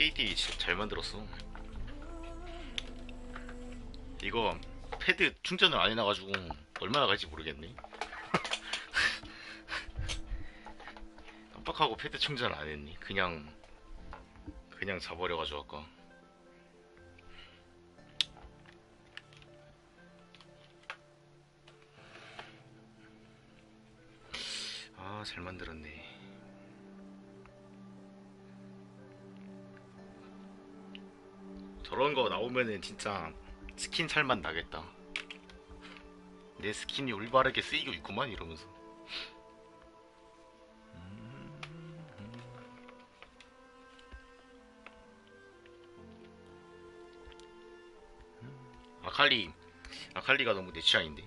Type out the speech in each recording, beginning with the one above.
KD 진짜 잘 만들었어. 이거 패드 충전을 안 해놔가지고 얼마나 갈지 모르겠네. 깜빡하고 패드 충전 안 했니? 그냥 자버려가지고 아까. 아, 잘 만들었네. 저런 거 나오면은 진짜 스킨 살맛 나겠다. 내 스킨이 올바르게 쓰이고 있구만 이러면서. 아칼리가 너무 내 취향인데.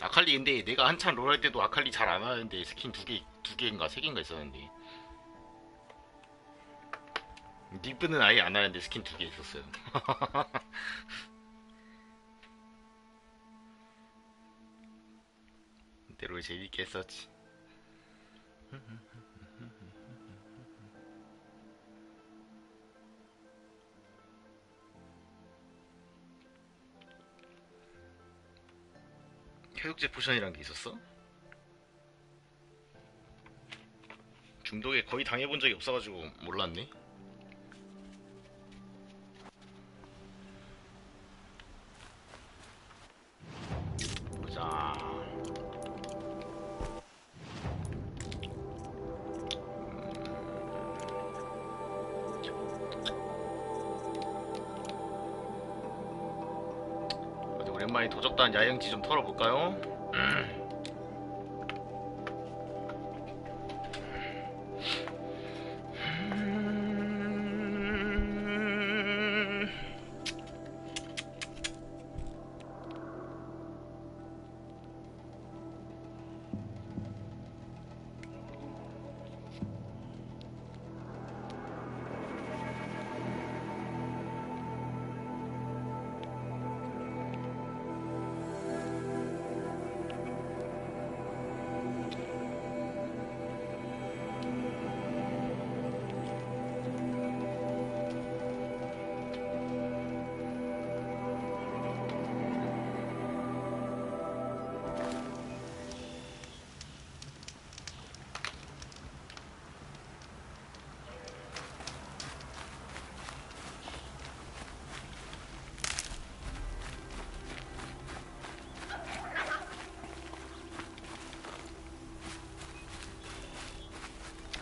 아칼리 근데 내가 한참 롤 할 때도 아칼리 잘 안 하는데 스킨 두 개인가 세 개인가 있었는데. 닉브는 아예 안 하는데 스킨 두 개 있었어요. 근데 롤 재밌게 했었지. 해독제 포션이란 게 있었어? 중독에 거의 당해본 적이 없어가지고 몰랐네. 보자. 어디 오랜만에 도적단 야영지 좀 털어볼까요?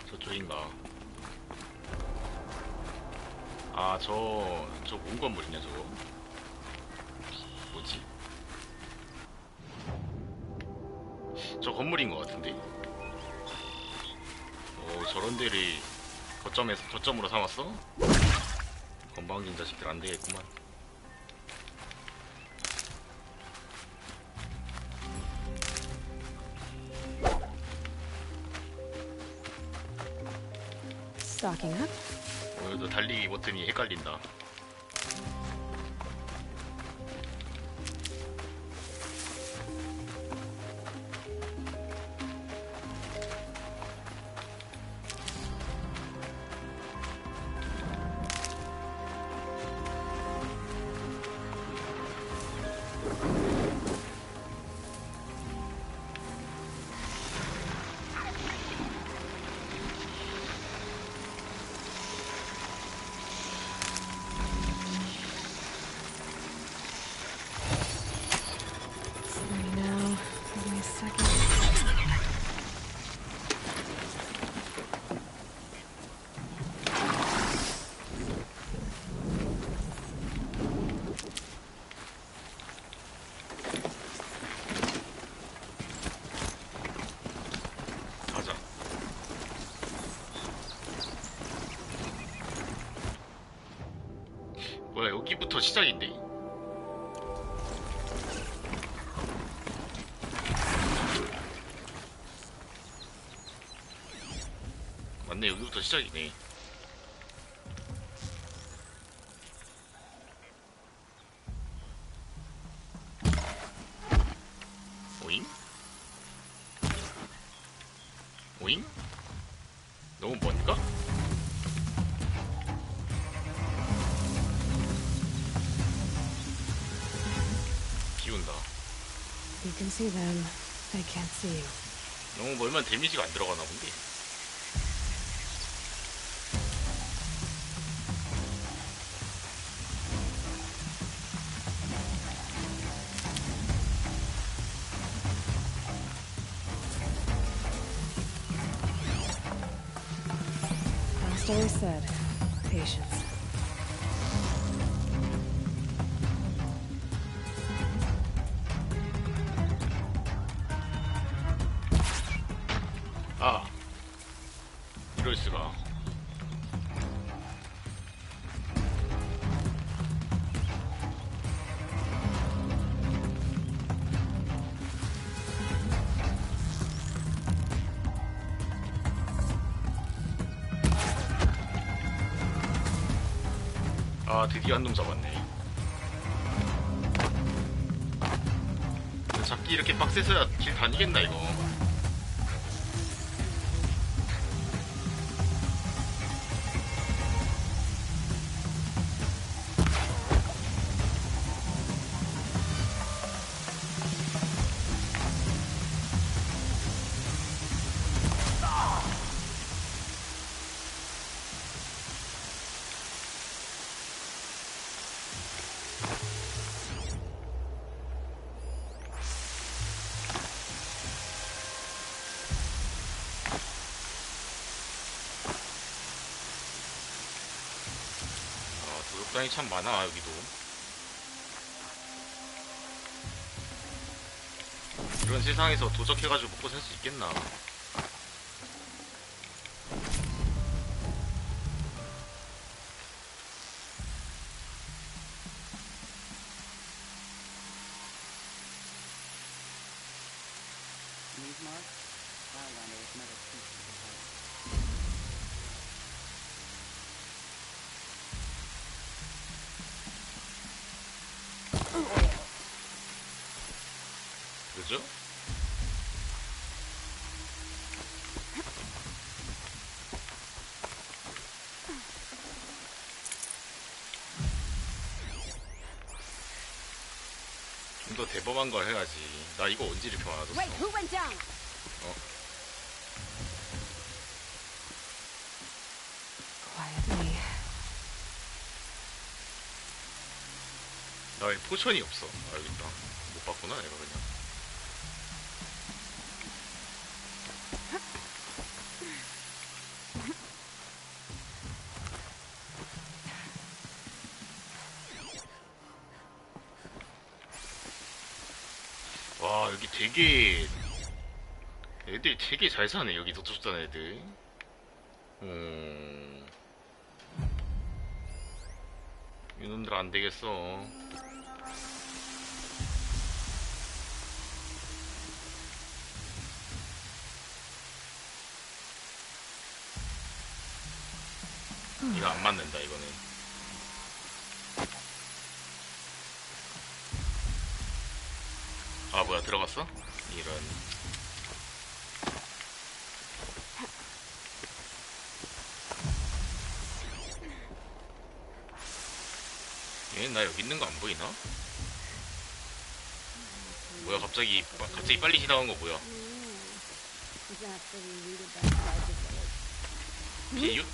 저쪽인가? 아, 저 뭔 건물이냐, 저거? 뭐지? 저 건물인 것 같은데? 오, 저런 데를 거점으로 삼았어? 건방진 자식들 안 되겠구만. Stocking up. 오늘도 달리기 버튼이 헷갈린다. 가자. 뭐야, 여기부터 시작인데? 맞네, 여기부터 시작이네. 오잉? 오잉? 너무 먼가? 비운다. You can see them. They can't see you. 너무 멀면 데미지가 안 들어가나 본데. Last always said, patience. 아, 이럴 수가. 아, 드디어 한 놈 잡았네. 잡기 이렇게 빡세서야 길 다니겠나 이거. 도둑단이 참 많아 여기도. 이런 세상에서 도적해가지고 먹고 살 수 있겠나. 그죠? 좀 더 대범한 걸 해야지. 나 이거 언제 이렇게 많아졌어? Wait, who went down? Quietly. 나 왜 포션이 없어? 아, 여기 있다. 못 봤구나 내가 그냥. 와, 여기 되게 애들 되게 잘 사네. 여기 도둑단 애들. 이놈들 안 되겠어. 이거 안 맞는다 이거는. 아, 뭐야, 들어갔어? 이런. 얘 나 여기 있는 거 안 보이나? 뭐야, 갑자기 빨리 지나간 거 뭐야? 비유?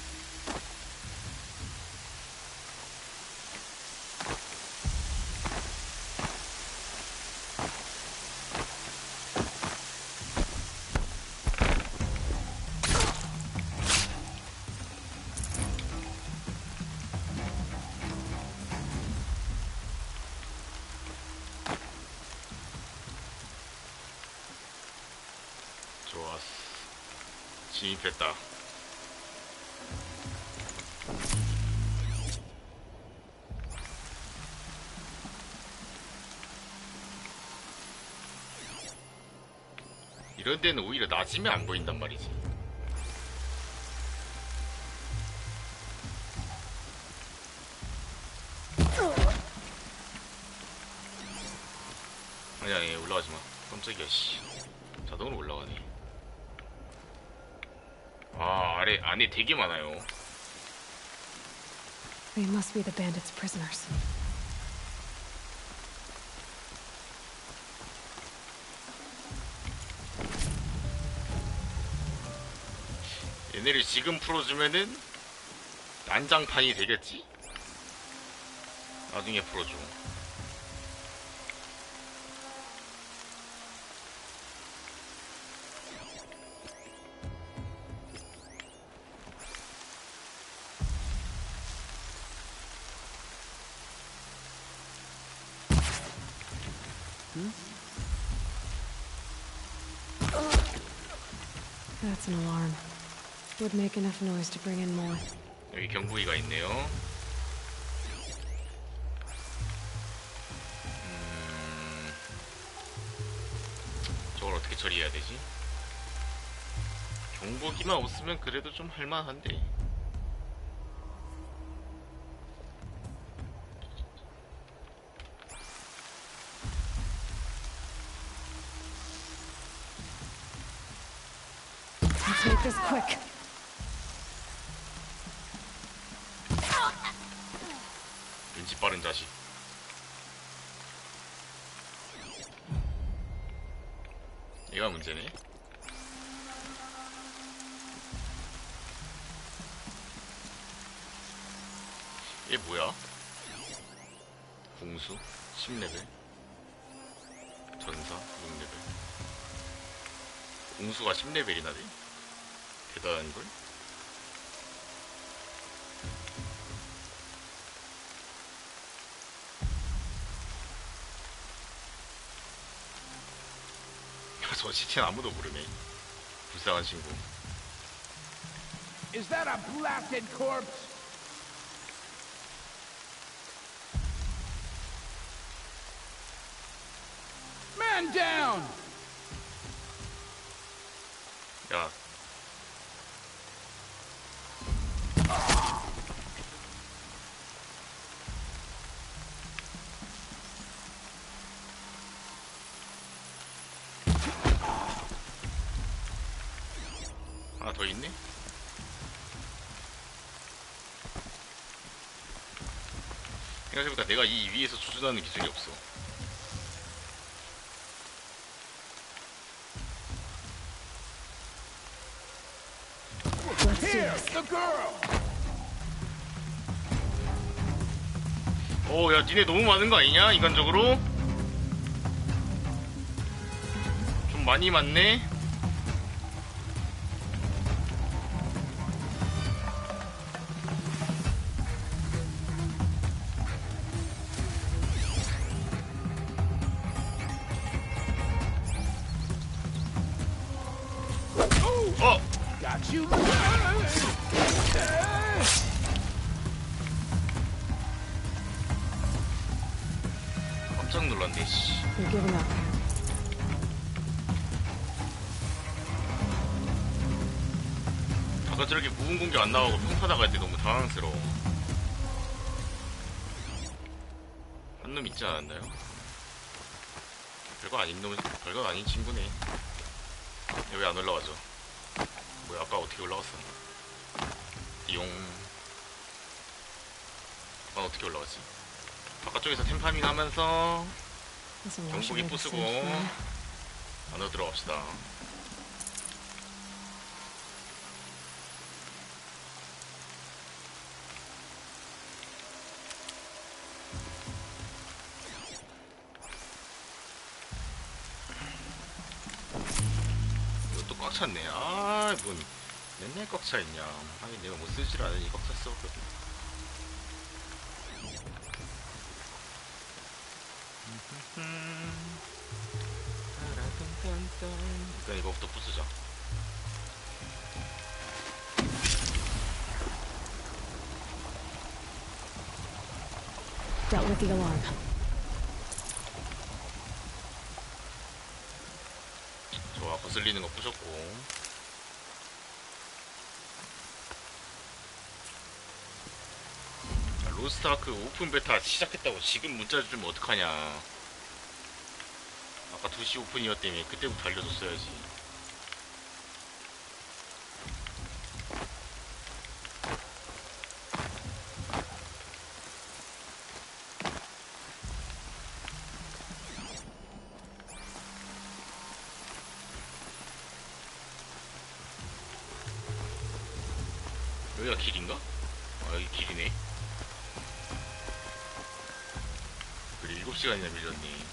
좋았어. 진입했다. 이런 데는 오히려 낮이면 안 보인단 말이지. 아니야, 얘 올라가지 마. 깜짝이야, 씨. 자동으로 올라가네. 아, 안에 되게 많아요. They must be the bandits' prisoners. 얘네를 지금 풀어주면은 난장판이 되겠지? 나중에 풀어줘. That's an alarm. Would make enough noise to bring in more. 여기 경보기가 있네요. 저걸 어떻게 처리해야 되지? 경보기만 없으면 그래도 좀 할만한데. Let's make this quick. 눈치 빠른 자식. 얘가 문제네. 얘 뭐야? 공수 10레벨, 전사 6레벨. 공수가 10레벨이나 돼? 대단한걸? 저 시체는 아무도 모르네. 불쌍한 친구. Is that a blasted corpse? Man down! 야, 하나 더 있네? 생각해보니까 내가 이 위에서 조준하는 기술이 없어. Let's do Here, this. the girl! 야, 니네 너무 많은 거 아니냐? 인간적으로? 좀 많이 많네? Got you. 깜짝 놀랐네, 씨. You're giving up. 아까 저렇게 무분 공격 안 나오고 평타 나갈 때 너무 당황스러워. 한 놈 있지 않았나요? 별거 아닌 놈, 별거 아닌 친구네. 왜 안 올라와줘? 뭐야, 아까 어떻게 올라갔어? 용. 아까 어떻게 올라갔지? 바깥쪽에서 템파밍 하면서 This will wash 경보기 away the 부수고 scent from there. 안으로 들어갑시다. 이것도 꽉 찼네. 뭔 맨날 꽉 차있냐. 아니 내가 뭐 쓰질 않으니 꽉 찼어. 일단 이거부터 부수자. Dealt with the alarm. 좋아, 거슬리는 거 부셨고. 로스트아크 오픈 베타 시작했다고 지금 문자 주면 어떡하냐. 아까 2시 오픈이었다며 그때부터 알려줬어야지. 여기가 길인가? 아, 여기 길이네. 그래, 7시간이나 밀렸네.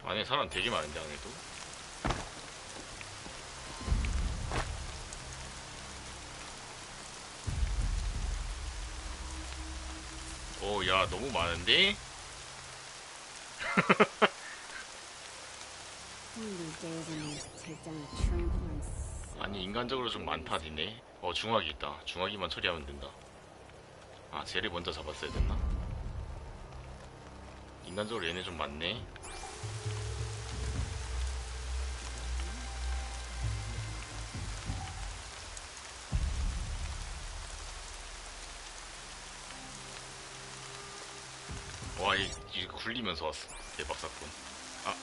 안에 사람 되게 많은데, 안에도. 오, 야, 너무 많은데? 아니, 인간적으로 좀 많다, 니네. 중화기 있다. 중화기만 처리하면 된다. 아, 쟤를 먼저 잡았어야 됐나? 인간적으로 얘네 좀 많네. 와, 이거 굴리면서 왔어. 대박 사건. 아,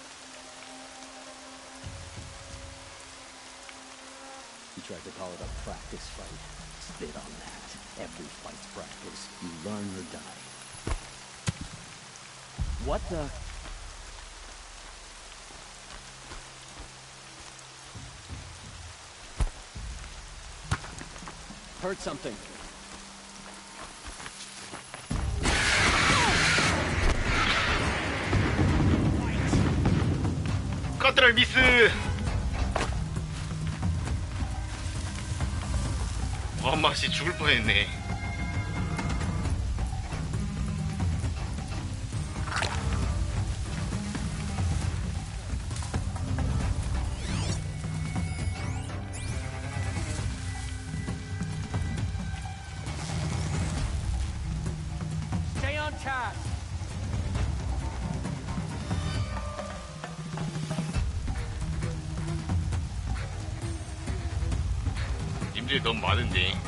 You tried to call it a practice fight. Spit on that. Every fight's practice. You learn or die. What the? Heard something. 카트랄 미스! 엄마씨 죽을 뻔했네. Stay on task. 님들이 너무 많은데.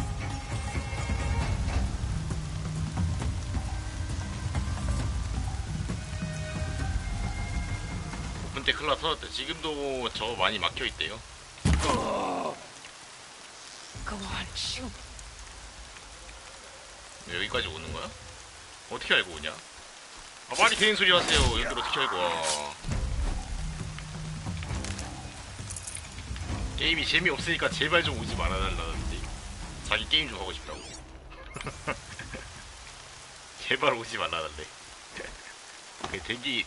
오픈 때 큰일 났었다. 지금도 저 많이 막혀있대요. Go on, shoot. 왜 여기까지 오는 거야? 어떻게 알고 오냐? 아, 말이 되는 소리 하세요. 여기를 어떻게 알고 와. 게임이 재미없으니까 제발 좀 오지 말아달라는데. 자기 게임 좀 하고 싶다고. 제발 오지 말아달래.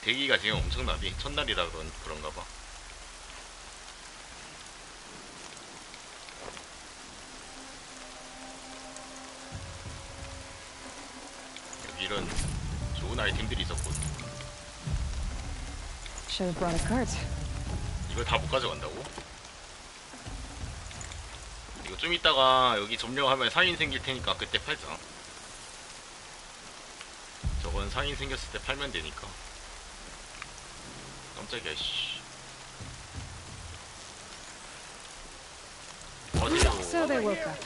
대기가 지금 엄청나대. 첫날이라 그런가 봐. 여기 이런 좋은 아이템들이 있었거든. Should have brought a cart. 이걸 다 못 가져간다고? 이거 좀 이따가 여기 점령하면 상인 생길 테니까 그때 팔자. 저건 상인 생겼을 때 팔면 되니까. 깜짝이야, 씨. So they woke up.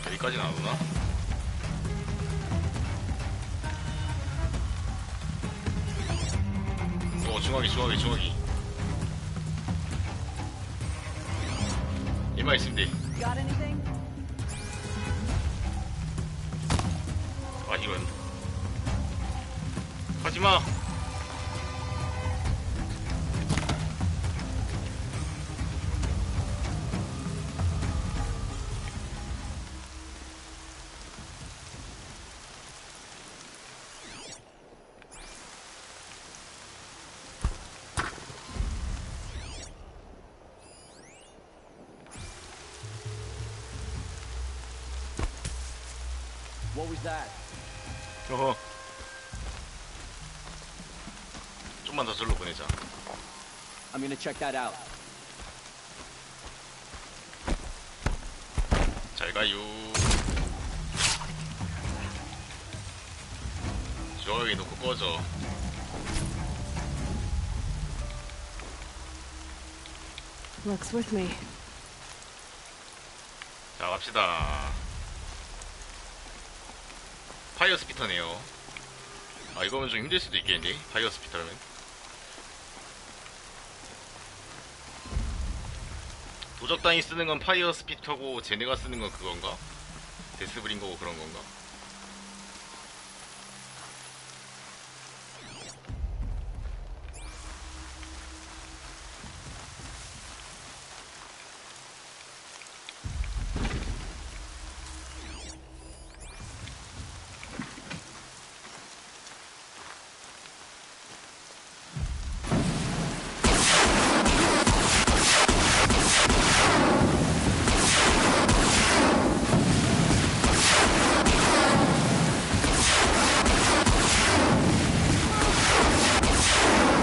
여기까지 나오나? 중화기. 이만 있으면 돼. Got anything? 아, 이런. 하지마! What was that? 어허. 좀만 더 절로 보내자. I'm gonna check that out. 잘 가요. 저기 놓고 꺼져. Looks with me. 자, 갑시다. 파이어 스피터네요. 아, 이거면 좀 힘들 수도 있겠는데? 파이어 스피터라면. 도적단이 쓰는 건 파이어 스피터고 쟤네가 쓰는 건 그건가? 데스브링거고 그런 건가?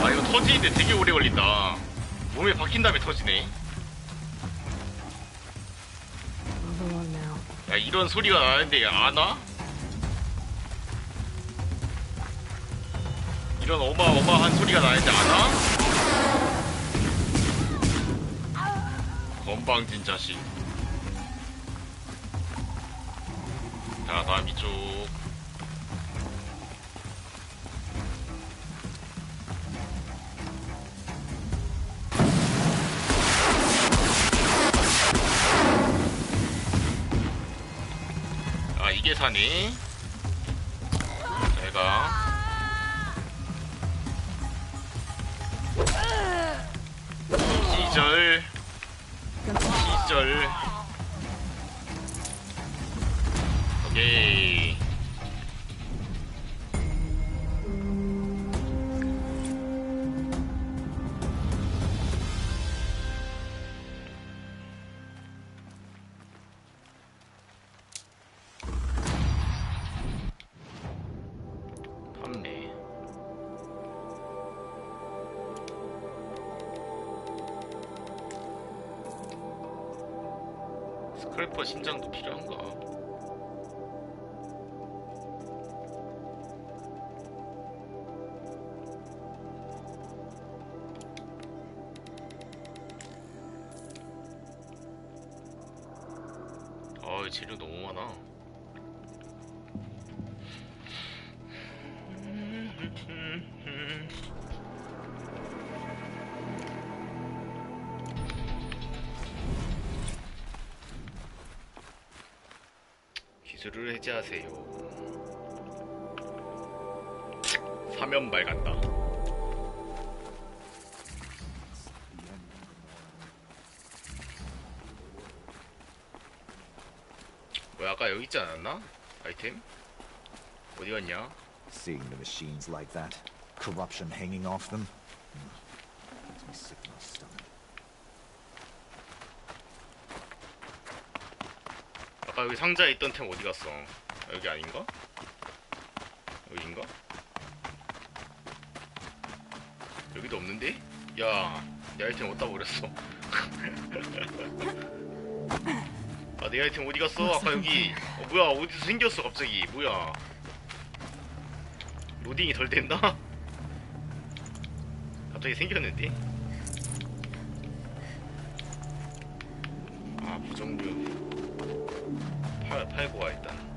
아 이거 터지는데 되게 오래 걸린다. 몸에 박힌 다음에 터지네. Move along now. 야 이런 소리가 나는데 안 와? 이런 어마어마한 소리가 나는데 안 와? 건방진 자식. 자 다음 이쪽. 아 이게 사네. 잘가. 시절 시절. 오케이. 판매. 스크래퍼 심장도 필요한가? 아, 이 재료 너무 많아. 기술을 해제하세요. 사면발 간다. 뭐야 아까 여기 있지 않았나? 아이템? 어디 갔냐? Seeing the machines like that, corruption hanging off them, makes me sick in my stomach. 아까 여기 상자에 있던 템 어디 갔어? 여기 아닌가? 여기인가? 여기도 없는데? 야, 내 아이템 어디다 버렸어? 아, 내 아이템 어디 갔어? 아까 여기 뭐야 어디서 생겼어 갑자기. 뭐야 로딩이 덜 됐나? 갑자기 생겼는데? 아 부정류 팔고 와 일단.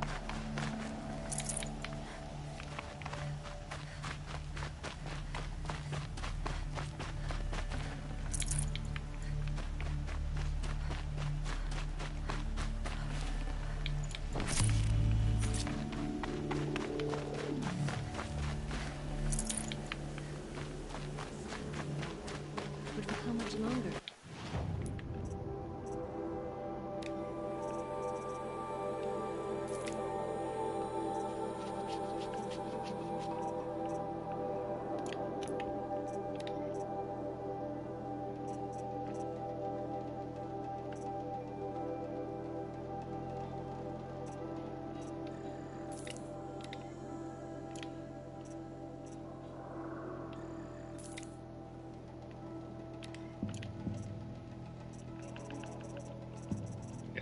But for how much longer?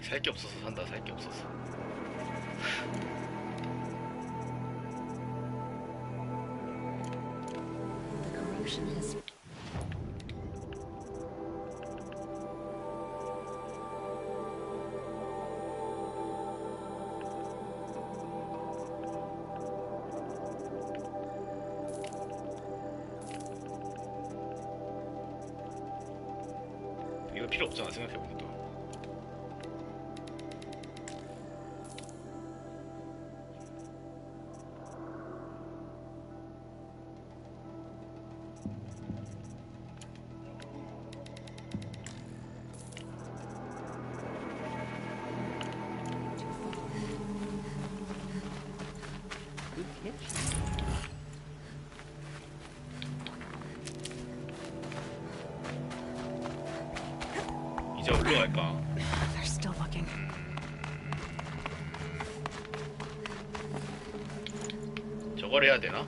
살 게 없어서 산다. 살 게 없어서. The corruption has. 이거 필요 없잖아 생각해보니까. 진짜 어디로 갈까? They're still looking. 저걸 해야 되나?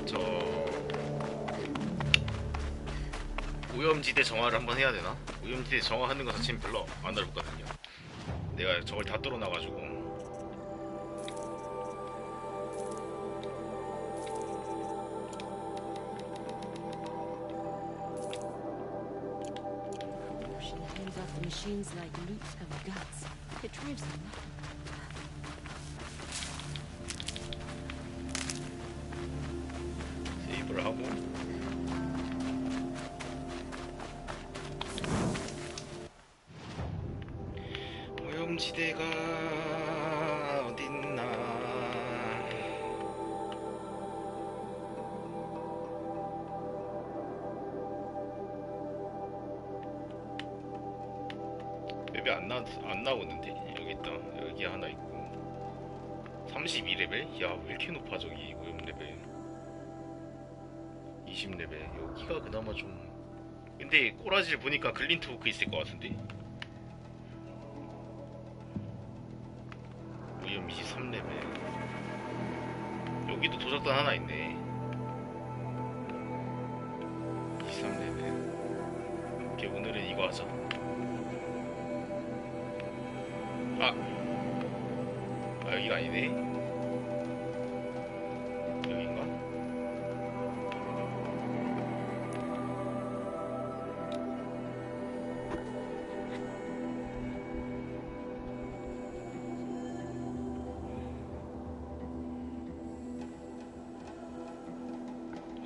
저 오염지대 정화를 한번 해야 되나? 오염지대 정화하는 거 자체는 별로 안 어렵거든요. 내가 저걸 다 뚫어놔가지고. She hands off the machines like newts of guts. It drives them. 세이브를 하고 오염지대가 어딨나. 맵이 안 나오는데? 여기 있다. 여기 하나 있고 32레벨? 야, 왜 이렇게 높아 저기 오염 레벨. 20레벨. 여기가 그나마 좀. 근데 꼬라지를 보니까 글린트 호크 있을 것 같은데. 오염 23레벨. 여기도 도적단 하나 있네. 23레벨. 오케이, 오늘은 이거 하자. 여기가 아니네. 여긴가?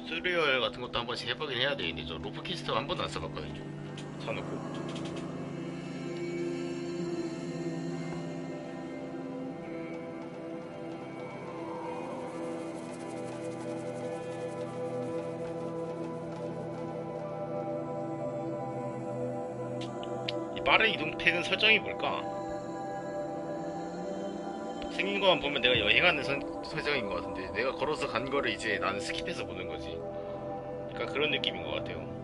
튜토리얼 같은 것도 한 번씩 해보긴 해야 되는데 저 로프 캐스터 한 번도 안 써봤거든요. 사놓고. 빠른 이동 태그 설정이 뭘까? 생긴 것만 보면 내가 여행하는 설정인 것 같은데 내가 걸어서 간 거를 이제 나는 스킵해서 보는 거지. 그러니까 그런 느낌인 것 같아요.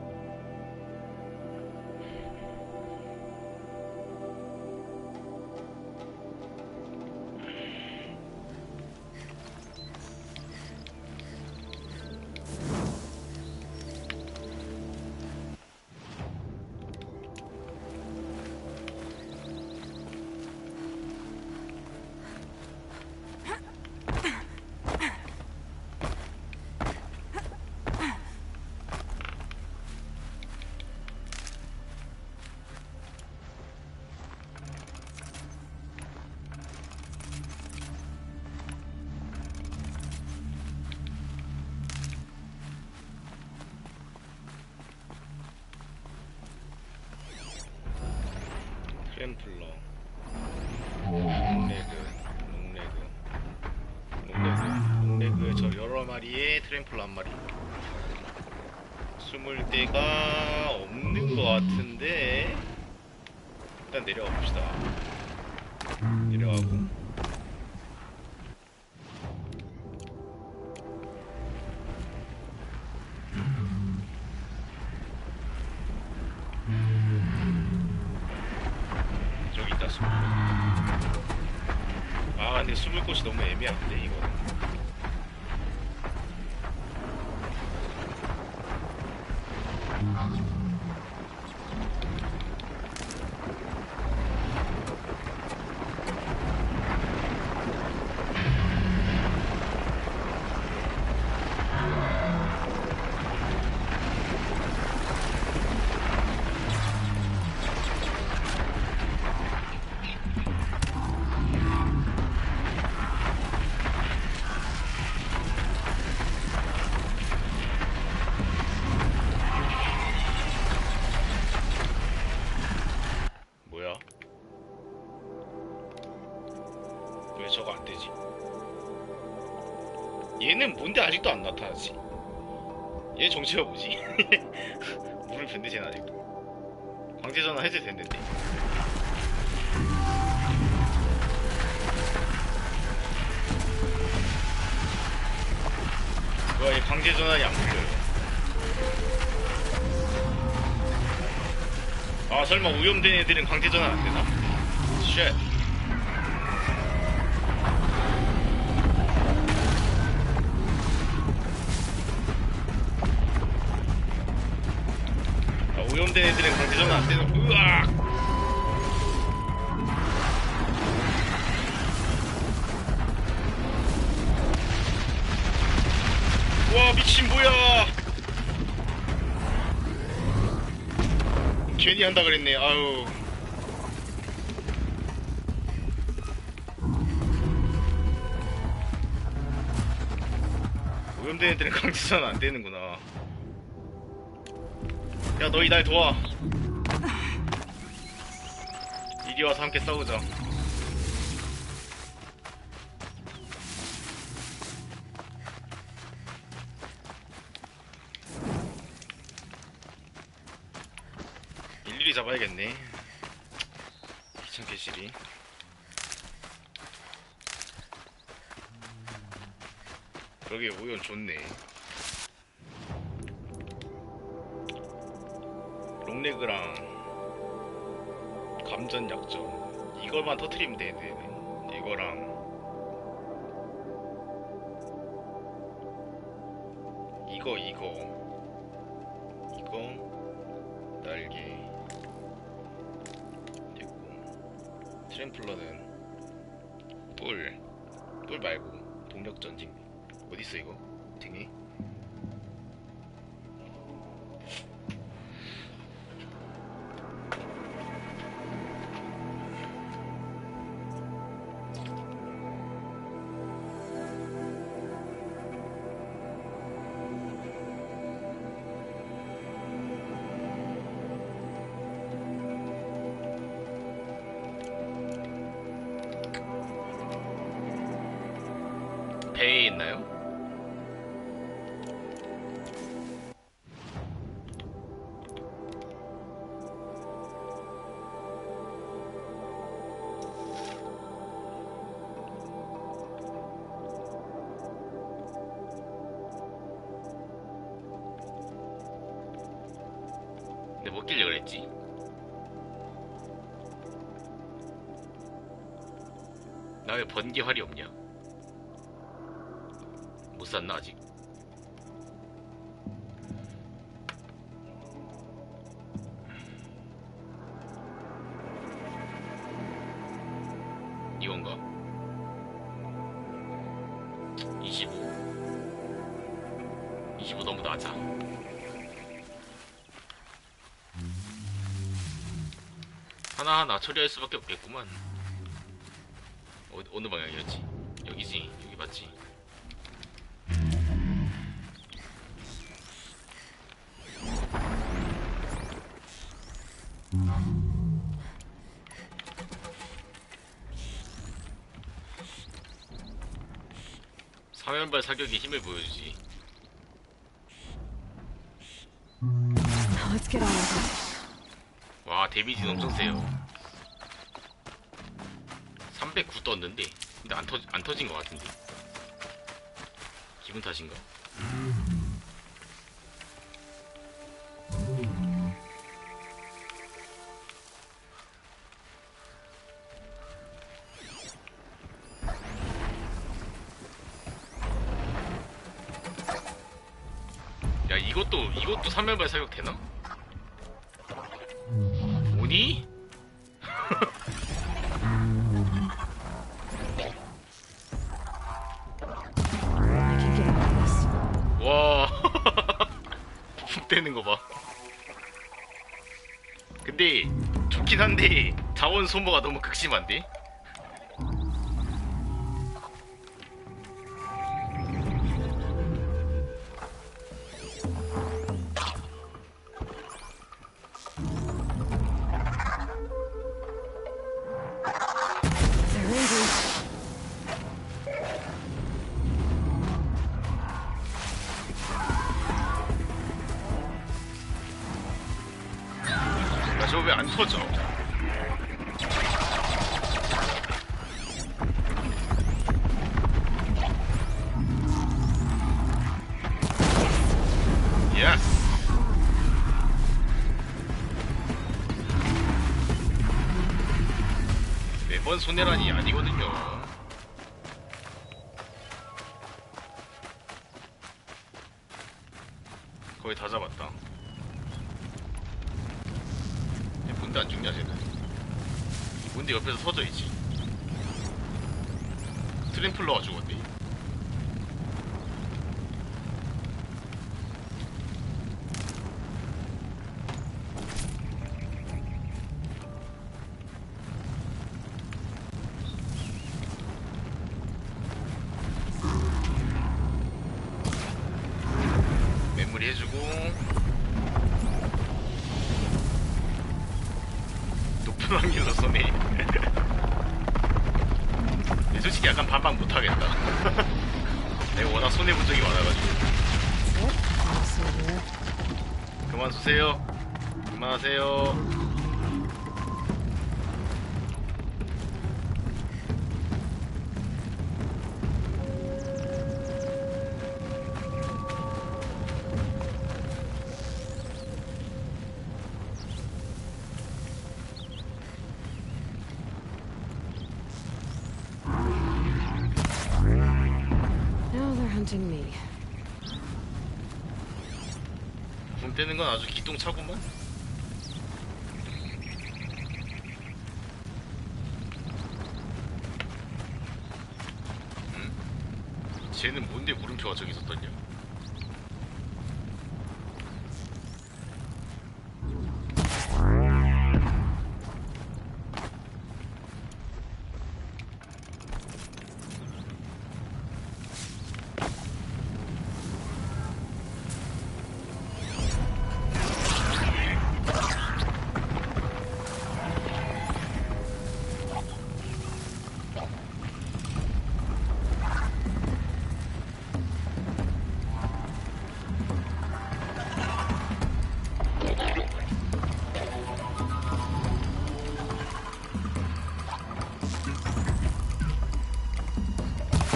트램플러, 롱레그 저 여러 마리의 트램플러 한 마리. 숨을 데가 없는 것 같은데 일단 내려가 봅시다. 내려가고 저기 있다. 숨을 곳. 아 근데 숨을 곳이 너무 애매한데 이거. 왜 저거 안 되지? 얘는 뭔데 아직도 안 나타나지? 얘 정체가 뭐지? 물을 뱉네 쟤는 아직도. 강제전화 해제됐는데. 뭐야 얘 강제전환이 안 풀려요. 아 설마 오염된 애들은 강제전환 안 되나? 쉣. 아, 오염된 애들은 강제전환 안 되나? 으악! 와 미친 뭐야! 괜히 한다 그랬네. 아유. 오염된 애들은 강제전 안 되는구나. 야 너희 날 도와. 이리 와서 함께 싸우자. 일일이 잡아야겠네. 귀찮게 시리. 그러게 오염 좋네. 롱레그랑 감전 약점 이걸만 터트리면 되네. 이거랑 이거 날개 됐고, 트램플러는 뿔 말고 동력 전진. 어딨어 이거? 등에? 배에 있나요? 근데 못 끼려 그랬지. 나 왜 번개 활이 없냐? 못 샀나 아직? 이건가? 25 너무 낮아. 하나하나 처리할 수밖에 없겠구만. 어느 방향이었지? 여기지? 여기 맞지? 사면발 사격이 힘을 보여주지. Let's get on with it. 와 데미지는 엄청 세요. 309 떴는데 근데 안 터진 것 같은데. 기분 탓인가? 야 이것도 3면발 사격 되나? 오니? I can get on this. 와 푹 되는 거 봐. 근데 좋긴 한데 자원 소모가 너무 극심한데? They're angry. 야 저거 왜 안 터져? 예스. 그건 손해란이 아니거든요. 거의 다 잡았다. 뭔데 안 죽냐 쟤는. 뭔데 옆에서 서져있지. 트램플러가 죽었네. 메모리 해주고 높은 확률로 쏘네. 근데 솔직히 약간 반박 못하겠다. 내가 워낙 손해본 적이 많아가지고. That's it. I'll see you. 그만 쏘세요. 그만하세요. Now they're hunting me. 붐 떼는 건 아주 기똥차구만. 쟤는 뭔데 물음표가 저기 있었더냐?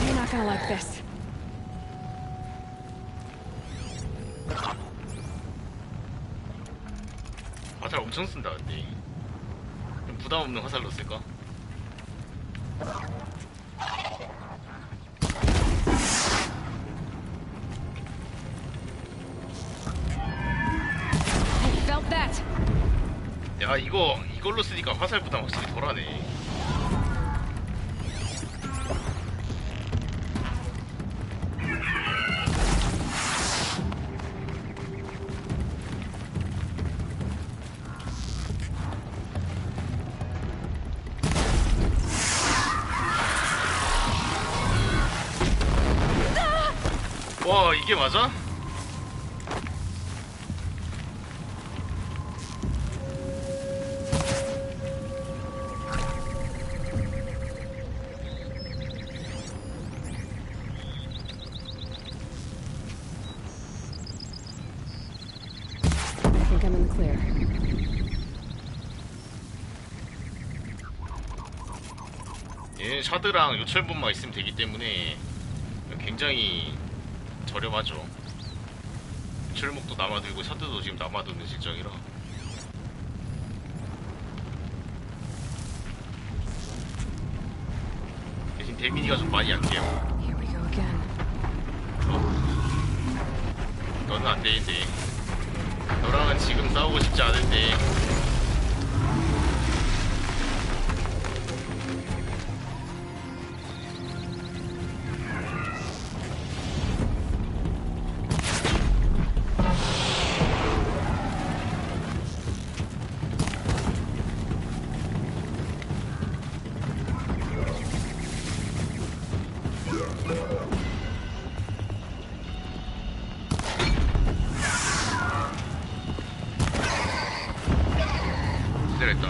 You're not gonna like this. 화살 엄청 쓴다 근데. 좀 부담 없는 화살로 쓸까? I felt that. 야 이걸로 쓰니까 화살 부담 확실히 덜하네. 와 이게 맞아? I think I'm in the clear. 얘는 샤드랑 요철분만 있으면 되기 때문에 굉장히 저렴하죠. 철목도 남아들고 샤드도 지금 남아두는 실정이라. 대신 데미지가 좀 많이 약해요. Here we go again. 너는 안 되는데. 너랑은 지금 싸우고 싶지 않은데. 기다렸다.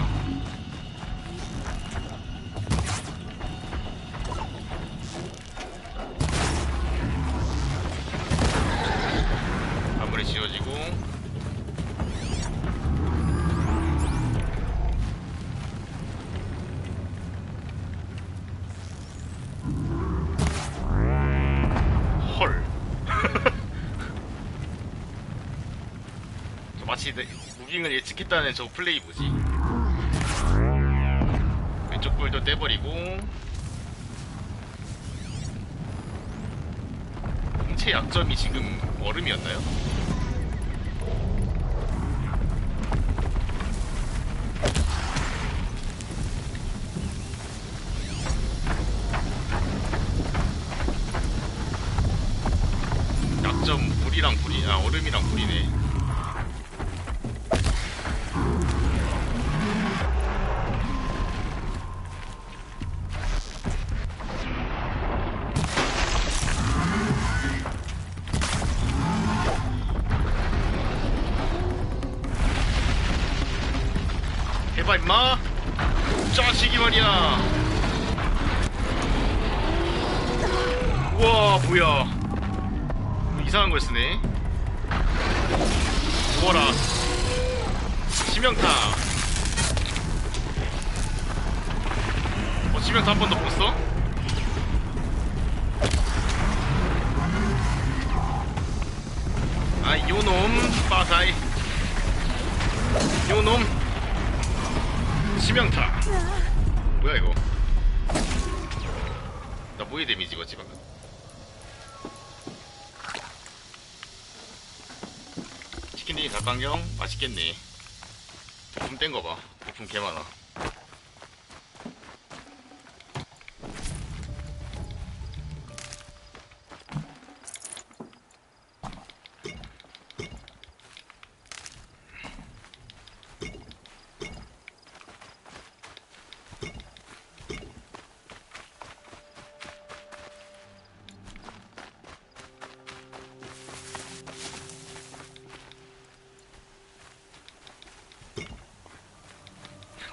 마무리 지어지고. 헐. 저 마치 무빙을 예측했다는 저 플레이 뭐지? 왼쪽 분 홀더 떼버리고 홍채 약점이 지금 얼음이었나요? 약점 불이랑 불이 얼음이랑 불이네. 해봐 임마 자식이 말이야. 우와 뭐야 이상한 걸 쓰네. 죽어라 치명타. 치명타 한 번 더 못 써? 아 요놈 빠사이 요놈 치명타. 뭐야 이거. 나 뭐에 데미지 입었지 방금. 치킨데이 닭강정 맛있겠네. 부품 뗀 거봐. 부품 개 많아.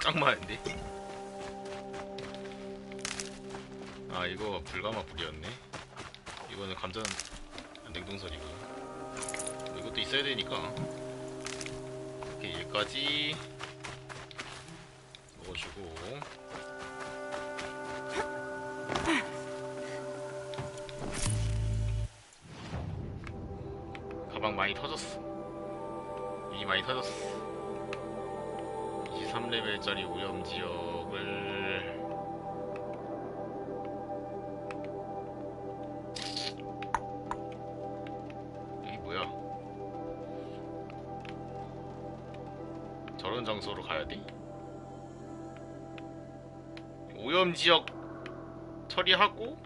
짱 많은데? 아 이거 불가마 불이었네. 이거는 감전 냉동설이고 이것도 있어야 되니까 이렇게 얘까지 넣어주고 가방 많이 터졌어. 이 많이 터졌어. 23레벨짜리 오염지역을 여기 뭐야? 저런 장소로 가야돼? 오염지역 처리하고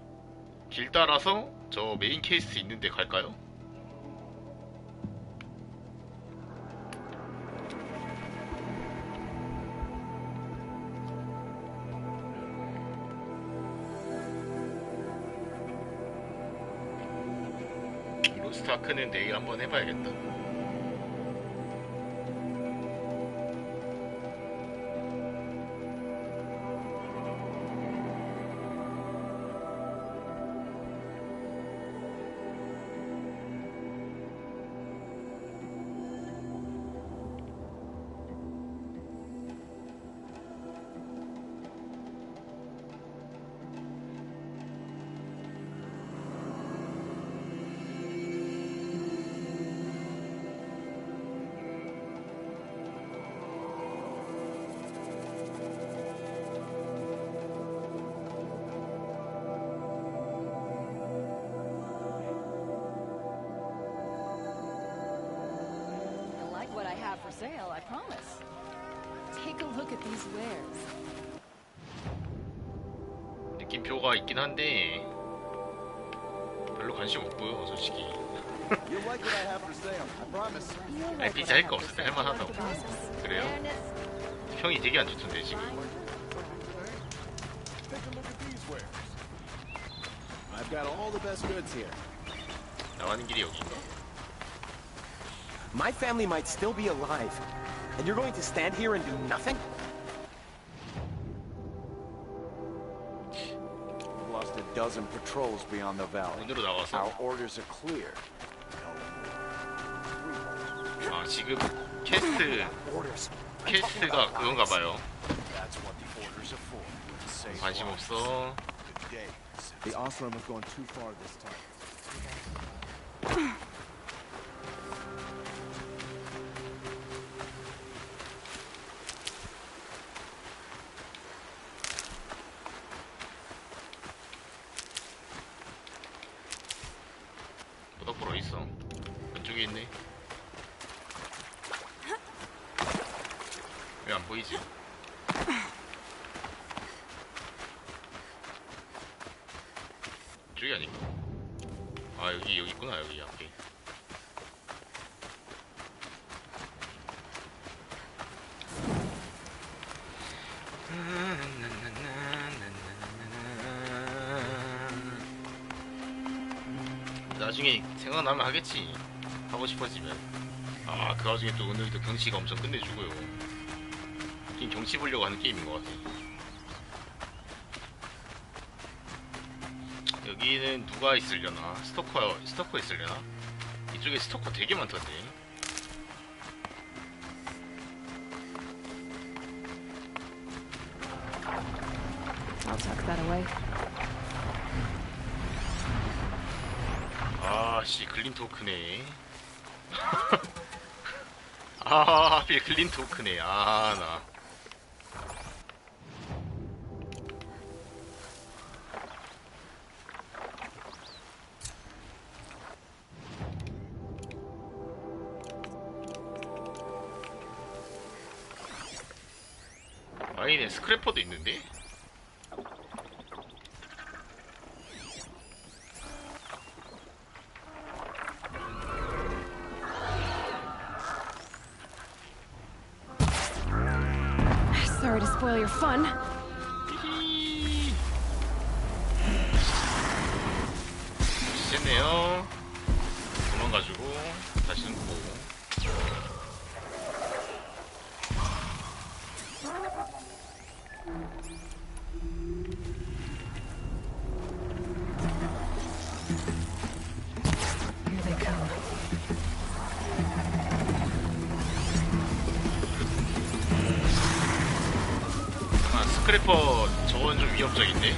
길 따라서 저 메인 케이스 있는데 갈까요? 로스트아크는 내일 한번 해봐야겠다. You'll like what I have for sale, I promise. Take a look at these wares. 느낌표가 있긴 한데 별로 관심 없고요 솔직히. You like what I have for sale, I promise. RPG 할 거 없을 때 할만하다고. 그래요? 평이 되게 안 좋던데 지금. Take a look at these wares. I've got all the best goods here. 나가는 길이 여기인가? My family might still be alive, and you're going to stand here and do nothing? We've lost a dozen patrols beyond the valley. 문으로 나가서. Our orders are clear. 아 지금 퀘스트가 그건가 봐요. That's what the orders are for. To save 관심 lives. 없어. Good day. The Osram have gone too far this time. 어딨어? 왼쪽에 있네. 왜 안 보이지? 이쪽이 아닌가? 아 여기 있구나. 여기 앞에. 나중에 생각나면 하겠지. 하고 싶어지면. 아 그 와중에 또 오늘도 경치가 엄청 끝내주고요. 지금 경치 보려고 하는 게임인 것 같아. 여기는 누가 있으려나? 스토커 있으려나? 이쪽에 스토커 되게 많던데. I'll tuck that away. 아씨 글린토크네. 아 하필 글린토크네. 아 나 아니네. 스크래퍼도 있는데? Sorry to spoil your fun. 히히. 됐네요. 도망가지고 다시 숨고. Here they come. 아 스크래퍼 저건 좀 위협적인데?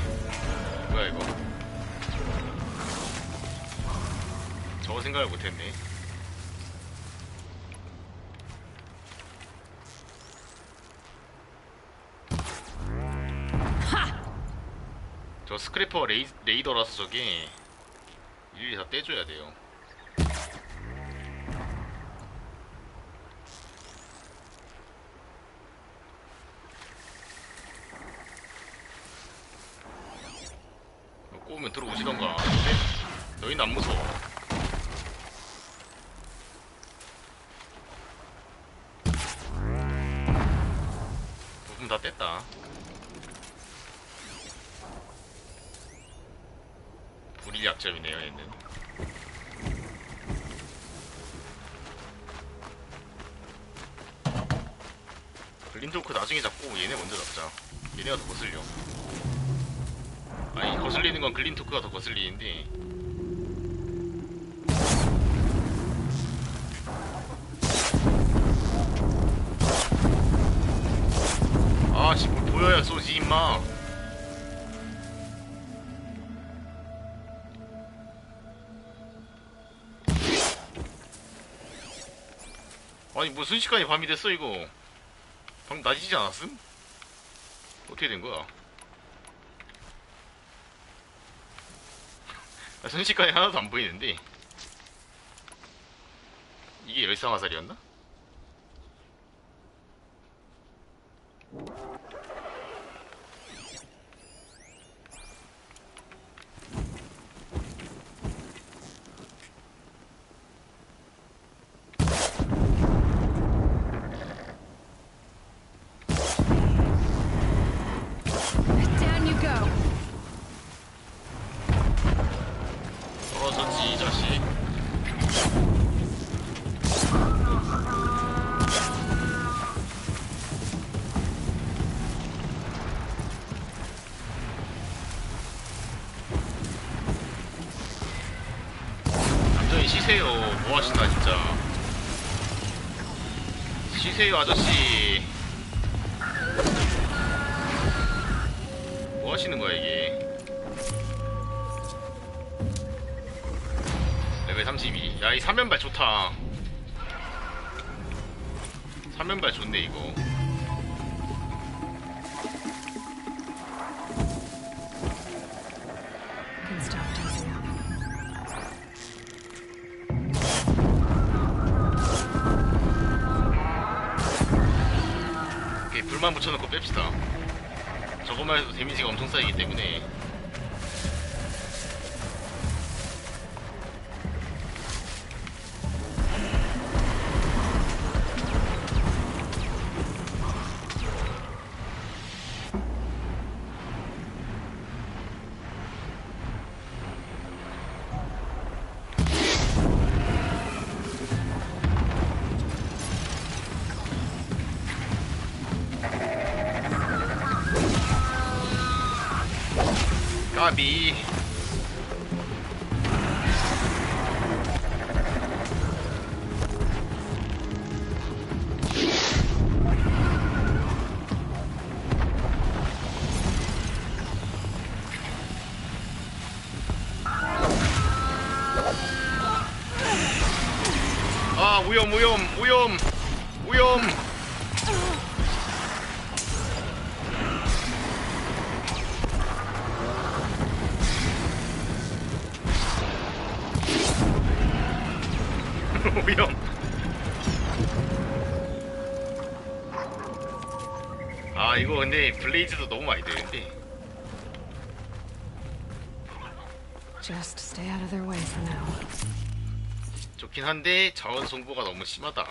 뭐야 이거? 저거 생각을 못했네. 저 스크래퍼 레이더라서 저게 일일이 다 떼줘야 돼요. 꼬우면 들어오시던가. 근데 너희는 안 무서워. 부품 다 뗐다. 불이 약점이네요 얘는. 글린토크 나중에 잡고 얘네 먼저 잡자. 얘네가 더 거슬려. 아니 거슬리는 건 글린토크가 더 거슬리는데. 아씨 뭘 보여야 쏘지 임마. 아니 뭐 순식간에 밤이 됐어 이거. 방금 낮이지 않았음? 어떻게 된 거야? 아, 순식간에 하나도 안 보이는데 이게 열상화살이었나? Down you go. 떨어졌지 이 자식. 남전히 쉬세요. 뭐하신다 진짜. 쉬세요 아저씨. 뭐하시는 거야 이게. 레벨 32. 야 이 3면발 좋다. 3면발 좋네 이거. Can stop tensing up. 그만 붙여놓고 뺍시다. 저것만 해도 데미지가 엄청 쌓이기 때문에. 까비. 아, 오염. 오염. 아, 이거 근데 블레이즈도 너무 많이 되는데. Just stay out of their way for now. 좋긴 한데 자원 송부가 너무 심하다.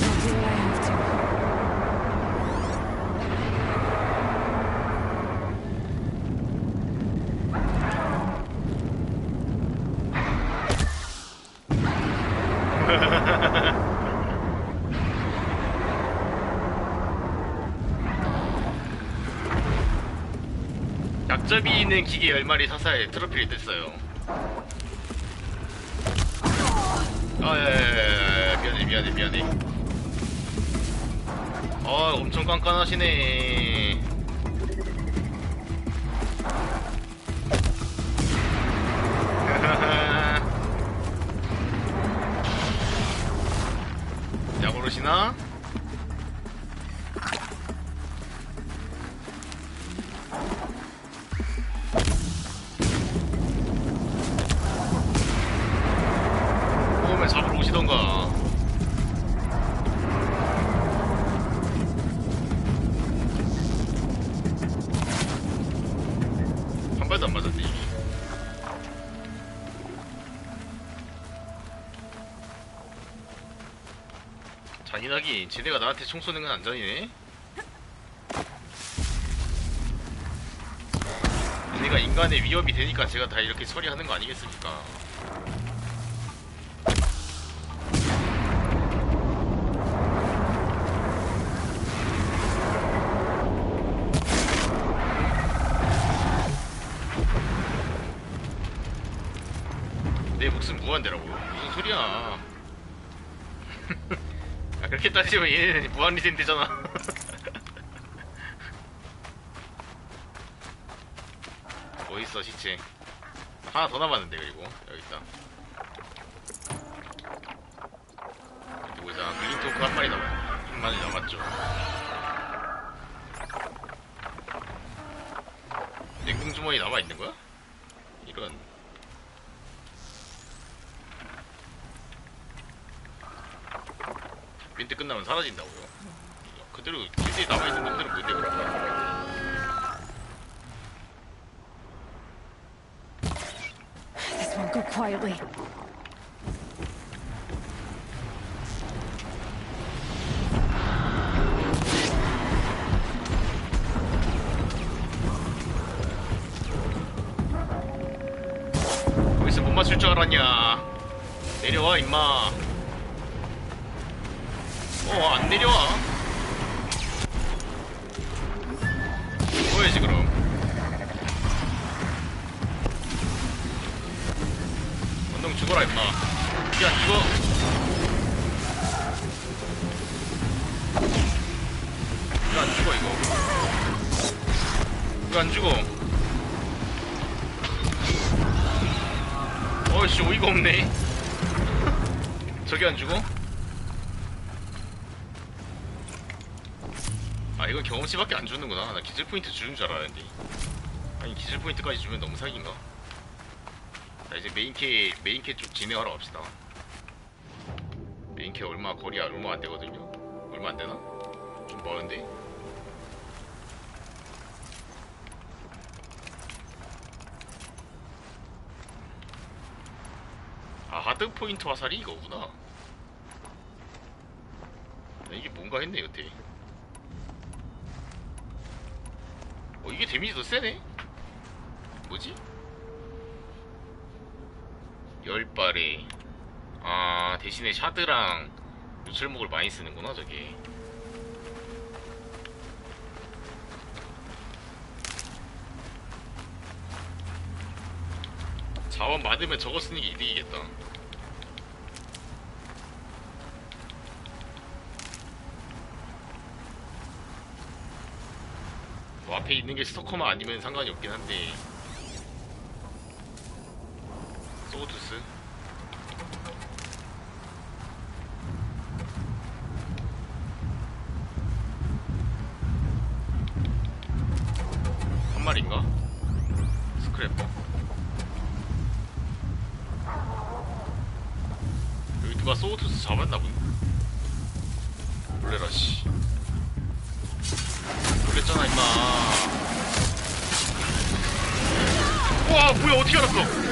I'll do what I have to. 약점이 있는 기계 10마리 사사에 트로피를 뗐어요. 미안해. 아, 엄청 깐깐하시네. 약 오르시나? 잡으러 오시던가. 한 발도 안 맞았네 이미. 잔인하긴 쟤네가 나한테 총 쏘는 건 안 잔인해? 쟤네가 인간의 위협이 되니까 제가 다 이렇게 처리하는 거 아니겠습니까? 내 목숨 무한대라고. 무슨 소리야. 아, 그렇게 따지면 얘는 무한리센 되잖아. 어딨어 시체. 하나 더 남았는데. 그리고 여기 있다. 보자. 글린토크 한 마리 한 마리 남았죠. 냉동주머니 남아있는 거야? 이런. 윈트 끝나면 사라진다고요. 그대로 길드에 남아있는 놈들은 뭔데 그럴까? This won't go quietly. 거기서 못 맞출 줄 알았냐? 내려와 임마. 안 내려와. 뭐야지 그럼. 언동 죽어라 임마. 이게 안 죽어. 이거 안 죽어 이거. 이거 안 죽어. 어이씨 어이가 없네. 저기 안 죽어? 아 이건 경험치밖에 안 주는구나. 나 기술 포인트 주는 줄 알았는데. 아니 기술 포인트까지 주면 너무 사기인가? 자 이제 메인캐 쪽 진행하러 갑시다. 메인캐 얼마 거리 얼마 안 되거든요. 얼마 안 되나? 좀 멀은데. 아 하드 포인트 화살이 이거구나. 이게 뭔가 했네 여태. 이게 데미지도 세네? 뭐지? 10발에 아 대신에 샤드랑 노출목을 많이 쓰는구나 저게. 자원 많으면 저거 쓰는 게 이득이겠다. 뭐 앞에 있는 게 스토커만 아니면 상관이 없긴 한데. 소드스 한 마리인가? 스크래퍼 여기 누가 소드스 잡았나 보네. 놀래라 씨. 놀랬잖아 임마. 와 뭐야 어떻게 알았어.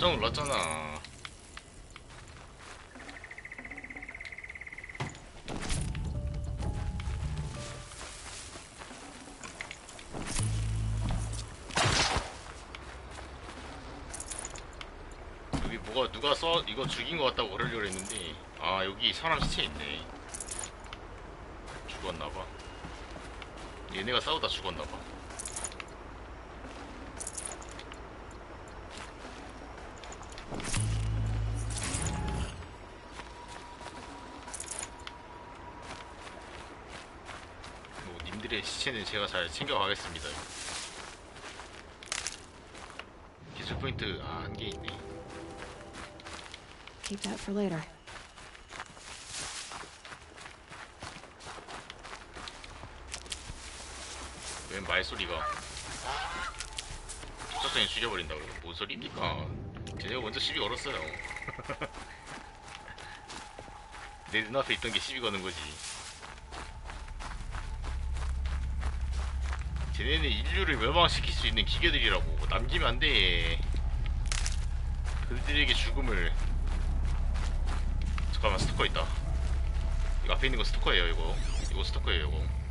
깜짝 놀랐잖아. 여기 뭐가 누가 이거 죽인 것 같다고 그러려고 했는데 아 여기 사람 시체 있네. 죽었나봐. 얘네가 싸우다 죽었나봐. 뭐 님들의 시체는 제가 잘 챙겨가겠습니다. 기술 포인트 한 개 있네. Keep that for later. 웬 말소리가. 갑자기 죽여버린다고요? 뭔 소리입니까? 쟤네가 먼저 시비 걸었어요. 내 눈앞에 있던 게 시비 거는 거지. 쟤네는 인류를 멸망시킬 수 있는 기계들이라고. 남기면 안 돼. 그들에게 죽음을. 잠깐만 스토커 있다. 이거 앞에 있는 거 스토커예요 이거. 이거 스토커예요 이거.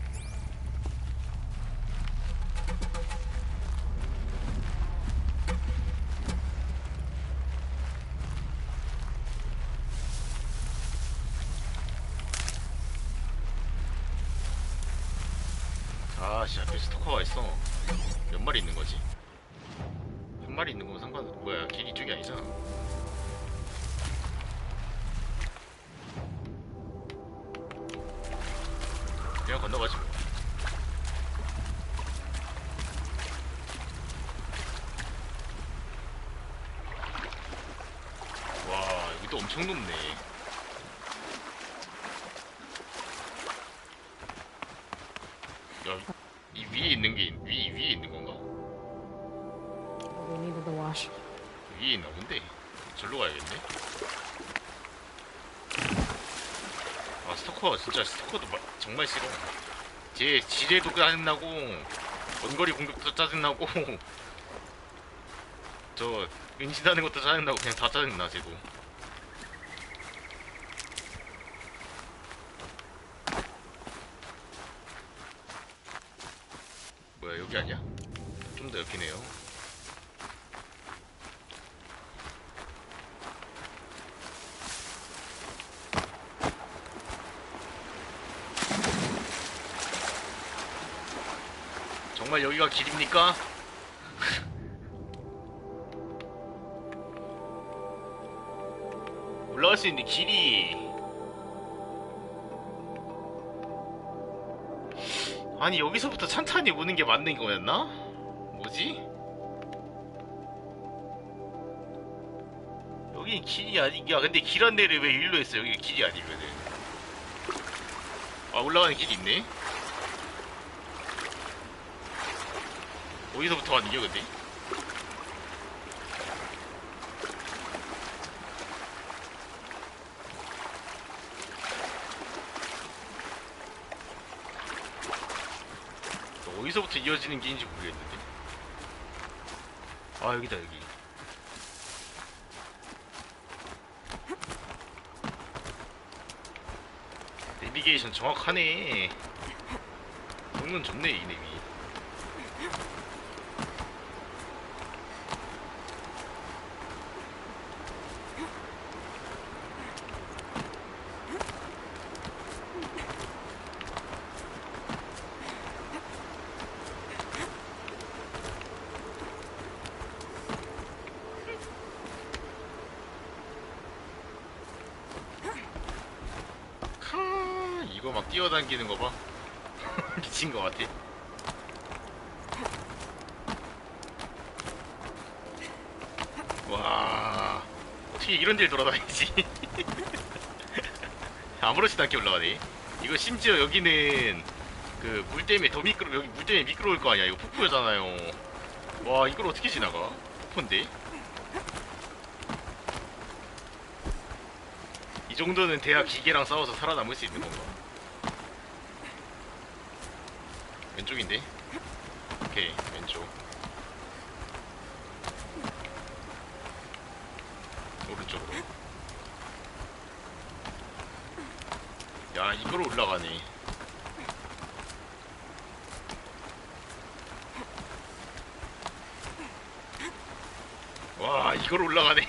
아씨 앞에 스토커가 있어. 몇 마리 있는 거지? 한 마리 있는 거면 뭐야 길 이쪽이 아니잖아. 그냥 건너가지 뭐. 엄청 높네. 야, 이 위에 있는 게 위에 있는 건가? We needed the wash. 위에 있나 본데. 절로 가야겠네. 아, 스토커 진짜 스토커도 정말 싫어. 제 지뢰도 짜증나고 원거리 공격도 짜증나고 저 은신하는 것도 짜증나고 그냥 다 짜증나 쟤도. 뭐야 여기 아니야? 좀 더 옆이네요. 정말 여기가 길입니까? 올라갈 수 있는 길이 아니 여기서부터 천천히 오는 게 맞는 거였나? 뭐지? 여긴 길이 아니.. 야 근데 길 안내를 왜 일로 했어? 여기가 길이 아니면은. 아 올라가는 길이 있네? 어디서부터 가는 게 근데? 어디서부터 이어지는 길인지 모르겠는데. 아 여기다 여기. 내비게이션 정확하네. 성능 좋네 이 내비. 이거 막 뛰어당기는 거 봐. 미친 거 같아. 와, 어떻게 이런 데를 돌아다니지? 아무렇지도 않게 올라가네. 이거 심지어 여기는 그 물 때문에 더 미끄러, 여기 물 때문에 미끄러울 거 아니야. 이거 폭포잖아요. 와, 이걸 어떻게 지나가? 폭포인데? 이 정도는 돼야 기계랑 싸워서 살아남을 수 있는 건가? 왼쪽인데? 오케이, 왼쪽. 오른쪽으로. 야, 이거로 올라가네. 와, 이거로 올라가네.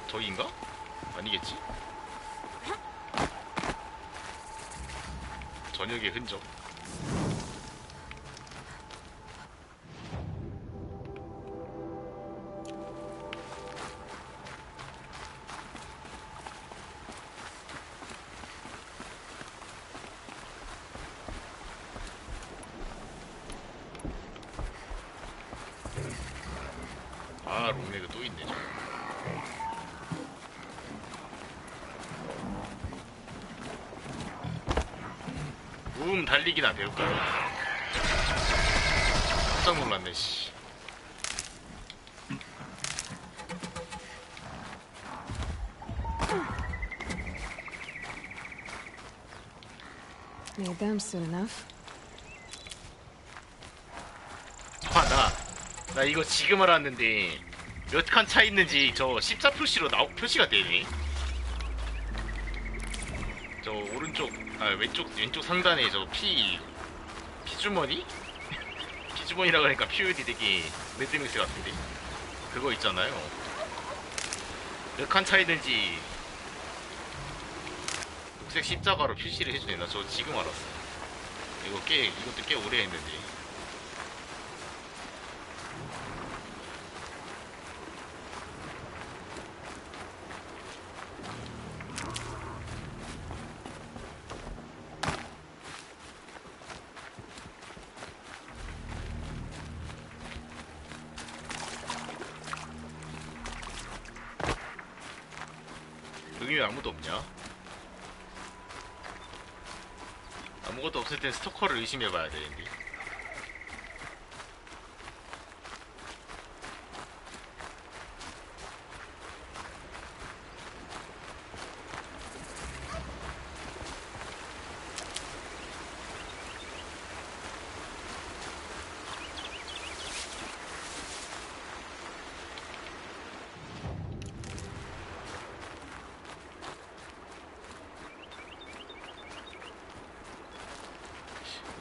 저기인가? 아니겠지? 저녁의 흔적. 아, 롱레그 또 있네, 저거. 달리기나 배울까요? 깜짝 놀랐네, 씨. Need them soon enough. 나 이거 지금 알았는데 몇 칸 차 있는지 저 십자 표시로 표시가 되네. 저 오른쪽, 왼쪽 상단에 저 피주머니? 피주머니라 그러니까 표현이 되게 매드맥스 같은데. 그거 있잖아요. 몇 칸 차 있는지 녹색 십자가로 표시를 해주네. 나 저 지금 알았어. 이것도 꽤 오래 했는데. 여기 왜 아무도 없냐? 아무것도 없을 땐 스토커를 의심해봐야 되는데.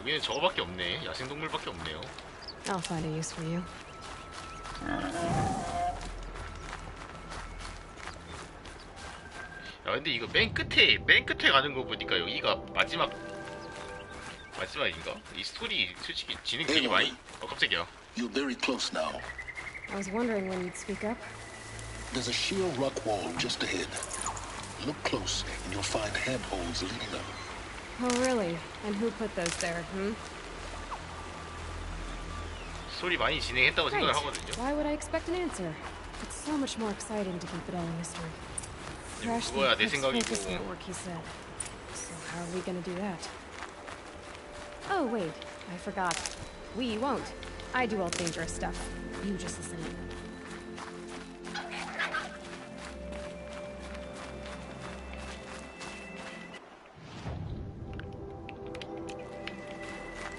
여기는 저거밖에 없네. 야생동물밖에 없네요. I'll find a use for you. 야 근데 이거 맨 끝에 가는 거 보니까 여기가 마지막인가? 이 스토리 솔직히 진행 되게 많이. 깜짝이야. You're very close now. I was wondering when you'd speak up. There's a sheer rock wall just ahead. Look close, and you'll find handholds leading up. Oh, really? And who put those there, 스토리 많이 진행했다고 Great. 생각을 하거든요. Why would I expect an answer? It's so much more exciting to keep it all a mystery. Crash 그거야 the 내 생각이고. focus network, he said. So how are we gonna do that? Oh, wait. I forgot. We won't. I do all dangerous stuff. You just listen in.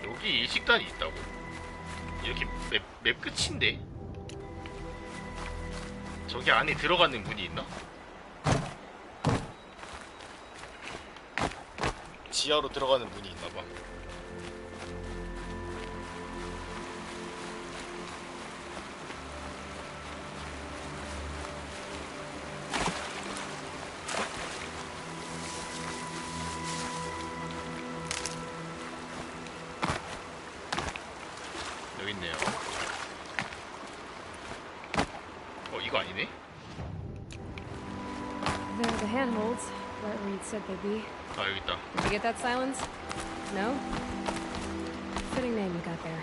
여기 식단이 있다고? 이렇게 맵 끝인데? 저기 안에 들어가는 문이 있나? 지하로 들어가는 문이 있나봐. 여기 있네요. 이거 아니네? There are the handholds, right where you'd said they'd be. 아 여기 있다. Did you get that silence? No? Fitting name you got there.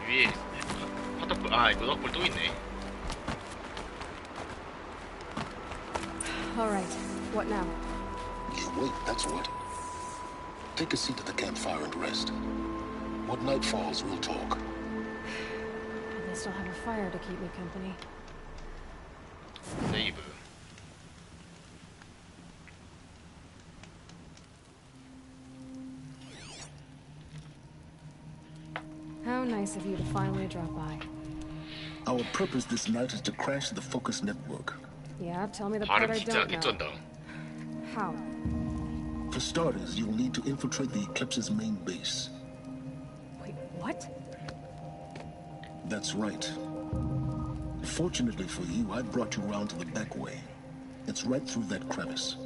위에 바닥불, 바닥불 또 있네. Alright, what now? You wait, that's what. Take a seat at the campfire and rest. When night falls, we'll talk. At least I'll have a fire to keep me company. 세이브. How nice of you to finally drop by. Our purpose this night is to crash the focus network. Yeah, tell me the part 발음 I 진짜 don't know. 개쩐다. How? For starters, you'll need to infiltrate the Eclipse's main base. Wait, what? That's right. Fortunately for you, I brought you round to the back way. It's right through that crevice.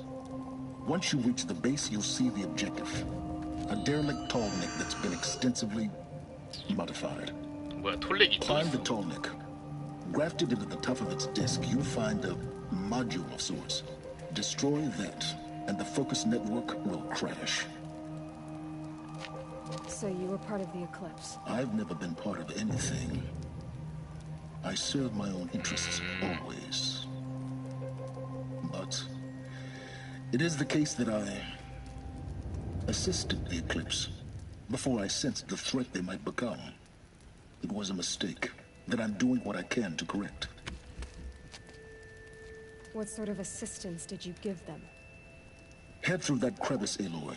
Once you reach the base, you'll see the objective. A derelict tall neck that's been extensively modified. 뭐야 톨렉이 또 Climb the 있어. tall neck. Grafted into the top of its disk, you'll find a module of sorts. Destroy that, and the focus network will crash. So you were part of the Eclipse. I've never been part of anything. I serve my own interests, always. But it is the case that I assisted the Eclipse before I sensed the threat they might become. It was a mistake that I'm doing what I can to correct. What sort of assistance did you give them? Head through that crevice, Aloy.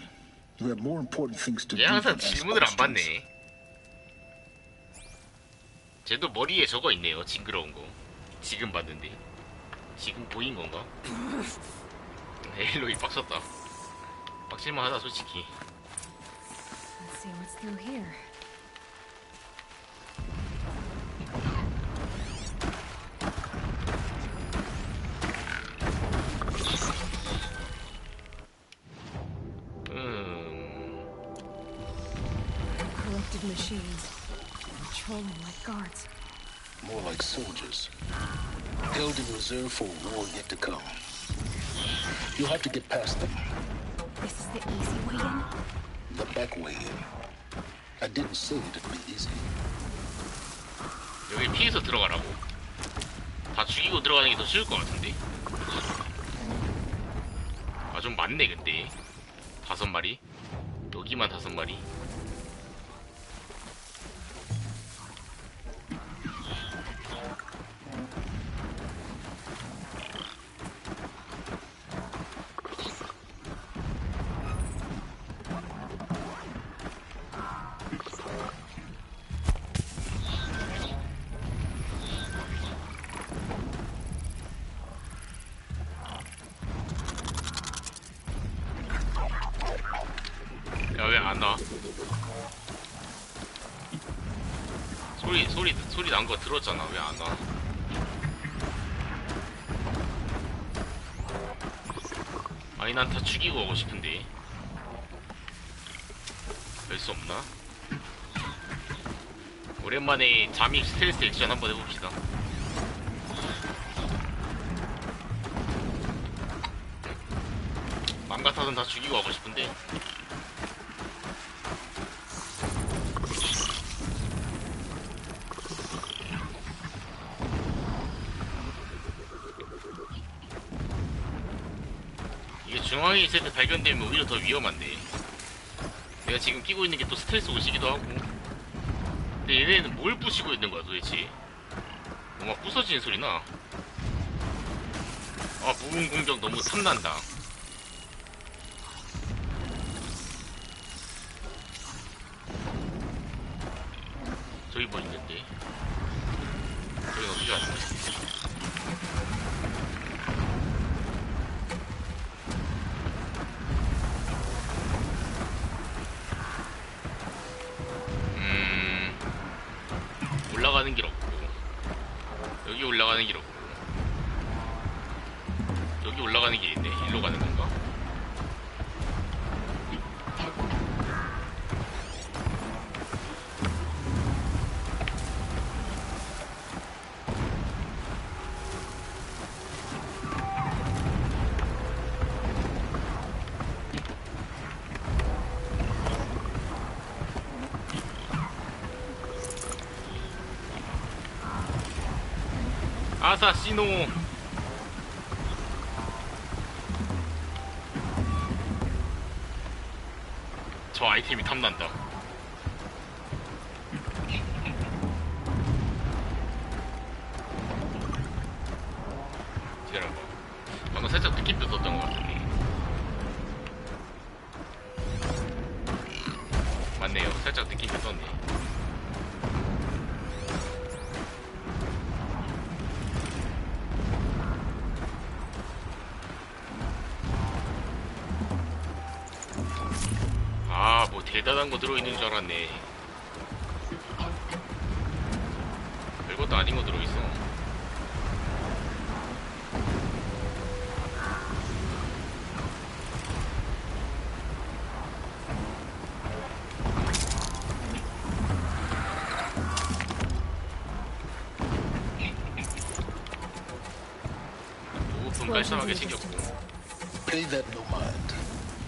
You have more important things to do 얘 항상 than ask 질문을 안 questions. 받네. 쟤도 머리에 저거 있네요. 징그러운 거. 지금 봤는데. 지금 보인 건가? 에일로이 빡쳤다. 빡칠만하다 솔직히. Let's see what's through here. Corrupted machines. Patrolling like guards. More like soldiers. Held in reserve for a war yet to come. You'll have to get past them. This is the easy way in? The back way in. I didn't say it'd be easy. 여기 피해서 들어가라고. 다 죽이고 들어가는 게 더 쉬울 것 같은데. 아, 좀 많네 근데 5마리. 여기만 5마리. 야, 왜 안 와? 소리 난 거 들었잖아. 왜 안 와? 아니, 난 다 죽이고 가고 싶은데. 될 수 없나? 오랜만에 잠입 스텔스 액션 한번 해봅시다. 맘 같아서는 다 죽이고 가고 싶은데. 이게 중앙에 있을 때 발견되면 오히려 더 위험한데. 내가 지금 끼고 있는 게 또 스텔스 옷이기도 하고. 근데 얘네는 뭘 부시고 있는 거야 도대체? 뭔가 부서지는 소리 나. 아, 무분 공격 너무 탐난다. 저기 뭐 있는데? 저기 어디 갔네? 올라가는 길 없고, 여기 올라가는 길 없고, 여기 올라가는 길이 있네. 일로 가는 건가? 아사시노. 저 아이템이 탐난다. 기다려봐. 방금 살짝 느낌표 썼던 것 같은데. 맞네요. 살짝 느낌표 썼네. 아, 뭐 대단한 거 들어있는 줄 알았네. 별것도 아닌 거 들어있어. 보급품 깔끔하게 챙겼고. Pay that no mind.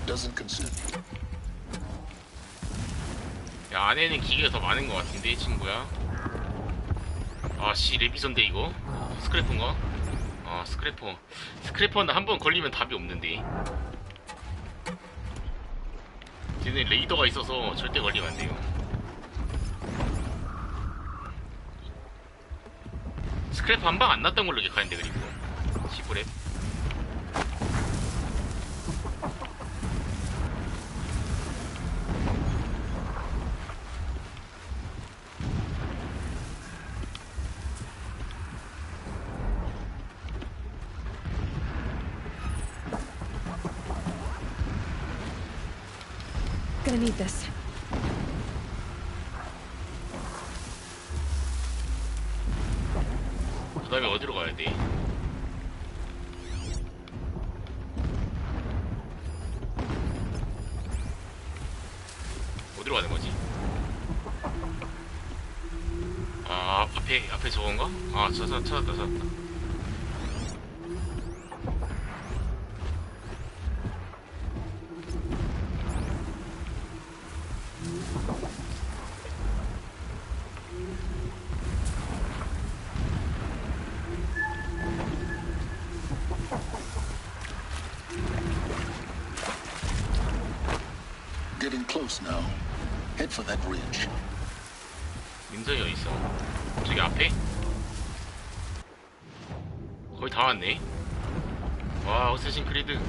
Doesn't concern you. 야, 안에는 기계가 더 많은 것 같은데 친구야. 아씨, 레비선데 이거? 스크래퍼인가? 아, 스크래퍼는 한 번 걸리면 답이 없는데. 쟤네 레이더가 있어서 절대 걸리면 안 돼요. 스크래퍼 한 방 안 났던 걸로 기억하는데. 그리고 15렙. Gonna need this. 그 다음에 어디로 가야 돼? 어디로 가는 거지? 아, 앞에 저건가? 아, 찾았다. close now. Head for that ridge. 민선이 어딨어? 저기 앞에? 거의 다 왔네. 와, 어쌔신 크리드.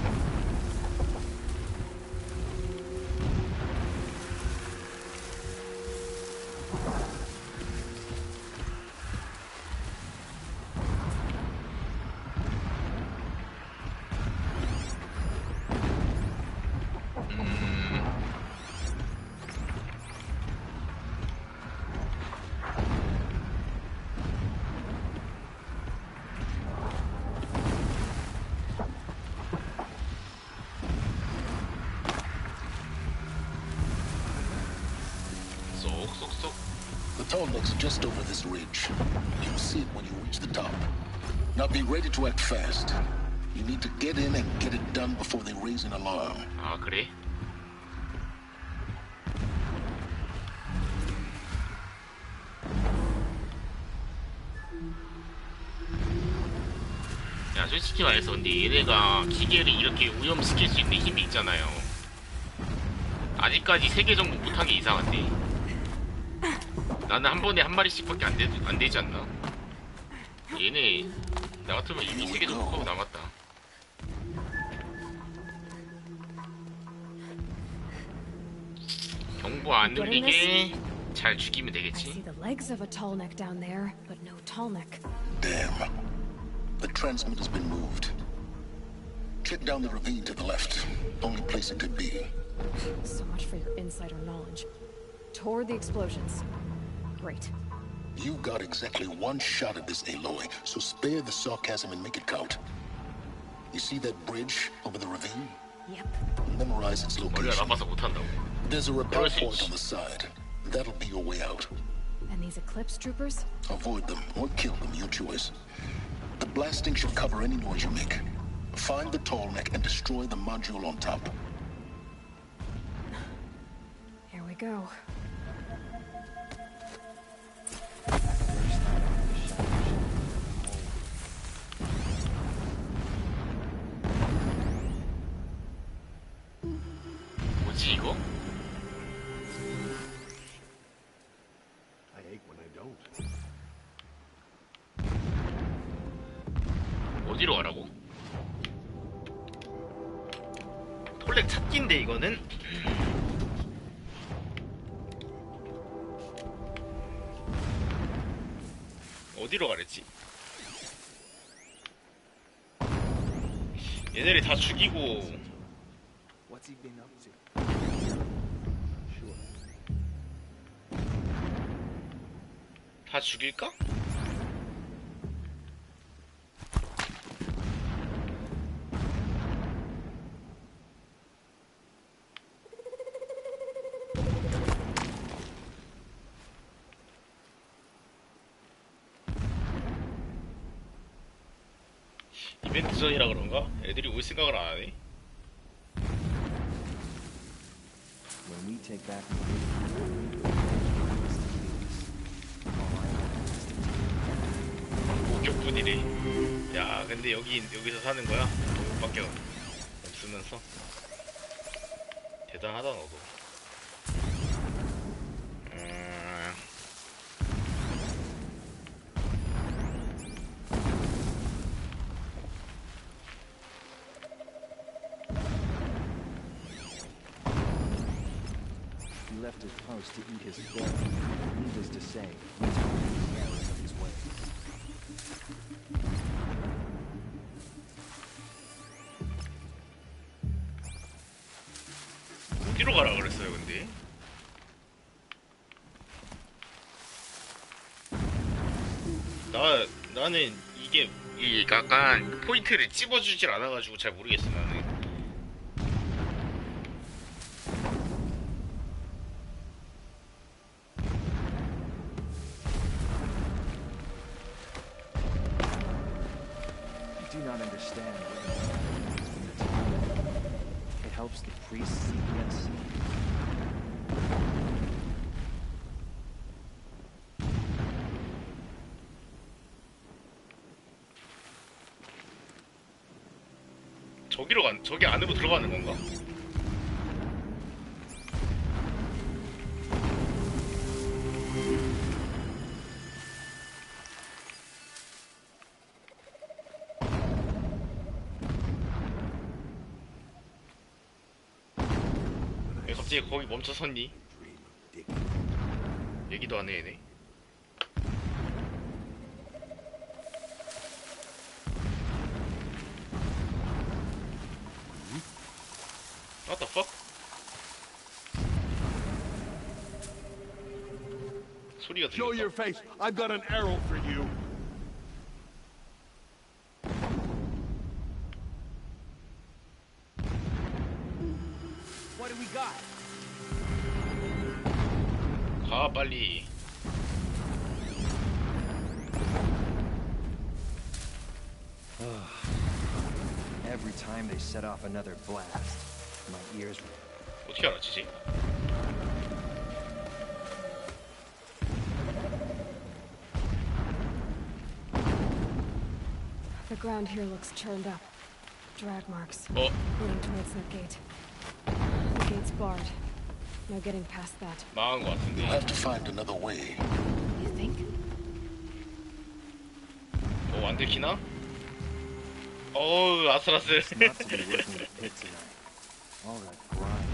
쏙쏙쏙. The tall neck's just over this ridge. You'll see it when you reach the top. Now be ready to act fast. You need to get in and get it done before they raise an alarm. 아, 그래? 야, 솔직히 말해서 근데 얘네가 기계를 이렇게 오염시킬 수 있는 힘이 있잖아요. 아직까지 3개 정도 못한 게 이상한데. 나는 한 번에 한 마리씩밖에 안 되지 않나? 얘네 나 같으면 이미 3개 정도 하고 남았다. 경보 안 눌리게 잘 죽이면 I see 되겠지. the legs of a tall neck down there, but no tall neck. Damn. The transmitter's been moved. Check down the ravine to the left. Only place it could be. So much for your insider knowledge. Toward the explosions. Great. You got exactly 1 shot at this, Aloy, so spare the sarcasm and make it count. You see that bridge over the ravine? Yep. Memorize its 머리가 location. 나빠서 못한다고. There's a rappel Proceed. point on the side. That'll be your way out. And these Eclipse troopers? Avoid them or kill them, your choice. The blasting should cover any noise you make. Find the tall neck and destroy the module on top. Here we go. 뭐지 이거? I hate when I don't. 어디로 가라고? 톨렉 찾기인데 이거는? 어디로 가랬지? 얘네를 다 죽이고 What's he been up to? 다 죽일까? 이벤트 전이라 그런가? 애들이 올 생각을 안 하네. When we take back 목격분이래. 야, 근데 여기서 사는 거야? 밖에 없으면서 대단하다 너도. he left his post to eat his fill. Needless to say, we took the errors of his ways. 어디로 가라 그랬어요, 근데? 나는 이게 약간 포인트를 찝어주질 않아가지고 잘 모르겠어 나는. You do not understand what it helps the priests see the unseen. 저기 안으로 들어가는 건가? 갑자기 거기 멈춰 섰니? 얘기도 안 해 얘네. What the fuck? 소리가 Show your 들렸다. face. I've got an arrow for you. What do we got? 가 빨리. Every time they set off another blast, my ears. 어떻게 알았지 쟤? The ground here looks churned up. Drag marks. 어? Leading towards that gate. The gate's barred. No getting past that. 망한 거 같은데. We'll have to find another way. You think? 안 들키나? 어우 아슬아슬. It's not to be working the pit tonight. All that grind.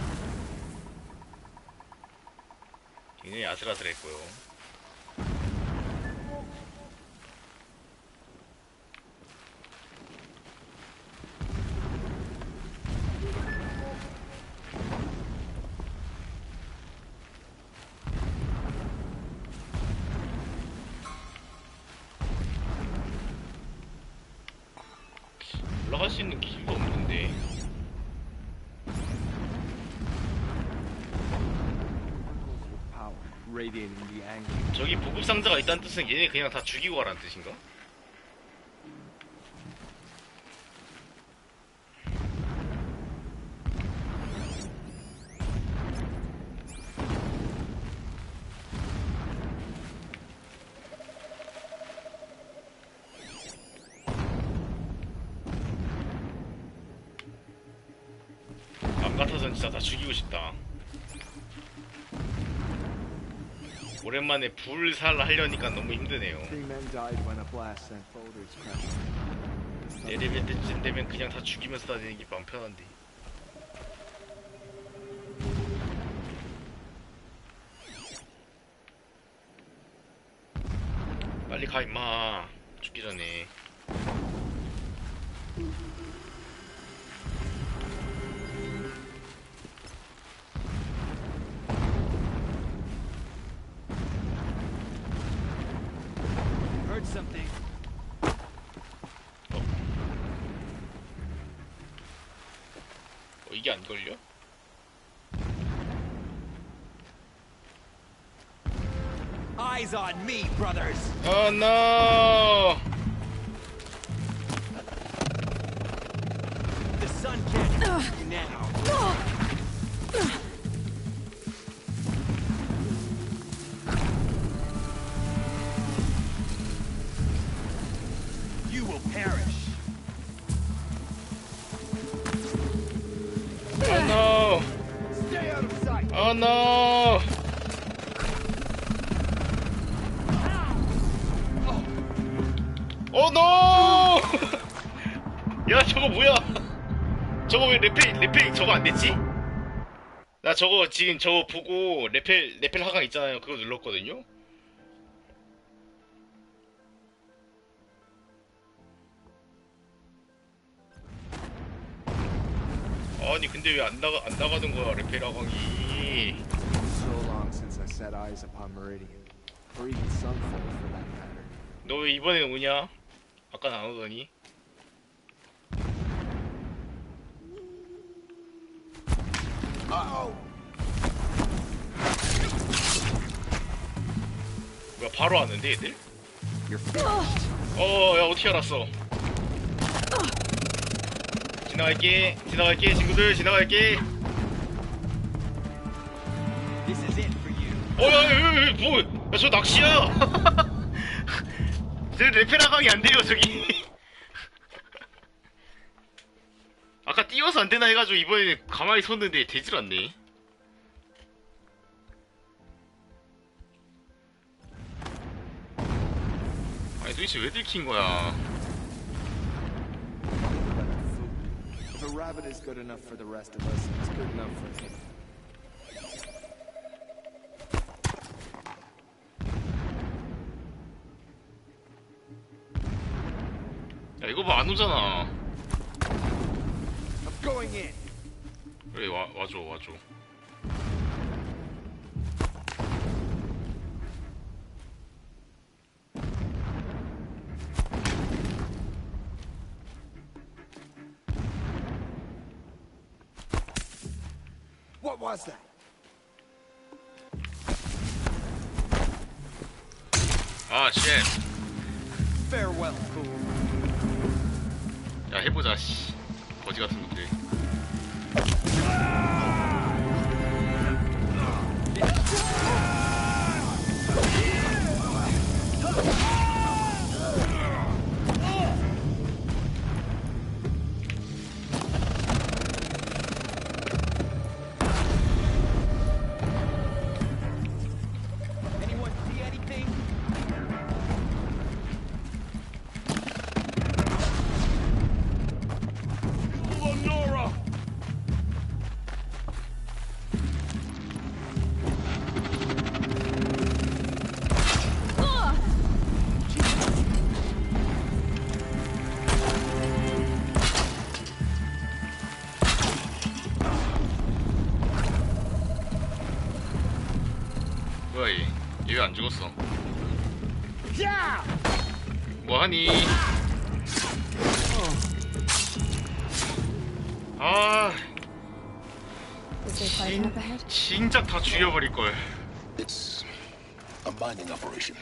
굉장히 아슬아슬했고요. 올라갈 수 있는 길도 없는데. Power radiating the angle. 저기 보급 상자가 있다는 뜻은 얘네 그냥 다 죽이고 가라는 뜻인가? 맘 같아선 진짜 다 죽이고 싶다. 오랜만에 불살 하려니까 너무 힘드네요. 3 men died when a blast sent boulders crashing. 내 레벨 때쯤 되면 그냥 다 죽이면서 다니는 게 마음 편한데. 빨리 가 임마. 죽기 전에. Heard something. 이게 안 걸려? Eyes on me, brothers. Oh no! The sun can't hit you now. You will perish. Oh no! Stay out of sight. Oh no! Oh no! 야 저거 뭐야? 저거 왜 레펠 저거 안 됐지? 나 저거 지금 저거 보고 레펠 하강 있잖아요. 그거 눌렀거든요. 아니 근데 왜 안 나가는 거야 레펠 하강이? So long since I set eyes upon Meridian, or even Sunfold for that matter. 너 왜 이번엔 오냐? 아까 안 오더니. 뭐야 바로 왔는데 얘들? You're finished. 야 어떻게 알았어? 지나갈게 친구들 지나갈게. This is it for you. 야 저 낚시야. 저 레펠 하강이 안 돼요 저기. 아까 뛰어서 안 되나 해가지고 이번에 가만히 섰는데 되질 않네. 아니 도대체 왜 들킨 거야? If a rabbit is good enough for the rest of us, it's good enough for him. 안 오잖아. I'm going in. 그래 와줘. What was that? 아 쉣. Farewell, fool. 야 해보자 씨. 거지 같은 놈들. Anyone see anything? Lenora! 뭐야 얘 왜 안 죽었어? 뭐하니? 아 Is there fighting up ahead? 진작 다 죽여버릴걸. It's a mining operation.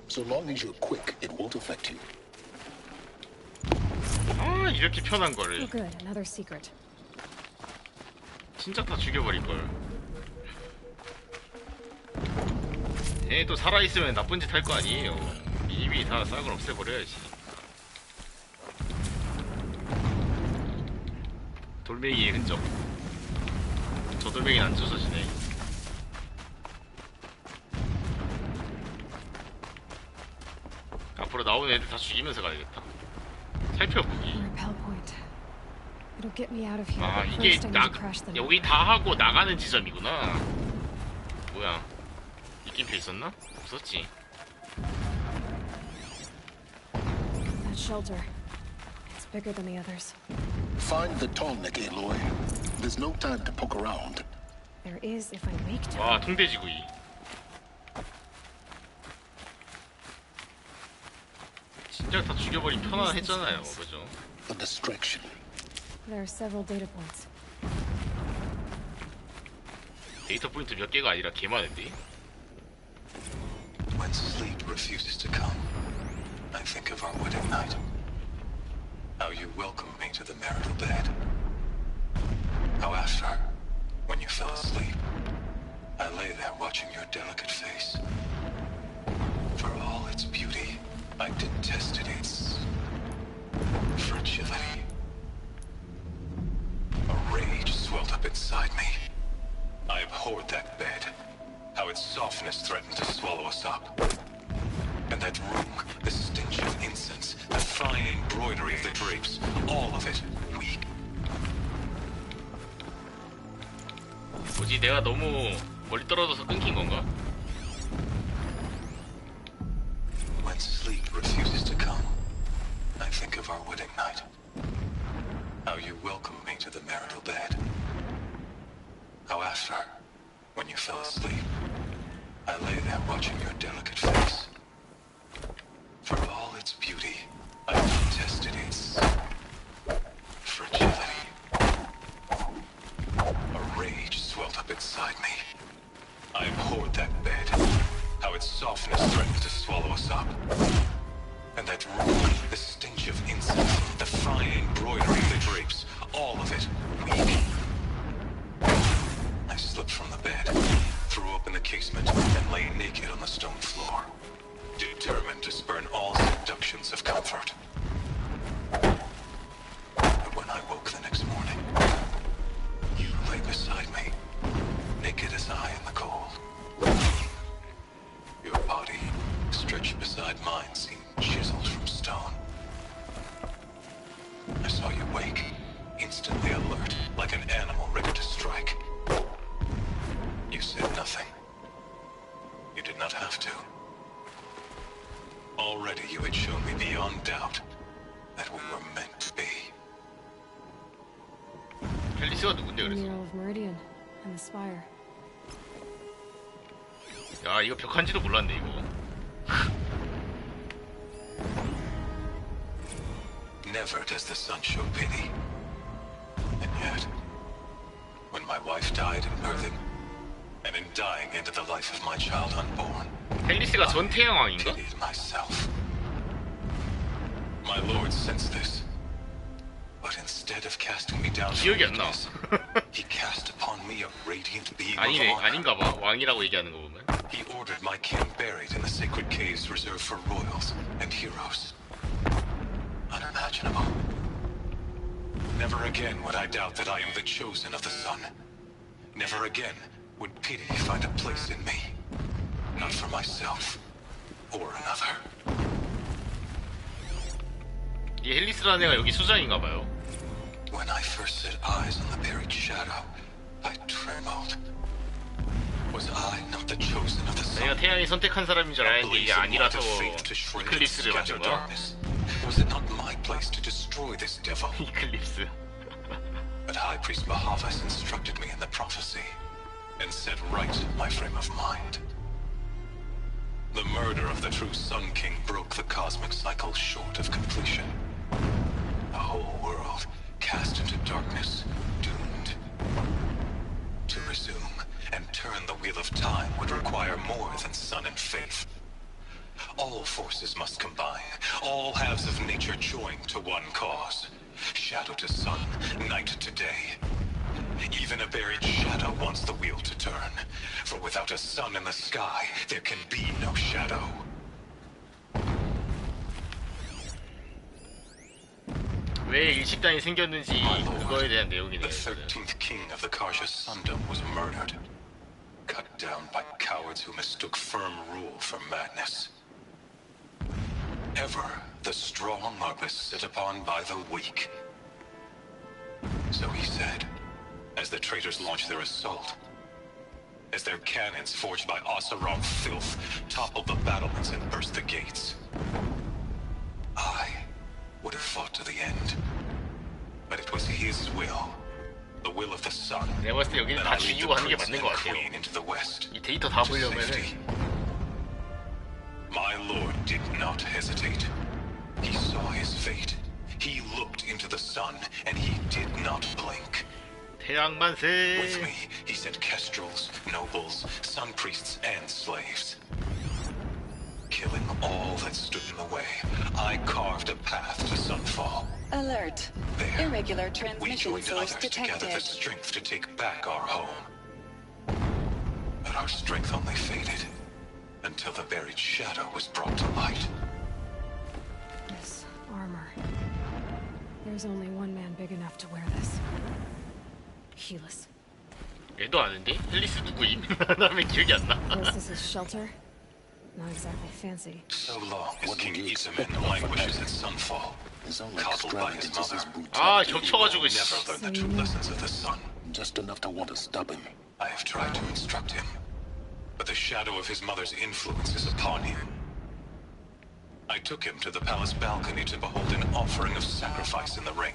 So long as you're quick, it won't affect you. 아 이렇게 편한 Oh, 거를 good. Another secret. 진작 다 죽여버릴걸. 얘 또 살아있으면 나쁜 짓 할 거 아니에요. 이미 다 싹을 없애버려야지. 돌멩이의 흔적. 저 돌멩이는 안 주워지네. 앞으로 나오는 애들 다 죽이면서 가야겠다. 살펴보기. Repel point. It'll get me out of here. 아 but 이게 first I need 나 to crash the 여기 다 하고 나가는 지점이구나. 뭐야? 입김표 있었나? 없었지. that shelter. It's bigger than the others. Find the tall neck, Aloy. There's no time to poke around. There is if I make time. 와 통돼지구이. 진짜 다 죽여버린 편안했잖아요, 그죠? A distraction. There are several data points. 데이터 포인트 몇 개가 아니라 개 많은데? When sleep refuses to come, I think of our wedding night. How you welcomed me to the marital bed. How after, when you fell asleep, I lay there watching your delicate face. For all its beauty, I detested its fragility. A rage swelled up inside me. I abhorred that bed. How its softness threatened to swallow us up. And that room, the stench of incense, the fine embroidery of the drapes, all of it weak. 뭐지, 내가 너무 멀리 떨어져서 끊긴 건가? When sleep refuses to come, I think of our wedding night. How you welcomed me to the marital bed. How after, when you fell asleep, I lay there watching your delicate face. For all its beauty, I detested its fragility. A rage swelled up inside me. I abhorred that bed. How its softness threatened to swallow us up. And that room, the stench of incense, the fine embroidery of the drapes, all of it weak. I slipped from the bed, threw open the casement, and lay naked on the stone floor, determined to spurn all seductions of comfort. But when I woke the next morning, you lay beside me, naked as I in the cold. Your body, stretched beside mine, seemed chiseled from stone. I saw you wake, instantly alert, like an animal ready to strike. You said nothing. You did not have to. Already you had shown me beyond doubt that we were meant 헬리스가 누군데 The 그랬어? mural of Meridian and the spire. 야 이거 벽한지도 몰랐네 이거. Never does the sun show pity. And yet, when my wife died in birthing, and in dying into the life of my child unborn, 헬리스가 전 태양왕인가? pitied myself. My lord sensed this, but instead of casting me down to 기억이 안 나. weakness, he cast upon me a radiant beam 아니네, of honor. 아닌가봐. 왕이라고 얘기하는 거 보면. He ordered my camp buried in the sacred caves reserved for royals and heroes. Unimaginable. Never again would I doubt that I am the chosen of the sun. Never again would pity find a place in me. Not for myself or another. 이 헬리스라는 애가 여기 수장인가봐요. When I first set eyes on the buried shadow, I trembled. Was I not the chosen of the sun? 내가 태양이 선택한 사람인 줄 알았는데 이게 아니라서 이클립스를 만든 거야. Was it not my place to destroy this devil? 이클립스. But High Priest Bahavas instructed me in the prophecy and set right my frame of mind. The murder of the true Sun King broke the cosmic cycle short of completion. The whole world cast into darkness, doomed. To resume and turn the wheel of time would require more than sun and faith. All forces must combine, all halves of nature join to one cause. Shadow to sun, night to day. Even a buried shadow wants the wheel to turn, for without a sun in the sky, there can be no shadow. 왜 일식단이 생겼는지 그거에 대한 내용이네요. The 13th king of the Karja Sundom was murdered, cut down by cowards who mistook firm rule for madness. Ever the strong are beset upon by the weak. So he said, as the traitors launched their assault, as their cannons forged by Oseram filth toppled the battlements and burst the gates. I would have fought to the end, but it was his will, the will of the sun, 내가 봤을 때 여기는 that 다 I lead the 죽이고 하는 게 prince 맞는 and 것 같아요. queen into the west. 이 데이터 다 to 보려면은 safety. My lord did not hesitate. He saw his fate. He looked into the sun, and he did not blink. 태양 With 만세. me, he sent kestrels, nobles, sun priests, and slaves. Killing all that stood in the way, I carved a path to sunfall. Alert. There, Irregular we transmission joined source others to gather the detected. strength to take back our home. But our strength only faded until the buried shadow was brought to light. This armor. There's only one man big enough to wear this. Helis. 얘도 아는데? 헬리스 누구임? 나면 기억이 안 나. Guess this is shelter. Not exactly fancy. So long as What King would you Isamen expect of a languishes fanatic? in Sunfall, His only coddled by his extravagance is his mother, 아 brutality. 겹쳐가지고 씨. never learn the true lessons of the sun. Just enough to want to stop him. I have tried to instruct him, but the shadow of his mother's influence is upon him. I took him to the palace balcony to behold an offering of sacrifice in the ring,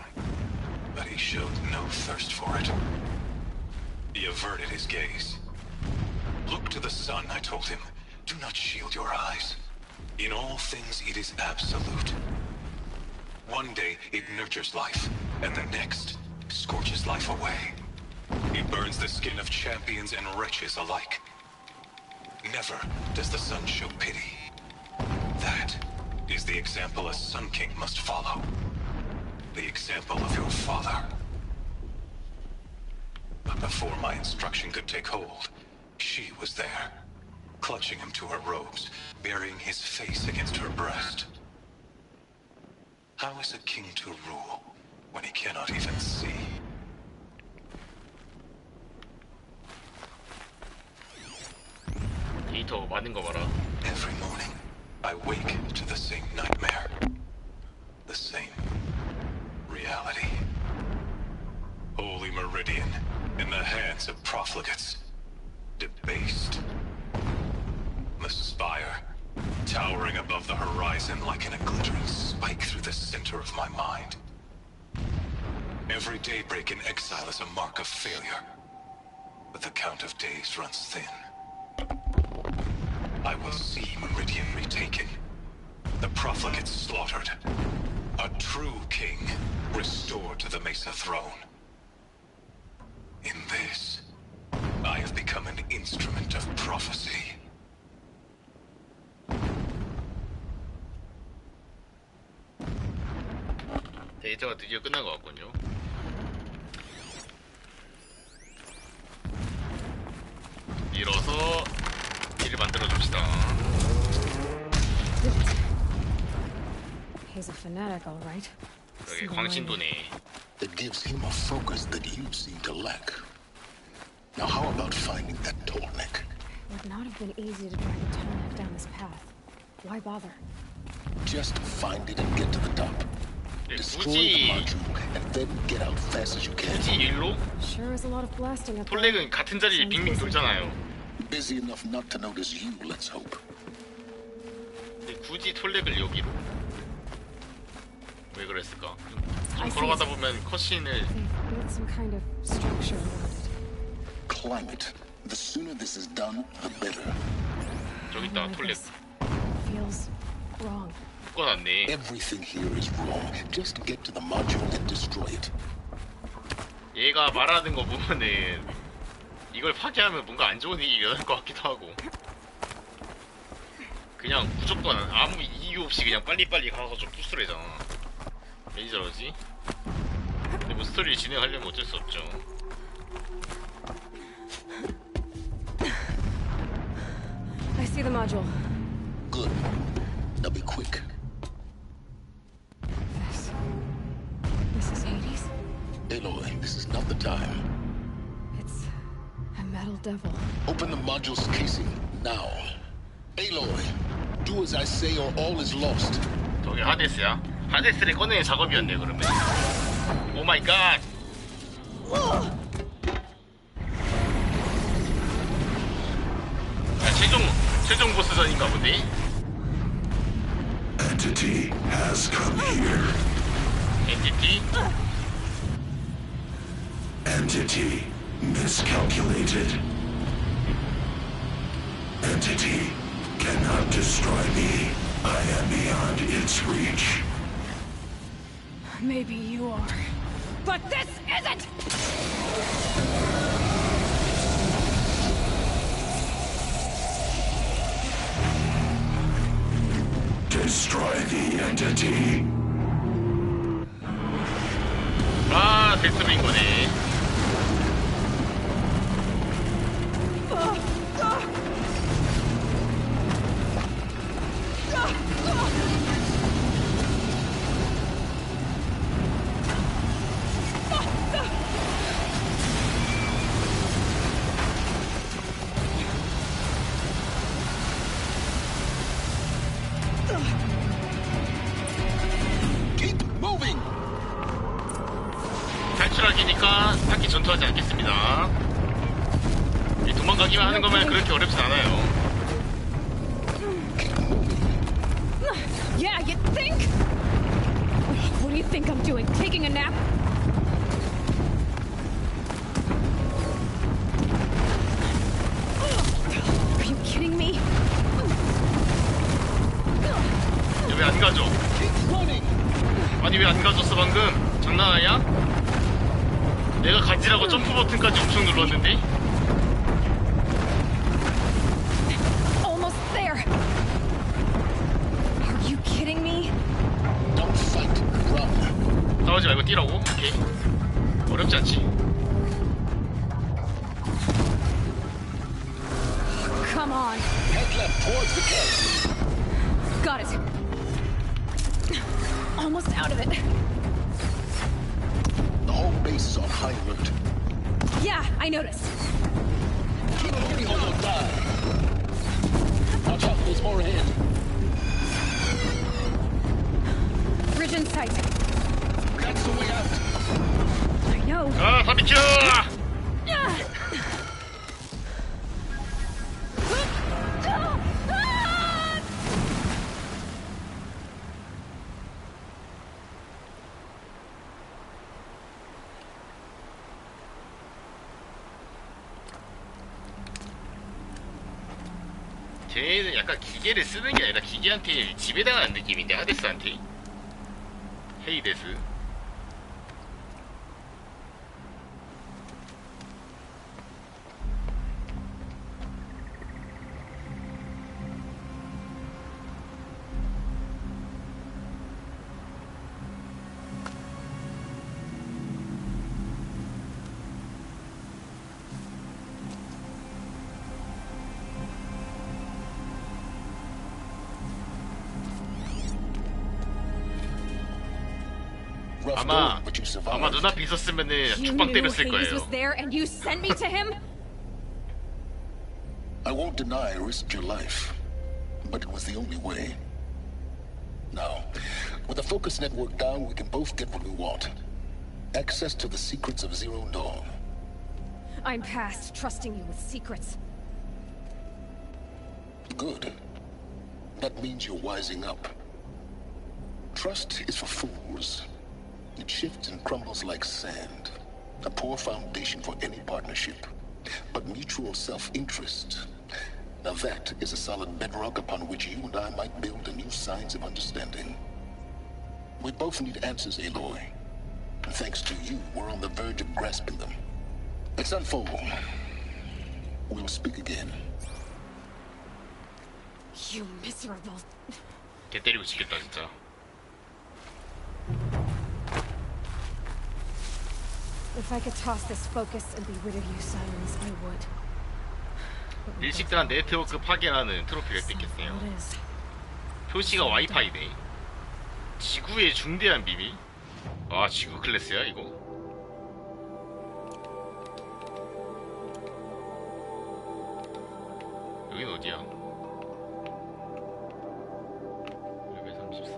but he showed no thirst for it. He averted his gaze. Look to the sun, I told him. Do not shield your eyes. In all things, it is absolute. One day, it nurtures life, and the next, scorches life away. It burns the skin of champions and wretches alike. Never does the sun show pity. That is the example a Sun King must follow. The example of your father. But before my instruction could take hold, she was there, clutching him to her robes, burying his face against her breast. How is a king to rule when he cannot even see? 데이터 많은 거 봐라. Every morning, I wake to the same nightmare. The same reality. Holy Meridian, in the hands of profligates. Debased. The spire, towering above the horizon like in a glittering spike through the center of my mind. Every daybreak in exile is a mark of failure. But the count of days runs thin. I will see Meridian retaken. The profligates slaughtered. A true king restored to the Mesa throne. In this, I have become an instrument of prophecy. 데이터가 드디어 끝난 것 같군요. 밀어서 일을 만들어 줍시다. He's a fanatic, all right. 여기 광신도네. It gives him a focus that you seem to lack. Now how about finding that Tallneck? Would not have been easy to drag a Tallneck down this path. Why bother? Just find it and get to the top. Destroy the module and then get out fast as you can. 굳이 일로? Sure is a lot of blasting up there. 톨렉은 같은 자리에 빙빙 돌잖아요. Busy enough not to notice you, let's hope. 근데 굳이 톨렉을 여기로? 왜 그랬을까? I 좀 see. 걸어가다 보면 컷신을 They've built some kind of structure around it. Climb it. The sooner this is done, the better. 저기 I 있다 don't like 톨렉 this. Feels wrong. Everything here is wrong. Just get to the module and destroy it. 얘가 말하는 거 보면은 이걸 파괴하면 뭔가 안 좋은 일이 일어날 것 같기도 하고 그냥 무조건 아무 이유 없이 그냥 빨리빨리 가서 좀 부스래잖아. 왠지 저러지? 근데 뭐 스토리를 진행하려면 어쩔 수 없죠. I see the module. Good. Now be quick. This is Hades? Aloy, this is not the time. It's a metal devil. Open the module's casing, now. Aloy, do as I say or all is lost. 저게 하데스야? 하데스를 꺼내는 작업이었네 그러면. 오 마이 갓! 야, 최종 보스전인가 보네? Entity has come here. 엔티티? Entity miscalculated. Entity cannot destroy me. I am beyond its reach. Maybe you are. But this isn't! Destroy the entity. 아, 데스인 거네. Keep moving. 탈출하기니까 딱히 전투하지 않겠습니다. 이 도망가기만 하는 거면 그렇게 어렵진 않아요. Yeah, you think? What do you think I'm doing? Taking a nap? Are you kidding me? 왜 안 가져? 아니 왜 안 가졌어 방금? 장난 아니야? 내가 가지라고 점프 버튼까지 엄청 눌렀는데? Almost there. Are you kidding me? Don't fight. Run. 싸우지 말고 뛰라고? 오케이. 어렵지 않지? Come on. Head left towards the cave. Got it. Almost out of it. The whole base is on high alert. Yeah, I noticed. Keep moving or you'll die. Watch out, there's more ahead. Bridge in sight. That's the way out. I know. 아, 다 비켜! 쟤는 약간 기계를 쓰는 게 아니라 기계한테 지배당하는 느낌인데, 하데스한테. 헤이데스. 아마 눈앞에 있었으면은 You 죽방 knew 때렸을 Hades 거예요. was there and you sent me to him? I won't deny I risked your life, but it was the only way. Now, with the focus network down, we can both get what we want. Access to the secrets of Zero Dawn. I'm past trusting you with secrets. Good. That means you're wising up. Trust is for fools. It shifts and crumbles like sand. A poor foundation for any partnership. But mutual self-interest. Now that is a solid bedrock upon which you and I might build a new science of understanding. We both need answers, Aloy. And thanks to you, we're on the verge of grasping them. Let's unfold. We'll speak again. You miserable... 개 때리고 지겠다 진짜. If I could toss this focus and be rid of you, Sirens, I would. 일식단한 네트워크 파괴라는 트로피를 뺏겼네요. It is. 표시가 와이파이네. 지구의 중대한 비밀? 아, 지구 클래스야 이거? 여긴 어디야? 634.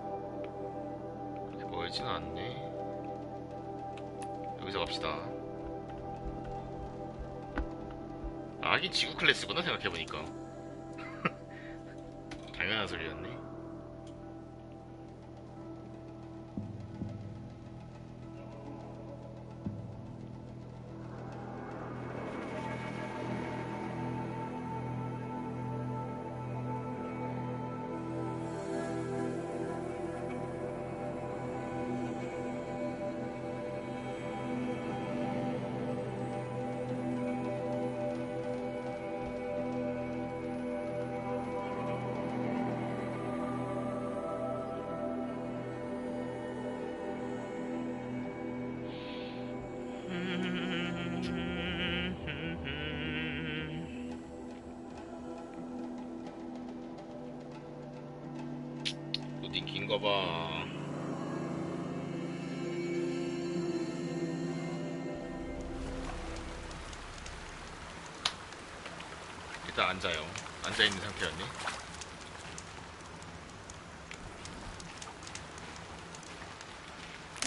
그렇게 멀지는 않네. 여기서 갑시다. 아, 하긴 지구 클래스구나 생각해보니까. 당연한 소리였네. 로딩 긴가봐. 일단 앉아요. 앉아있는 상태였네.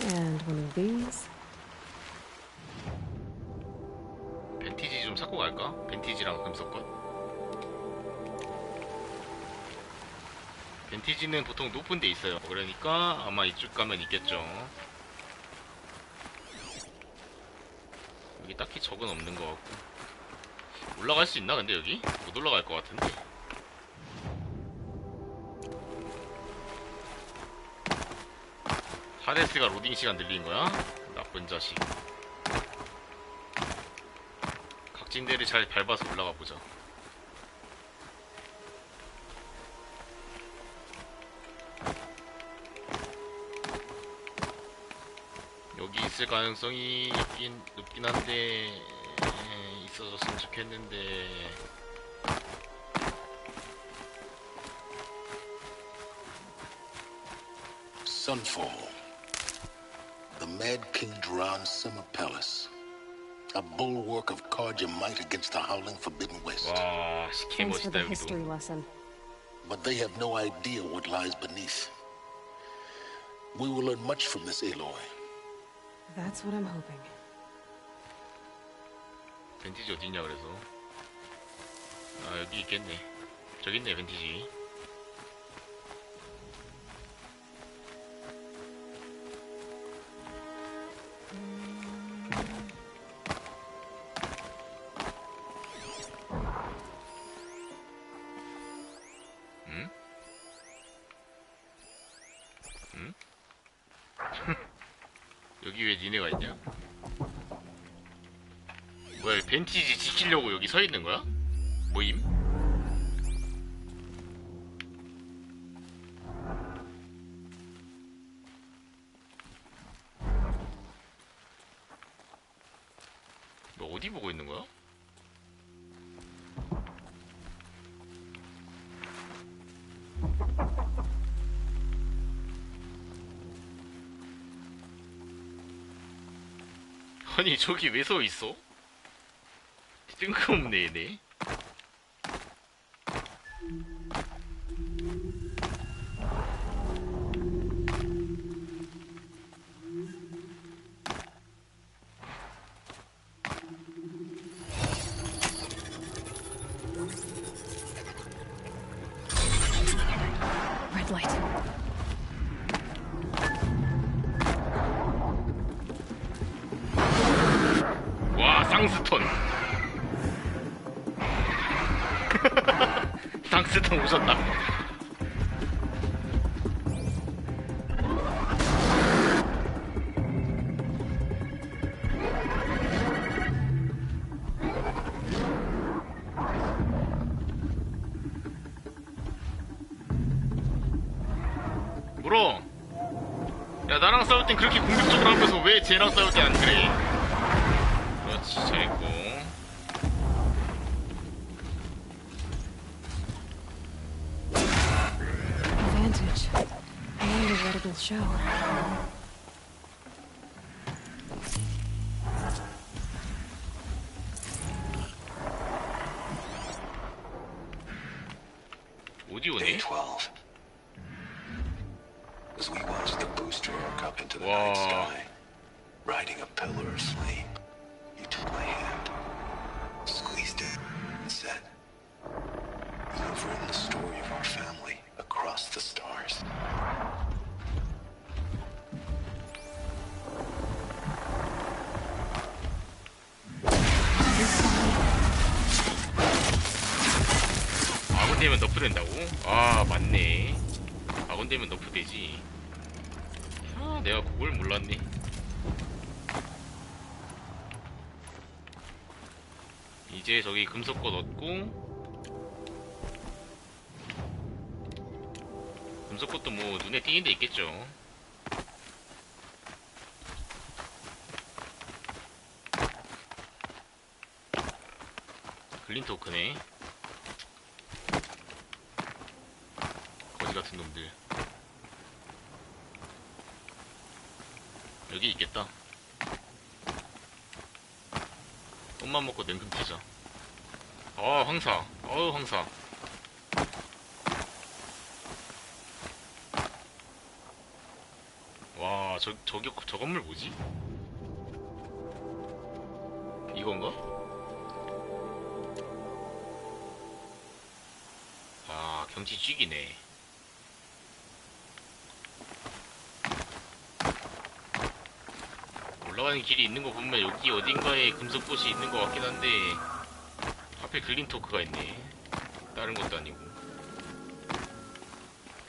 And one of these. 벤티지 좀 사고 갈까? 벤티지랑 금속것. 벤티지는 보통 높은 데 있어요. 그러니까 아마 이쪽 가면 있겠죠. 여기 딱히 적은 없는 것 같고. 올라갈 수 있나 근데 여기? 못 올라갈 것 같은데. 하데스가 로딩 시간 늘린 거야? 나쁜 자식. 각진대를 잘 밟아서 올라가 보자. 여기 있을 가능성이 높긴 한데 있어줬으면 좋겠는데. Sunfall. The Mad King Duran's summer palace. A bulwark of Carja might against the howling Forbidden West. 와, 개 Thanks for 멋있다 the 여기도. history lesson. But they have no idea what lies beneath. We will learn much from this, Aloy. That's what I'm hoping. 벤티지 어딨냐 그래서. 아, 여기 있겠네. 저기 있네 벤티지. 여기 왜 니네가 있냐? 뭐야, 벤티지 지키려고 여기 서 있는 거야? 뭐임? 너 어디 보고 있는 거야? 아니 저기 왜 서 있어? 뜬금없네 얘네. Red light. 와, 쌍스톤. 쌍스톤 오셨다. 물어. 야, 나랑 싸울 땐 그렇게 공격적으로 하면서 왜 쟤랑 싸울 땐 안 그래? 그렇지, 잘했고. Advantage. I wonder what it'll show. 오디오네? Day 12. As we watched the booster arc up into the Wow. night sky, riding a pillar of flame, you took my hand, squeezed it, and said, "You have written the story of our family across the stars." 아군 되면 너프 된다고? 아, 맞네. 아군 되면 너프 되지. 아, 내가 그걸 몰랐네. 이제 저기 금속꽃 얻고, 금속꽃도 뭐 눈에 띄는 데 있겠죠. 글린토크네. 거지 같은 놈들. 여기 있겠다. 꽃만 먹고 냉큼 튀자. 아, 황사. 어우, 황사. 와, 저 건물 뭐지? 이건가? 아, 경치 쥐기네. 올라가는 길이 있는 거 보면 여기 어딘가에 금속꽃이 있는 것 같긴 한데 하필 글린토크가 있네. 다른 것도 아니고.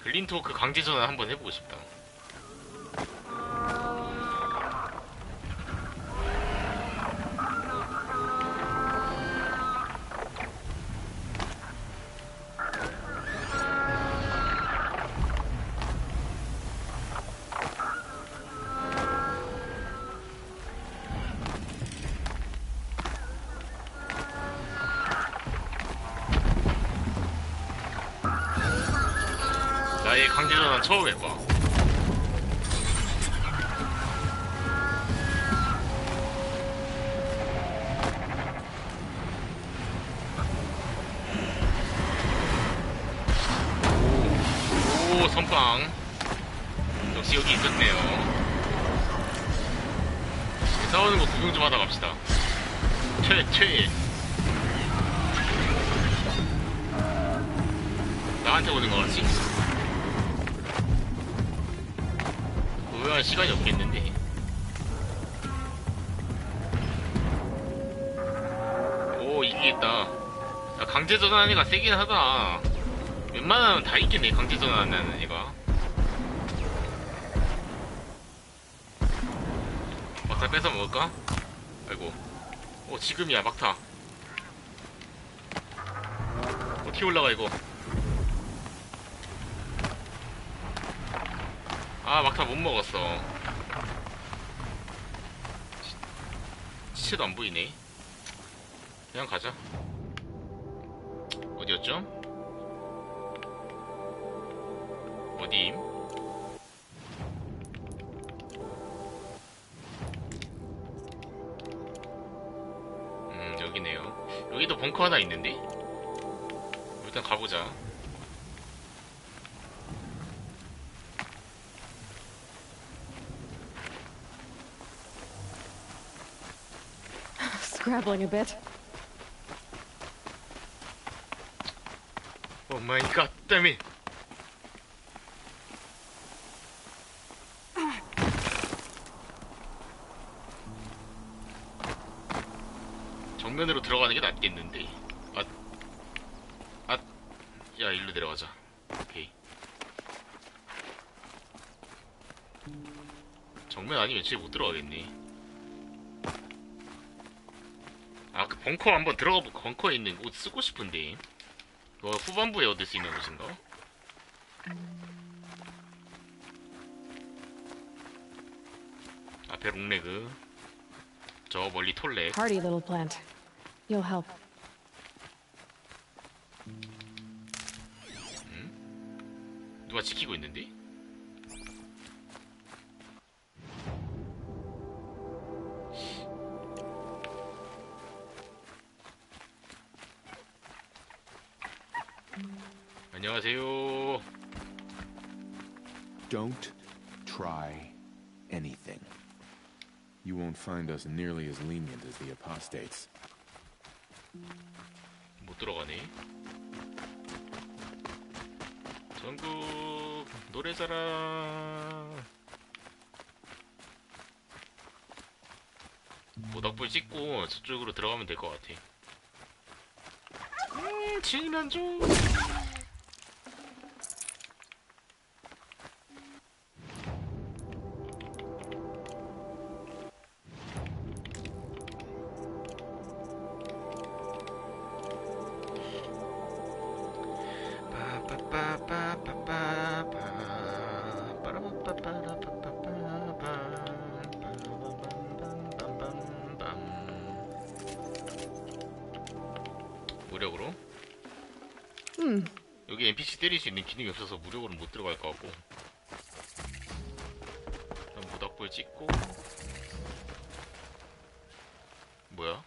글린토크 강제전환 한번 해보고 싶다. 나의 강제전환 처음 해봐. 오, 선빵. 역시 여기 있었네요. 싸우는 거 구경 좀 하다 갑시다. 최. 나한테 오는 거 같지? 고요할 시간이 없겠는데. 오, 이기겠다. 야, 강제전환 애가 세긴 하다. 웬만하면 다 있겠네, 강제전환 하는 애가. 막타 뺏어 먹을까? 아이고. 지금이야 막타. 어떻게 올라가 이거? 아 막타 못 먹었어. 시체도 안 보이네. 그냥 가자. 어디였죠? 어디임? 여기네요. 여기도 벙커 하나 있는데? 일단 가보자. Scrabbling a bit. 오 마이 갓, damn. 정면으로 들어가는 게 낫겠는데. 야, 일로 내려가자. 오케이. 정면 아니면 집에 못 들어가겠네. 그 벙커 한번 벙커에 있는 옷 쓰고 싶은데. 그거 후반부에 얻을 수 있는 옷인가? 앞에 롱레그. 저 멀리 톨렉. Hardy little plant. You'll help. 누가 지키고 있는데? 안녕하세요. Don't try anything. You won't find us nearly as lenient as the apostates. 못 들어가네. 전국 노래자랑. 모닥불 찍고 저쪽으로 들어가면 될 것 같아. 칠면 좀. 무력으로? 여기 NPC 때릴 수 있는 기능이 없어서 무력으로 못 들어갈 것 같고. 일단 모닥불 찍고. 뭐야?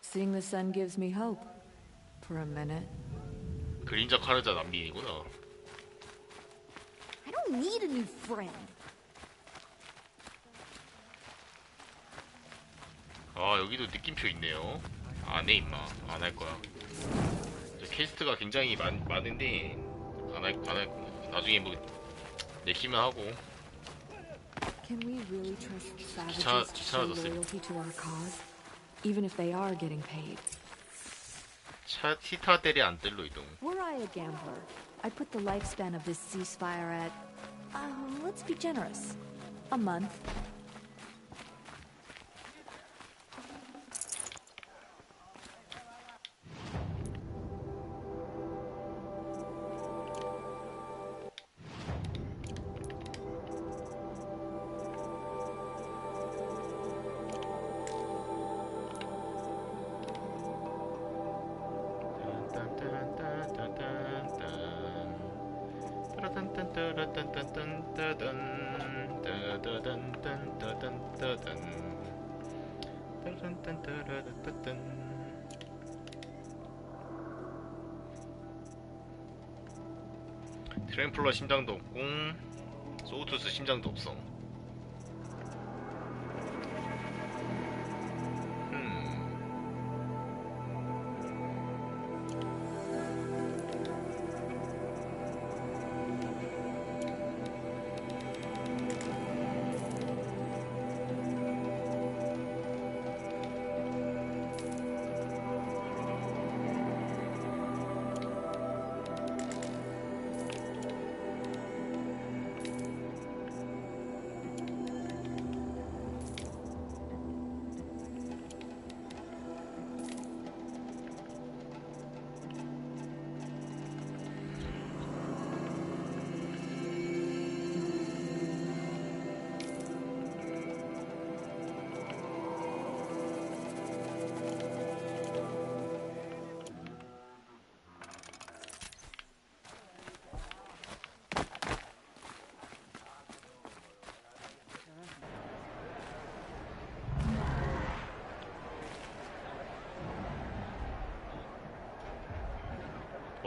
Seeing the sun gives me hope. For a minute. 그림자 카르자 난민이구나. I don't need a new friend. 여기도 느낌표 있네요. 안 해 임마. 안 할 거야. 퀘스트가 굉장히 많은데 안 할 나중에 뭐 내키면 하고. Can we really trust savages to show loyalty to our cause, even if they are getting paid? 시타델의 안뜰로 이동. Were I a gambler, I'd put the lifespan of this ceasefire at, let's be generous, a month. 트램플러 심장도 없고 소우투스 심장도 없어.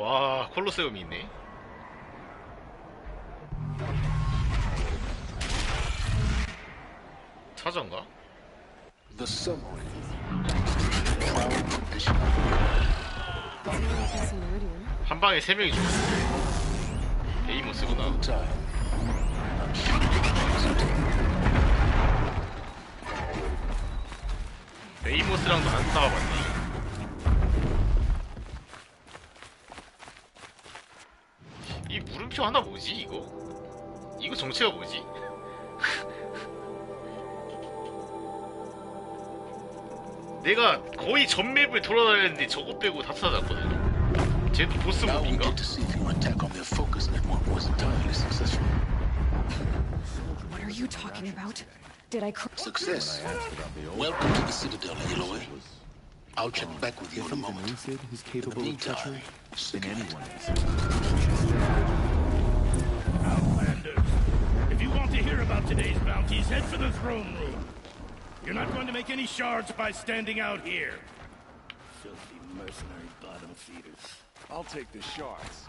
와, 콜로세움이 있네. 차전가? The subway. 한 방에 3명이 죽었어. 에이모스구나. 에이모스랑도 안 싸워봤네. 이 물음표 하나 뭐지 이거? 이거 정체가 뭐지? 내가 거의 전 맵을 돌아다녔는데 저거 빼고 다 찾아놨거든. 쟤도 보스 몹인가? What are you talking about? Did I Success. Welcome to the Citadel, Aloy. I'll check back with you in a moment. In the meantime, stick anyone. Outlanders, if you want to hear about today's bounties, head for the throne room. You're not going to make any shards by standing out here. Filthy mercenary bottom feeders. I'll take the shards.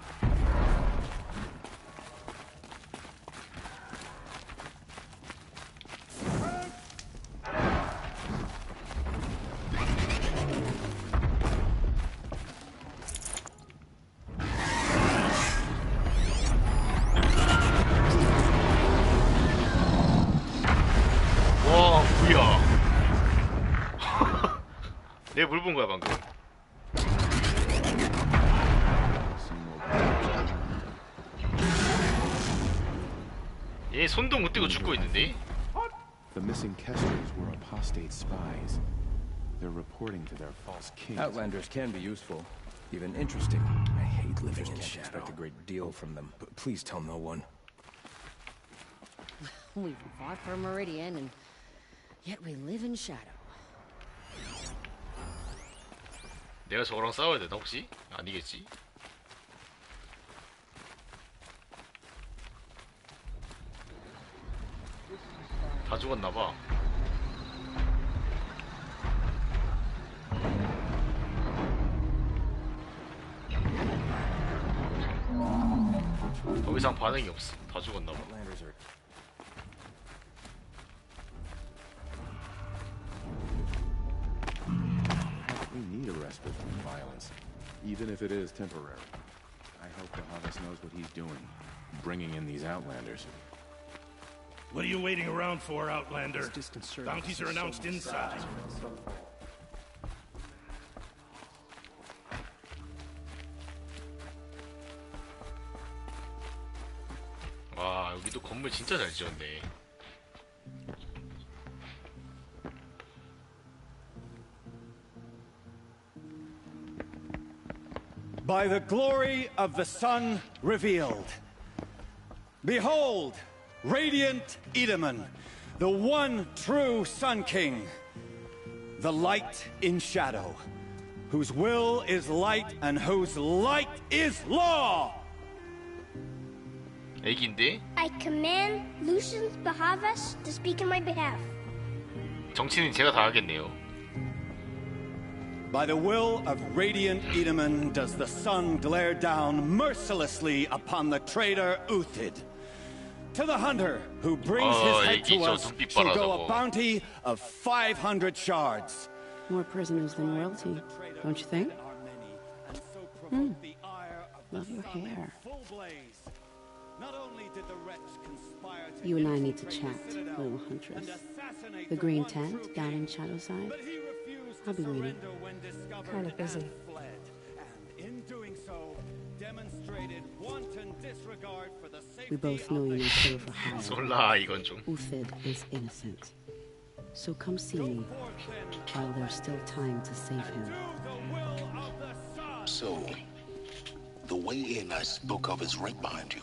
와, 뭐야. 내가 물 본 거야, 방금. 얘 손도 못 떼고 죽고 있는데? The missing Kestrels were apostate spies. They're reporting to their false kings. Outlanders can be useful, even interesting. I hate living in shadow. Expect a great deal from them, but please tell no one. We've fought for Meridian, and yet we live in shadow. 내가 저거랑 싸워야 되나 혹시? 아니겠지? 다 죽었나봐. 더 이상 반응이 없어. 다 죽었나봐. We need a respite from violence, even if it is temporary. I hope Bahavas knows what he's doing, bringing in these Outlanders. What are you waiting around for, Outlander? Bounties are announced inside. 와, 여기도 건물 진짜 잘 지었네. By the glory of the sun revealed. Behold, radiant Edaman, the one true Sun King, the light in shadow, whose will is light and whose light is law. 애기인데? I command Lucius Bahavas to speak in my behalf. 정치는 제가 다 하겠네요. By the will of radiant Edaman does the sun glare down mercilessly upon the traitor Uthid. To the hunter who brings his head to us shall go a bounty of 500 shards. More prisoners than royalty, don't you think? Love your hair. You and I need to chat, little huntress. The green tent down in Shadowside. I'll be waiting. Kind of busy. We both know you're not here for hire. 솔라 이건 좀. Uthid is innocent. So come see me while there's still time to save him. So, the way in I spoke of is right behind you.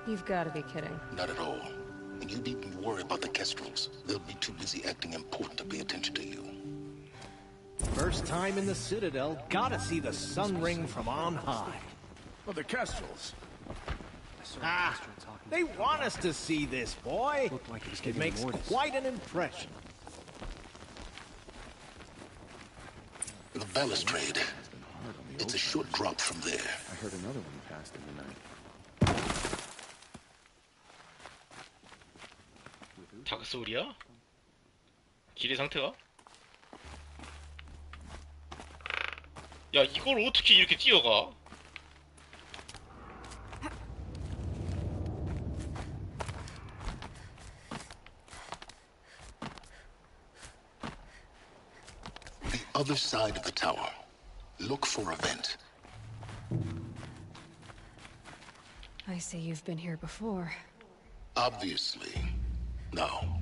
You've got to be kidding. Not at all. And you needn't worry about the Kestrels. They'll be too busy acting important to pay attention to you. First time in the Citadel, gotta see the sun ring from on high. Well, the Kestrels. Ah, they want us to see this, boy. It makes quite an impression. The balustrade. It's a short drop from there. I heard another one passed in the night. 닭소리야? 길의 상태가? 야, 이걸 어떻게 이렇게 뛰어가? The other side of the tower. Look for a vent. I see you've been here before. Obviously. Now,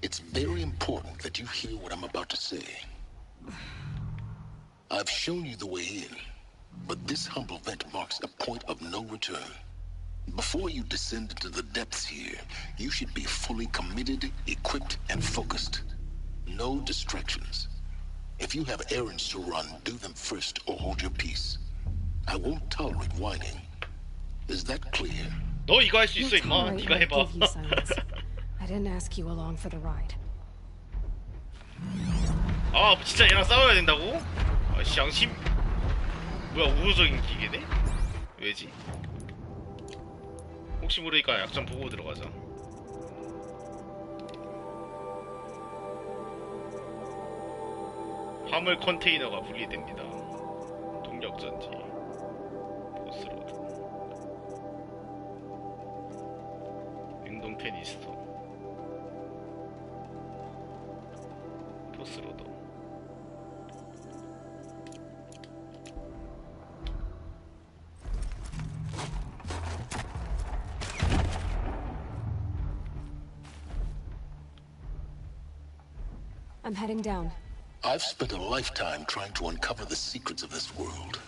it's very important that you hear what I'm about to say. I've shown you the way in, but this humble vent marks a point of no return. Before you descend into the depths here, you should be fully committed, equipped, and focused. No distractions. If you have errands to run, do them first or hold your peace. I won't tolerate whining. Is that clear? 너 이거 할 수 있어, 임마. Alright, 네가 I'll 해봐. give you silence. I didn't ask you along for the ride. 아, 진짜 얘랑 싸워야 된다고? 아, 양심. 뭐야, 우호적인 기계네? 왜지? 혹시 모르니까 약점 보고 들어가자. 화물 컨테이너가 분리됩니다. 동력전지. 보스로드. 냉동 캐니스터. 보스로드. I'm heading down. I've spent a lifetime trying to uncover the secrets of this world.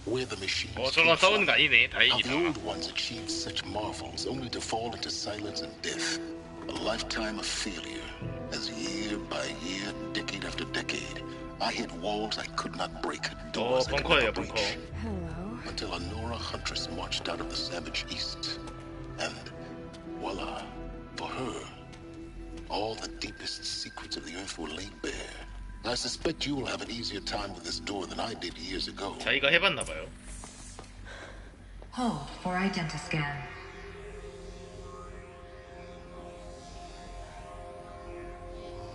Where the machines 저랑 싸우는 거 아니네. how 다행이다. the old ones achieved such marvels only to fall into silence and death. A lifetime of failure. As year by year, decade after decade, I hit walls I could not break, doors I could 벙커예요, never 벙커. breach. Hello. Until a Nora huntress marched out of the savage east. And voila, for her, all the deepest secrets of the earth were laid bare. I suspect you will have an easier time with this door than I did years ago. 자기가 해봤나봐요. Hold for identiscan.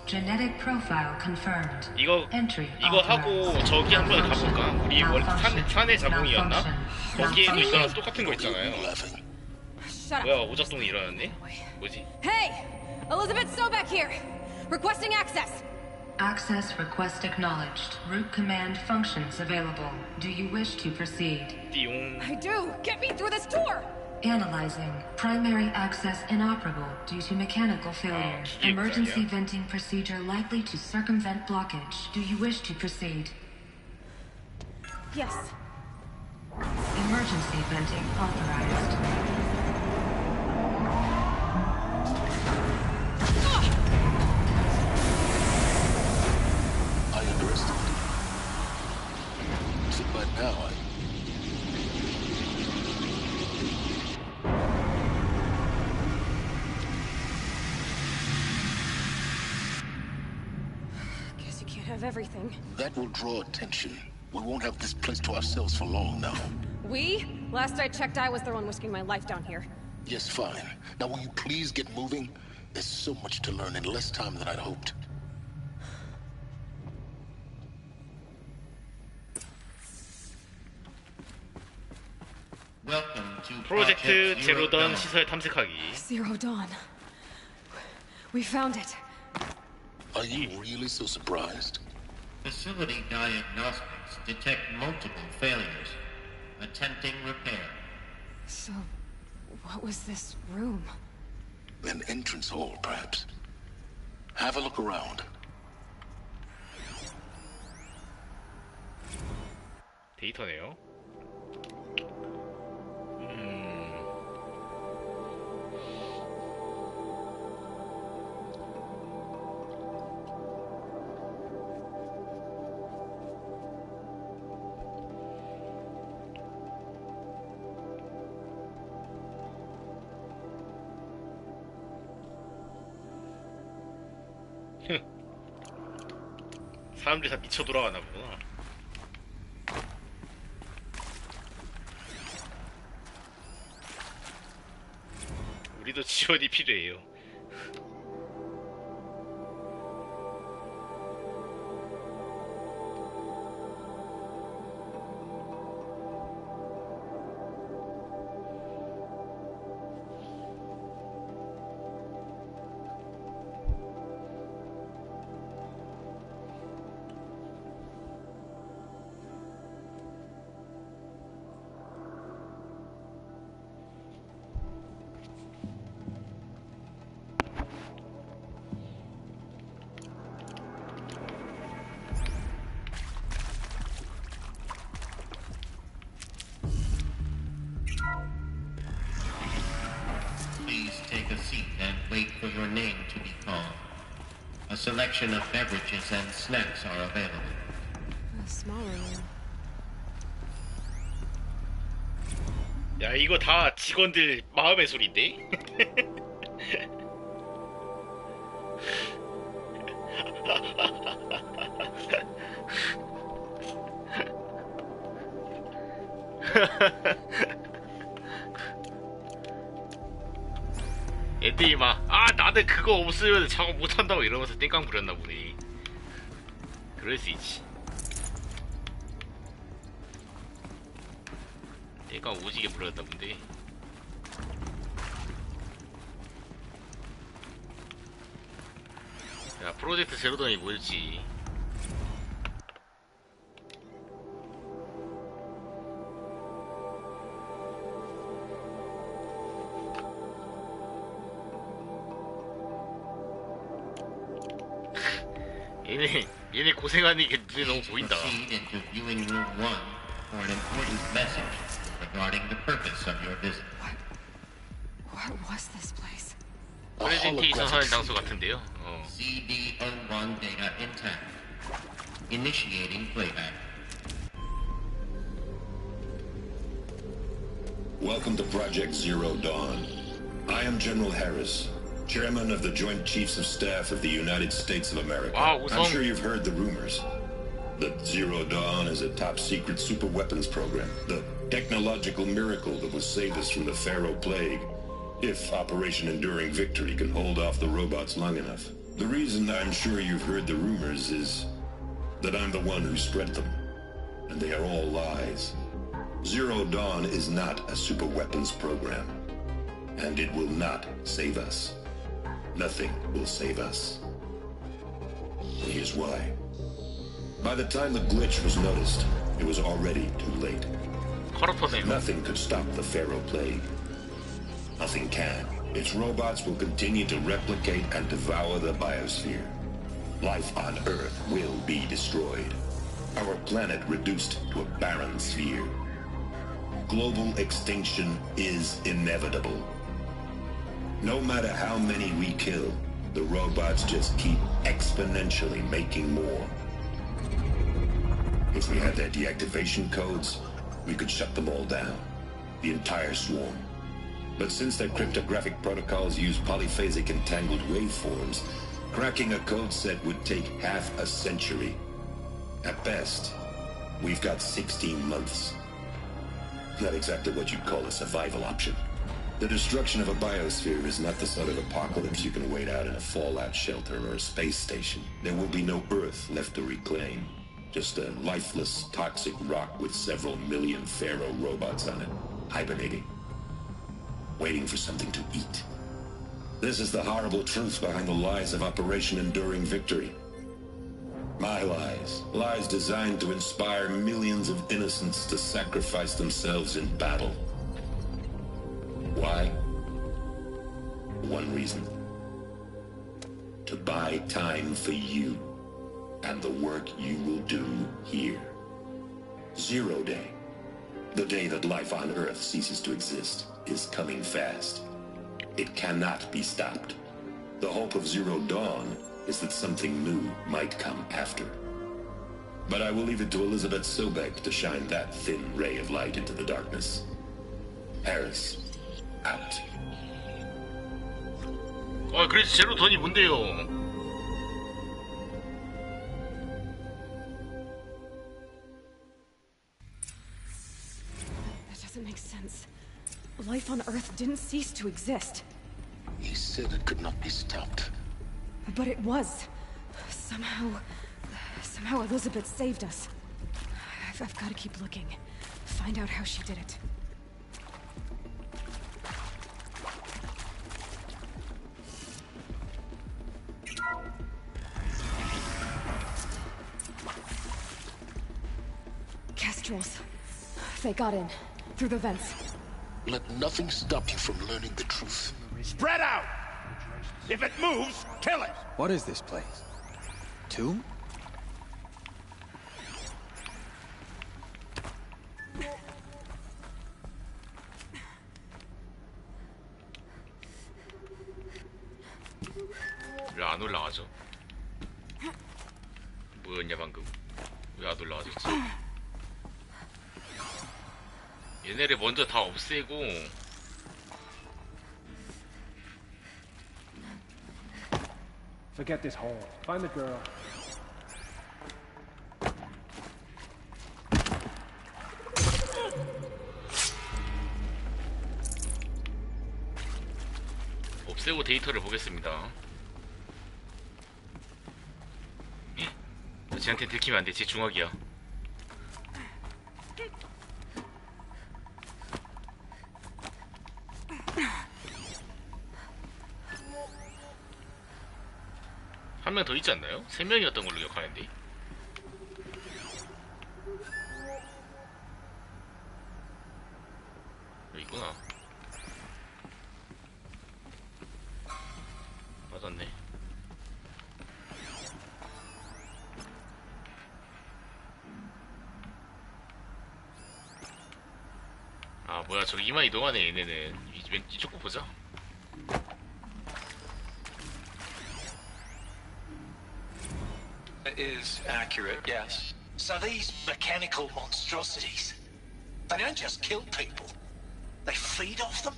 Genetic profile confirmed. 이거 하고 저기 한 번에 가볼까? 우리 원래 산의 자궁이었나? 거기에도 이거랑 똑같은 거 있잖아요. 뭐야, 오작동이 일어났네? 뭐지? Hey! Elizabeth Sobeck here! Requesting access! Access request acknowledged. Root command functions available. Do you wish to proceed? I do! Get me through this door! Analyzing. Primary access inoperable due to mechanical failure. Emergency venting procedure likely to circumvent blockage. Do you wish to proceed? Yes. Emergency venting authorized. I underestimated you. So by now, Guess you can't have everything. that will draw attention. We won't have this place to ourselves for long now. We? Last I checked, I was the one risking my life down here. Yes, fine. Now will you please get moving? There's so much to learn in less time than I'd hoped. Welcome to 프로젝트 Project 제로 던 Dawn. 시설 탐색하기. Zero Dawn. We found it. Are you really so surprised? Facility diagnostics detect multiple failures. Attempting repair. So, what was this room? An entrance hall, perhaps. Have a look around. 데이터네요. 사람들이 다 미쳐 돌아가나 보구나. 우리도 지원이 필요해요. Please take a seat and wait for your name to be called. A selection of beverages and snacks are available. A smaller one. 야, 이거 다 직원들 마음의 소리인데? 애들이 막, 아, 나는 그거 없으면 작업 못한다고 이러면서 땡깡 부렸나 보네. 그럴 수 있지. 땡깡 오지게 부렸나 본데. 야, 프로젝트 제로던이 뭐였지? 얘네 고생하는 게 눈에 너무 보인다. Proceed into viewing room 1 for an important message regarding the purpose of your visit. What was this place? 프레젠테이션 하는 장소 같은데요. CD01 data intact. Initiating playback. Welcome to Project Zero Dawn. I am General Harris, Chairman of the Joint Chiefs of Staff of the United States of America. Wow, I'm sure you've heard the rumors that Zero Dawn is a top-secret super weapons program, the technological miracle that will save us from the Pharaoh Plague, if Operation Enduring Victory can hold off the robots long enough. The reason I'm sure you've heard the rumors is that I'm the one who spread them, and they are all lies. Zero Dawn is not a super weapons program, and it will not save us. Nothing will save us. And here's why. By the time the glitch was noticed, it was already too late. Nothing could stop the Pharaoh Plague. Nothing can. Its robots will continue to replicate and devour the biosphere. Life on Earth will be destroyed. Our planet reduced to a barren sphere. Global extinction is inevitable. No matter how many we kill, the robots just keep exponentially making more. If we had their deactivation codes, we could shut them all down. The entire swarm. But since their cryptographic protocols use polyphasic entangled waveforms, cracking a code set would take half a century. At best, we've got 16 months. Not exactly what you'd call a survival option. The destruction of a biosphere is not the sort of apocalypse you can wait out in a fallout shelter or a space station. There will be no Earth left to reclaim. Just a lifeless, toxic rock with several million Pharaoh robots on it, hibernating, waiting for something to eat. This is the horrible truth behind the lies of Operation Enduring Victory. My lies. Lies designed to inspire millions of innocents to sacrifice themselves in battle. Why? One reason. To buy time for you and the work you will do here. Zero Day, the day that life on Earth ceases to exist, is coming fast. It cannot be stopped. The hope of Zero Dawn is that something new might come after. But I will leave it to Elizabeth Sobek to shine that thin ray of light into the darkness. Harris, out. 그래서 제로 돈이 뭔데요? That doesn't make sense. Life on Earth didn't cease to exist. He said it could not be stopped. But it was. Somehow Elizabeth saved us. I've got to keep looking. Find out how she did it. Kestrels. They got in. Through the vents. Let nothing stop you from learning the truth. Spread out! If it moves, kill it! What is this place? Tomb? 왜 안 올라가죠? 뭐였냐 방금? 왜 안 올라가졌지? 얘네를 먼저 다 없애고 Forget this hole. Find the girl. 없애고 데이터를 보겠습니다. 쟤한테 들키면 안 돼. 쟤 중학이야. 한 명 더 있지 않나요? 3명이었던 걸로 기억하는데. 여기 있구나. 맞았네. 아 뭐야, 저기 이만 이동하네. 얘네는 이쪽 거 보자. Is accurate, yes. So these mechanical monstrosities, they don't just kill people, they feed off them?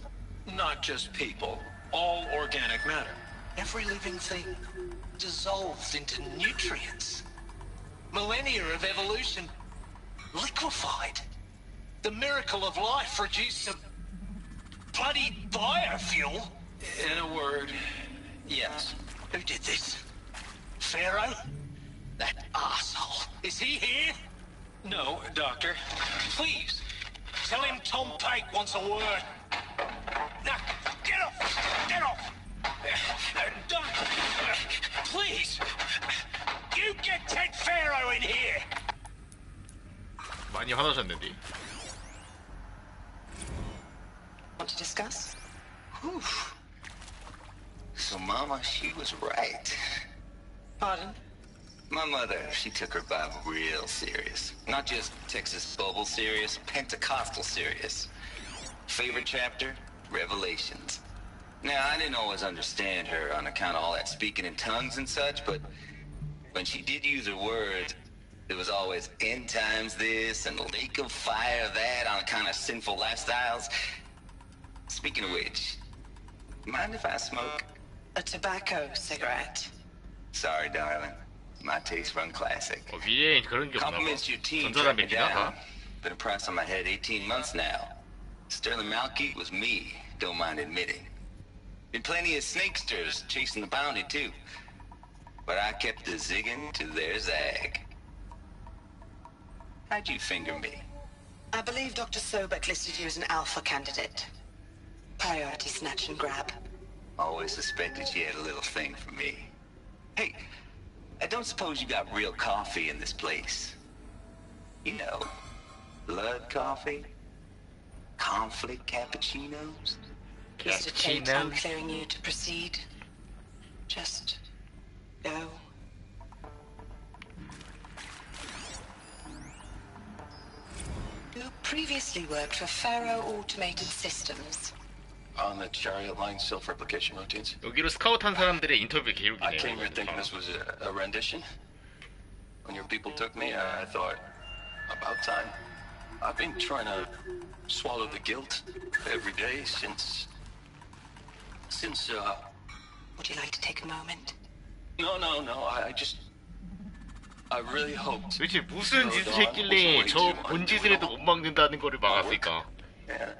Not just people, all organic matter. Every living thing dissolves into nutrients. Millennia of evolution liquefied. The miracle of life reduced to bloody biofuel. In a word, yes. Who did this? Pharaoh? That asshole. Is he here? No, Doctor. Please, tell him Tom Pake wants a word. Now, get off! Get off! Doctor, please! You get Ted Pharaoh in here! 많이 화나셨는데. Want to discuss? Whew. So, Mama, she was right. Pardon? My mother, she took her Bible real serious. Not just Texas Bible serious, Pentecostal serious. Favorite chapter? Revelations. Now, I didn't always understand her on account of all that speaking in tongues and such, but when she did use her words, it was always end times this and lake of fire that on account of sinful lifestyles. Speaking of which, mind if I smoke? A tobacco cigarette. Sorry, darling. My taste run classic. 위에 그런 게 없나 봐. Compliments your team 전자담배 tracked me 피나 down. 봐. Been a price on my head 18 months now. Sterling Malky was me, don't mind admitting. Been plenty of snakesters chasing the bounty too. But I kept the zigging to their zag. How'd you finger me? I believe Dr. Sobek listed you as an alpha candidate. Priority snatch and grab. Always suspected she had a little thing for me. Hey, I don't suppose you got real coffee in this place. You know, blood coffee? Conflict cappuccinos? Mr. Tate, I'm clearing you to proceed. Just go. You previously worked for Faro Automated Systems. On the chariot line self-replication routines? 여기로 스카우트한 사람들의 인터뷰 I 기록이네요. came here thinking this was a rendition. When your people took me, I thought, about time. I've been trying to swallow the guilt every day since... Would you like to take a moment? No, I really hoped... 도대체 무슨 짓을 했길래 저 본짓을 해도 못 막는다는 거를 막았을까? Yeah.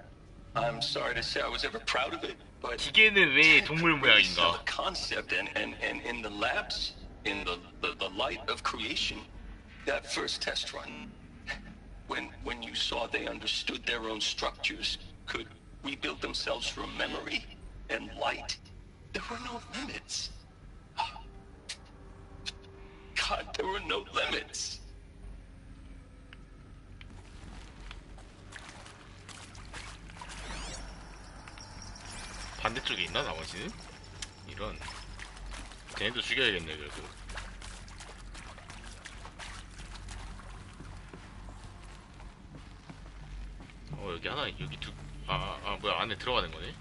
I'm sorry to say I was ever proud of it, but 기계는 왜 동물 모양인가? the concept and in the labs, in the light of creation, that first test run, when you saw they understood their own structures, could rebuild themselves from memory and light, there were no limits. God, there were no limits. 반대쪽에 있나 나머지는? 이런. 쟤네도 죽여야겠네 결국. 여기 하나 여기 두. 뭐야 안에 들어가는 거네.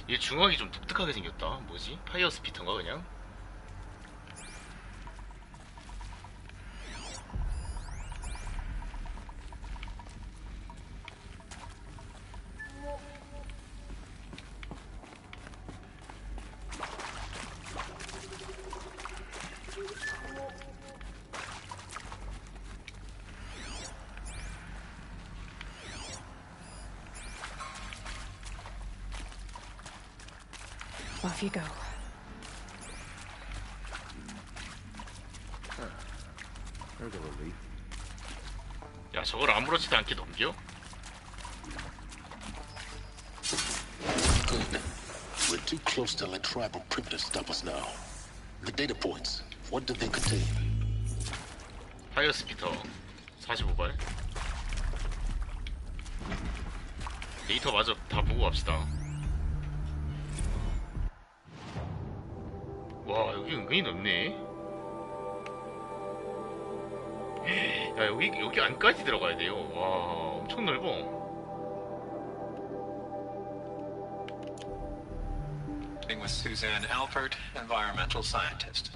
얘 중앙이 좀 독특하게 생겼다. 뭐지? 파이어 스피터인가 그냥? Off you go. 야 저걸 아무렇지도 않게 넘겨? Good. We're too close to let tribal primitives stop us now. The data points, what do they contain? 파이어 스피터 45발. 데이터 마저 다 보고 갑시다. 와 여기 은근히 넓네. 야 여기 안까지 들어가야 돼요. 와 엄청 넓어. With Suzanne Alpert, environmental scientist.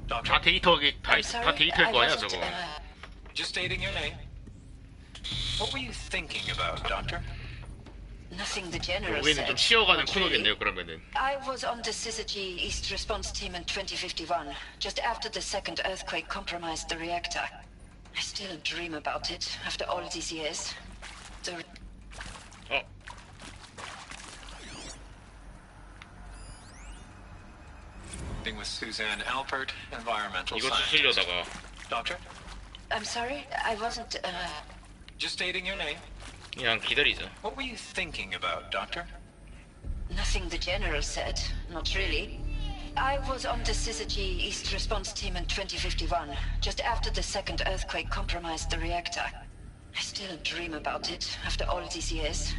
Doctor. 다 데이터일 거 아니야 저거. Just stating your name. What were you thinking about, Doctor? Nothing the general 여기는 좀 said. 쉬어가는 코너겠네요 그러면은. I was on the Syzygy East Response Team in 2051, just after the second earthquake compromised the reactor. I still dream about it after all these years. The... With Suzanne Alpert, environmental 이것도 scientist. 쓰려다가. Doctor? I'm sorry, I wasn't. Just stating your name. 그냥 기다리자. What were you thinking about, Doctor? Nothing the general said. Not really. I was on the Syzygy East Response Team in 2051, just after the second earthquake compromised the reactor. I still dream about it after all these years.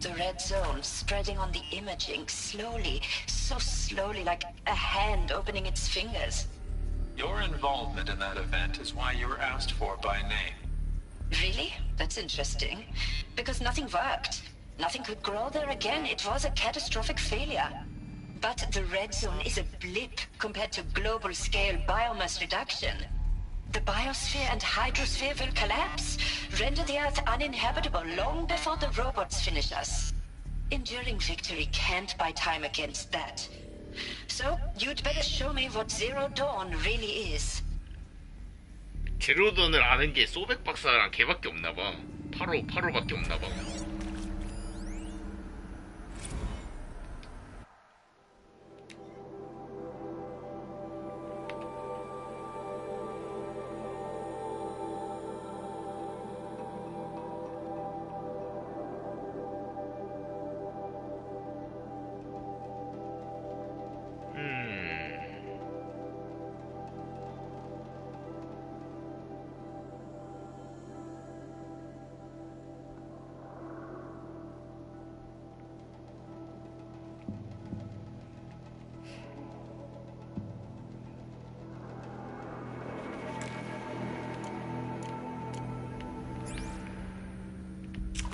The red zone spreading on the imaging, slowly, so slowly, like a hand opening its fingers. Your involvement in that event is why you were asked for by name. Really? That's interesting. Because nothing worked. Nothing could grow there again. It was a catastrophic failure. But the red zone is a blip compared to global-scale biomass reduction. The biosphere and hydrosphere will collapse, render the Earth uninhabitable long before the robots finish us. Enduring victory can't buy time against that. So, you'd better show me what Zero Dawn really is. 제로돈을 아는 게 소백 박사랑 걔밖에 없나봐. 8호밖에 없나봐.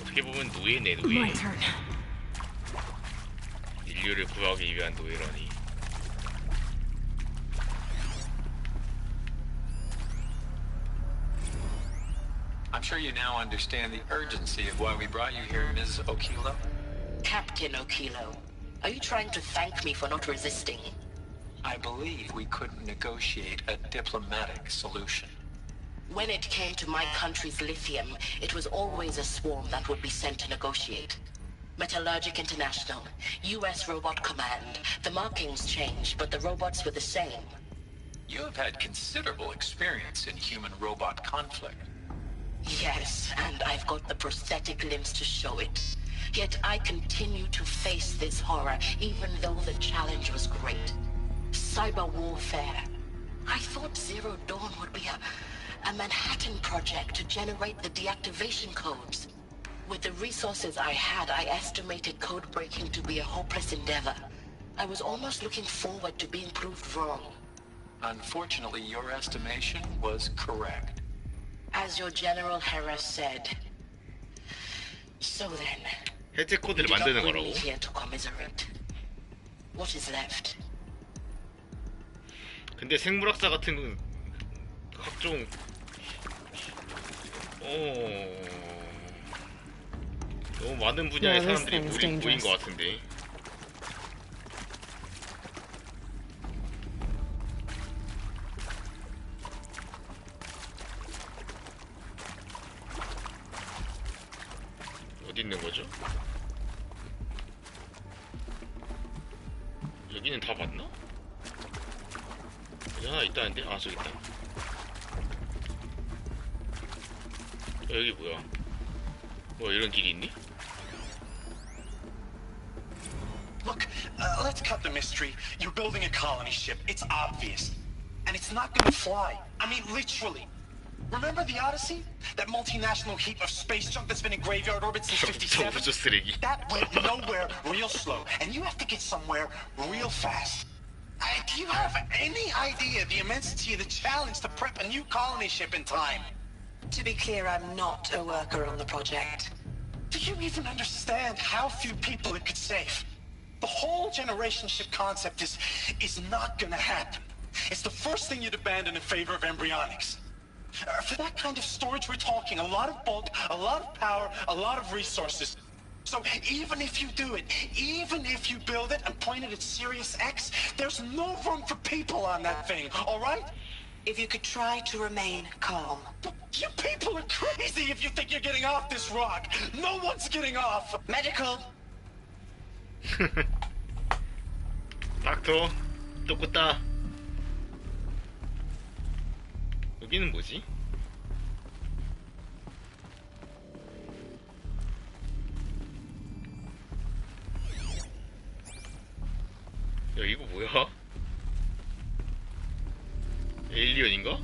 어떻게 보면 노예네 노예. 인류를 구하기 위한 노예라니. sure you now understand the urgency of why we brought you here, Ms. Okilo. Captain Okilo, are you trying to thank me for not resisting? I believe we couldn't negotiate a diplomatic solution. When it came to my country's lithium, it was always a swarm that would be sent to negotiate. Metallurgic International, US Robot Command. The markings changed, but the robots were the same. You have had considerable experience in human-robot conflict. Yes, and I've got the prosthetic limbs to show it. Yet I continue to face this horror, even though the challenge was great. Cyber warfare. I thought Zero Dawn would be a Manhattan project to generate the deactivation codes. With the resources I had, I estimated code breaking to be a hopeless endeavor. I was almost looking forward to being proved wrong. Unfortunately, your estimation was correct. As your General Hera said. So then, 해제 you 코드를 did not 만드는 bring 거라고. me here to commiserate. What is left? 근데 생물학사 같은 건 각종 너무 많은 분야의 Yeah, this 사람들이 thing's 모인 dangerous. 것 같은데. 어디 있는 거죠? 여기는 다 봤나? 여기 하나 있다는데? 아, 저기 있다. 여기 뭐야? 뭐 이런 길이 있니? Look, let's cut the mystery. You're building a colony ship. It's obvious. And it's not gonna fly. I mean, literally. Remember the Odyssey? That multinational heap of space junk that's been in graveyard orbit since 57? 우주 쓰레기. That went nowhere real slow. And you have to get somewhere real fast. Do you have any idea the immensity of the challenge to prep a new colony ship in time? To be clear, I'm not a worker on the project. Do you even understand how few people it could save? The whole generation ship concept is not gonna happen. It's the first thing you'd abandon in favor of embryonics. For that kind of storage, we're talking a lot of bulk, a lot of power, a lot of resources. So even if you do it, even if you build it and point it at Sirius X, there's no room for people on that thing, all right? If you could try to remain calm. You people are crazy if you think you're getting off this rock. No one's getting off. Medical. 닥터, 똑같다. 여기는 뭐지? 야, 이거 뭐야? 에일리언인가?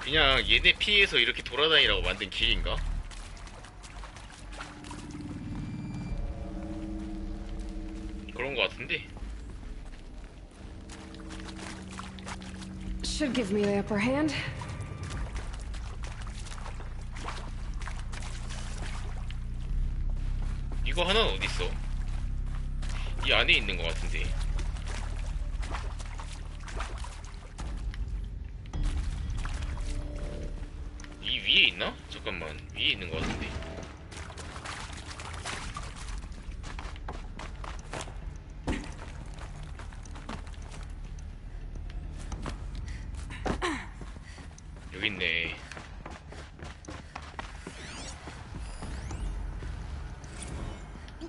그냥 얘네 피해서 이렇게 돌아다니라고 만든 길인가? 그런 거 같은데? Should give me the upper hand. 이거 하나는 어딨어? 이 안에 있는 거 같은데. 이 위에 있나? 잠깐만, 위에 있는 거 같은데. 여기 있네.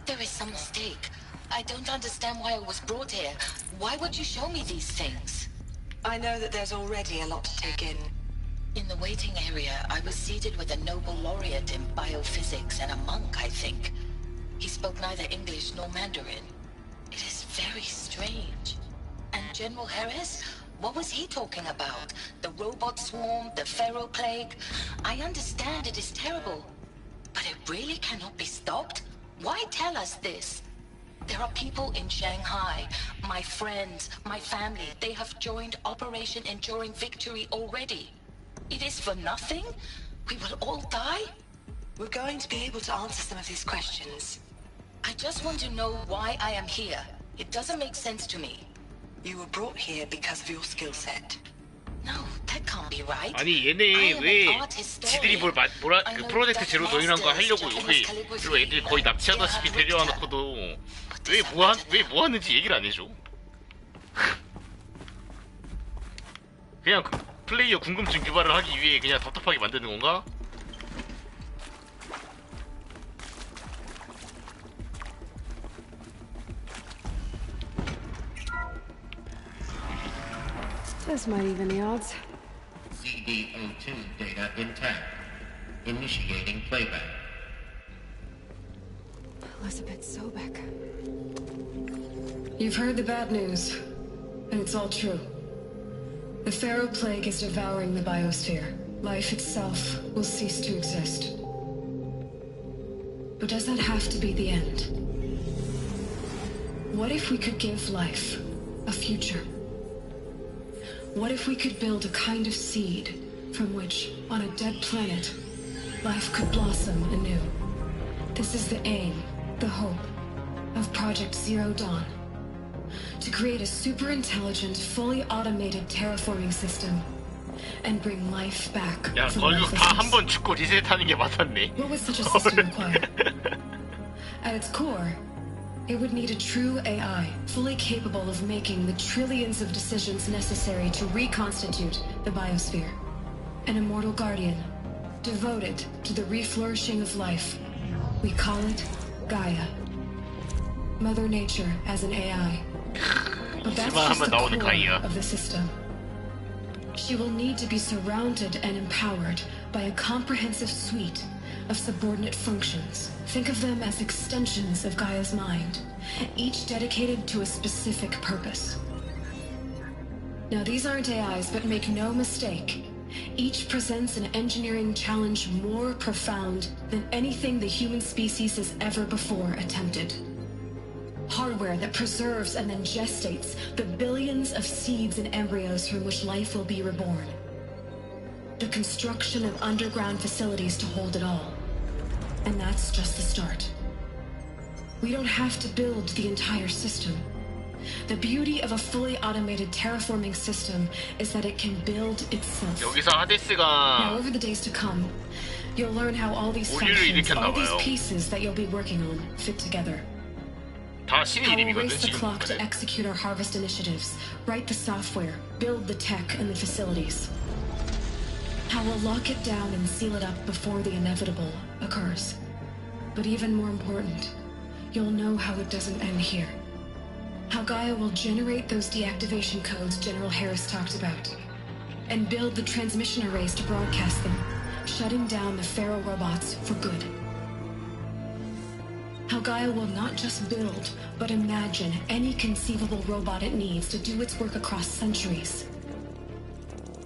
There is some mistake. I don't understand why I was brought here. Why would you show me these things? I know that there's already a lot to take in. In the waiting area, I was seated with a Nobel laureate in biophysics and a monk, I think. He spoke neither English nor Mandarin. It is very strange. And General Harris? What was he talking about? The robot swarm, the pharaoh plague? I understand it is terrible. But it really cannot be stopped? Why tell us this? There are people in Shanghai, my friends, my family. They have joined Operation Enduring Victory already. It is for nothing? We will all die? We're going to be able to answer some of these questions. I just want to know why I am here. It doesn't make sense to me. You were brought here because of your skill set. No, that can't be right. 아니 얘네 왜 지들이 그 프로젝트 제로 노인한 거 하려고 여기 그리고 애들 거의 납치하다시피 데려와 놓고도 왜 뭐 하는지 얘기를 안 해줘. 그냥 플레이어 궁금증 유발을 하기 위해 그냥 답답하게 만드는 건가? This might even the odds. CD02 data intact. Initiating playback. Elizabeth Sobek. You've heard the bad news, and it's all true. The Pharaoh Plague is devouring the biosphere. Life itself will cease to exist. But does that have to be the end? What if we could give life a future? What if we could build a kind of seed from which, on a dead planet, life could blossom anew? This is the aim, the hope, of Project Zero Dawn. To create a super-intelligent, fully automated terraforming system and bring life back 야, from 걸로 lifelessness. 다 한 번 죽고 리셋하는 게 맞았네. What would such a system require? At its core, it would need a true AI, fully capable of making the trillions of decisions necessary to reconstitute the biosphere. An immortal guardian, devoted to the reflourishing of life. We call it Gaia. Mother Nature as an AI. But that's just the core of the system. She will need to be surrounded and empowered by a comprehensive suite of subordinate functions. Think of them as extensions of Gaia's mind, each dedicated to a specific purpose. Now, these aren't AIs, but make no mistake, each presents an engineering challenge more profound than anything the human species has ever before attempted. Hardware that preserves and then gestates the billions of seeds and embryos from which life will be reborn. The construction of underground facilities to hold it all. And that's just the start. We don't have to build the entire system. The beauty of a fully automated terraforming system is that it can build itself. 여기서 Now, 하데스가 over the days to come, you'll learn how all these 오류를 functions, all 일으켰나 these 봐요. pieces that you'll be working on fit together. 다 신의 How we'll 이름이거든 race the 지금 clock to 보면은. execute our harvest initiatives, write the software, build the tech and the facilities. How we'll lock it down and seal it up before the inevitable occurs. But even more important, you'll know how it doesn't end here. How Gaia will generate those deactivation codes General Harris talked about, and build the transmission arrays to broadcast them, shutting down the Pharaoh robots for good. How Gaia will not just build, but imagine any conceivable robot it needs to do its work across centuries.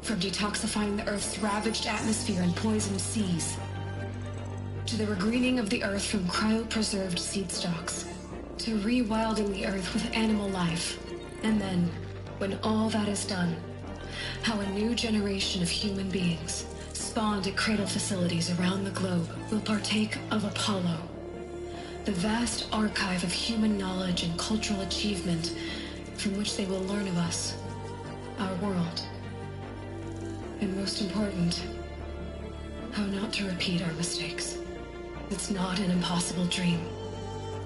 From detoxifying the Earth's ravaged atmosphere and poisoned seas, to the regreening of the Earth from cryopreserved seed stalks, to rewilding the Earth with animal life. And then, when all that is done, how a new generation of human beings, spawned at cradle facilities around the globe, will partake of Apollo, the vast archive of human knowledge and cultural achievement from which they will learn of us, our world. And most important, how not to repeat our mistakes. It's not an impossible dream.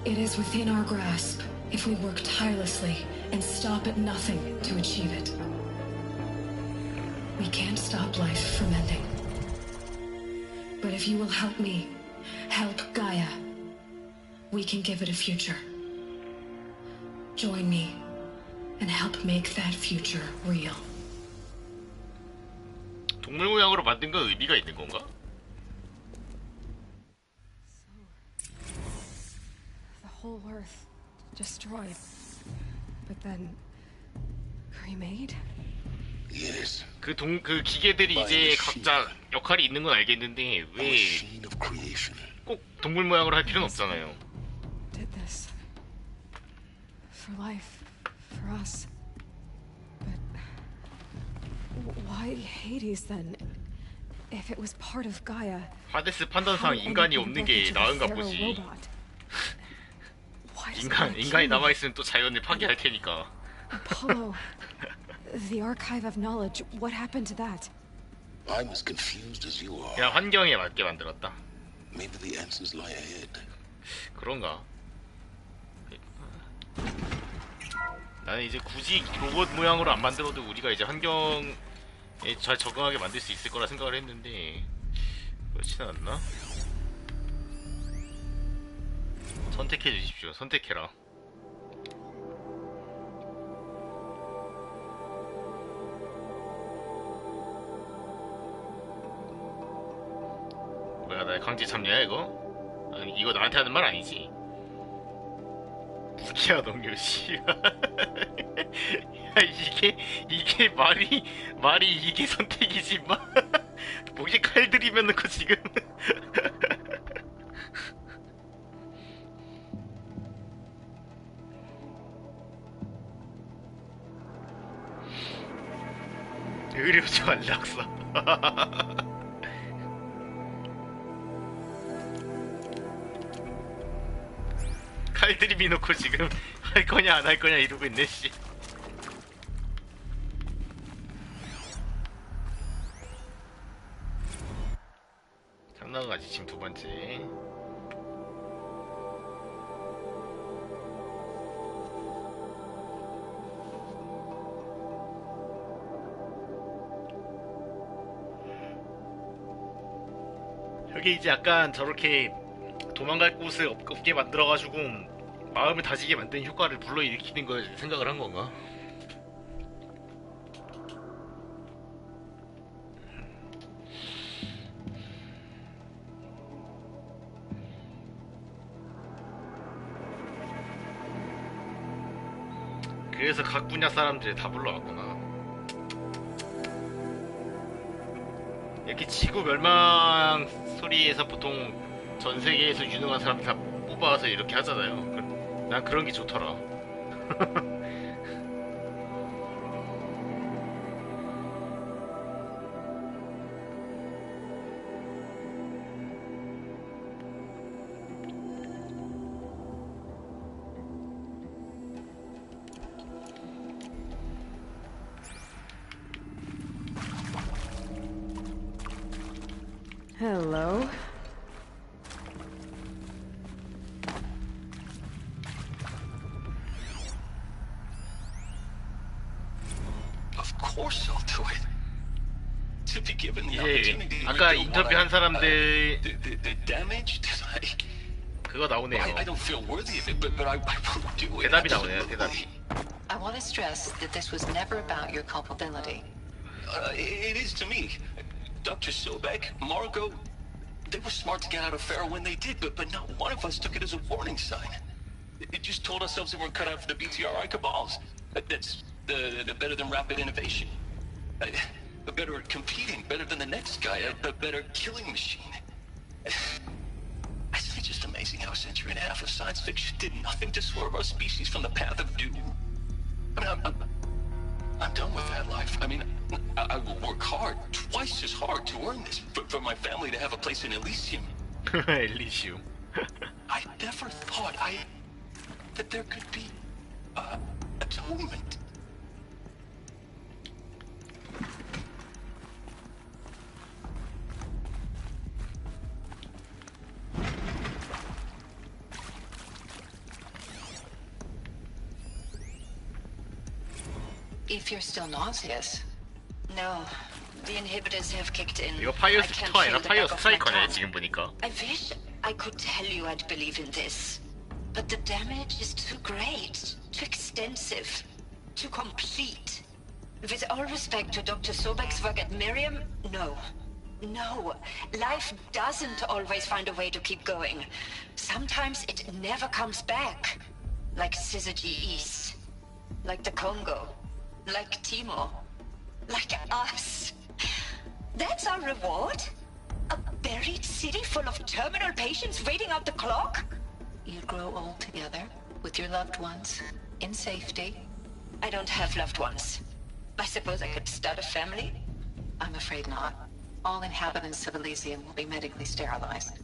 It is within our grasp if we work tirelessly and stop at nothing to achieve it. We can't stop life from ending. But if you will help me, help Gaia, we can give it a future. Join me and help make that future real. 동물 모양으로 만든 건 의미가 있는 건가? The whole Earth destroyed, but then remade? Yes. 그 기계들이 이제 각자 역할이 있는 건 알겠는데 왜 꼭 동물 모양으로 할 필요는 없잖아요. Did this for life, for us. But why Hades then? If it was part of Gaia, 하데스 판단상 인간이 없는 게 나은가 보지. 인간이 남아있으면 또 자연을 파괴할 테니까. Apollo. The archive of knowledge. What happened to that? I'm as confused as you are. 그냥 환경에 맞게 만들었다. Maybe the answers lie ahead. 그런가? 나는 이제 굳이 로봇 모양으로 안 만들어도 우리가 이제 환경에 잘 적응하게 만들 수 있을 거라 생각을 했는데 그렇지는 않나? 선택해 주십시오. 선택해라. 뭐야, 나 강제 참여야 이거? 아니, 이거 나한테 하는 말 아니지? 무기야 동료 씨. 야, 이게 말이 이게 선택이지 마. 목에 칼 들이면 놓고 지금. 의료주 안락사. 칼들이 미놓고 지금 할 거냐 안 할 거냐 이러고 있네 씨. 장난가지 지금 두 번째. 여기 이제 약간 저렇게 도망갈 곳을 없게 만들어가지고 마음을 다지게 만드는 효과를 불러일으키는 걸 생각을 한 건가? 그래서 각 분야 사람들을 다 불러왔구나. 이렇게 지구 멸망 소리에서 보통 전 세계에서 유능한 사람들 다 뽑아와서 이렇게 하잖아요. 난 그런 게 좋더라. Hello. Of course I'll do it. To be given the 예, opportunity to 아까 do 인터뷰 what 한 사람들 the damage that 그거 나오네요. I don't feel worthy of it, but I will do it. 대답이 나오네요. 대답이. I want to stress that this was never about your culpability. It is to me. Dr. Sobek, Margot, they were smart to get out of Pharaoh when they did, but not one of us took it as a warning sign. It just told ourselves that we're cut out for the BTRI cabals. That's the better than rapid innovation. Better at competing, better than the next guy, a better killing machine. It's just amazing how a century and a half of science fiction did nothing to swerve our species from the path of doom. I mean, I'm done with that life. I mean, I will work hard, twice as hard to earn this, for my family to have a place in Elysium. Elysium. I never thought that there could be atonement. If you're still nauseous. No, the inhibitors have kicked in. 이거 파이어 I can't 스피커 아니라 feel the 파이어 back of my 스트라이커네 tongue. 지금 보니까. I wish I could tell you I'd believe in this. But the damage is too great, too extensive, too complete. With all respect to Dr. Sobek's work at Miriam, no. No, life doesn't always find a way to keep going. Sometimes it never comes back. Like Syzygy East. Like the Congo. Like Timor. Like us. That's our reward? A buried city full of terminal patients waiting out the clock? You grow old together with your loved ones in safety. I don't have loved ones. I suppose I could start a family? I'm afraid not. All inhabitants of Elysium will be medically sterilized.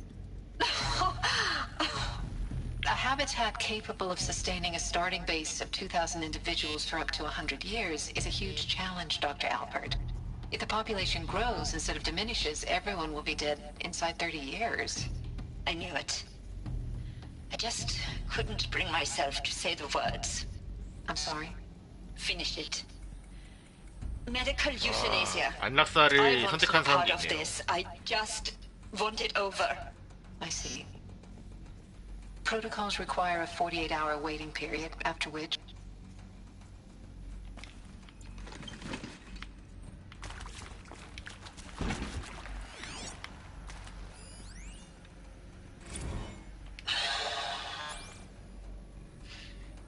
A habitat capable of sustaining a starting base of 2,000 individuals for up to 100 years is a huge challenge, Dr. Alpert. If the population grows instead of diminishes, everyone will be dead inside 30 years. I knew it. I just couldn't bring myself to say the words. I'm sorry? Finish it. Medical euthanasia. 안락사를 I want no 선택한 part 사람도 of 있네요. this. I just want it over. I see. Protocols require a 48-hour waiting period, after which...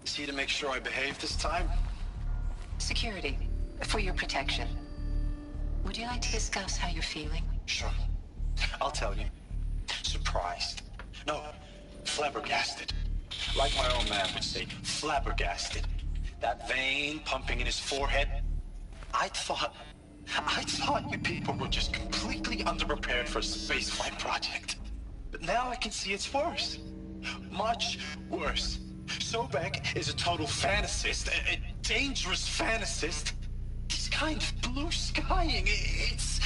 Is he to make sure I behave this time? Security, for your protection. Would you like to discuss how you're feeling? Sure. I'll tell you. Surprised. No, flabbergasted. Like my own man would say, flabbergasted. That vein pumping in his forehead. I thought you people were just completely underprepared for a spaceflight project. But now I can see it's worse. Much worse. Sobek is a total fantasist, a dangerous fantasist. This kind of blue skying, it's...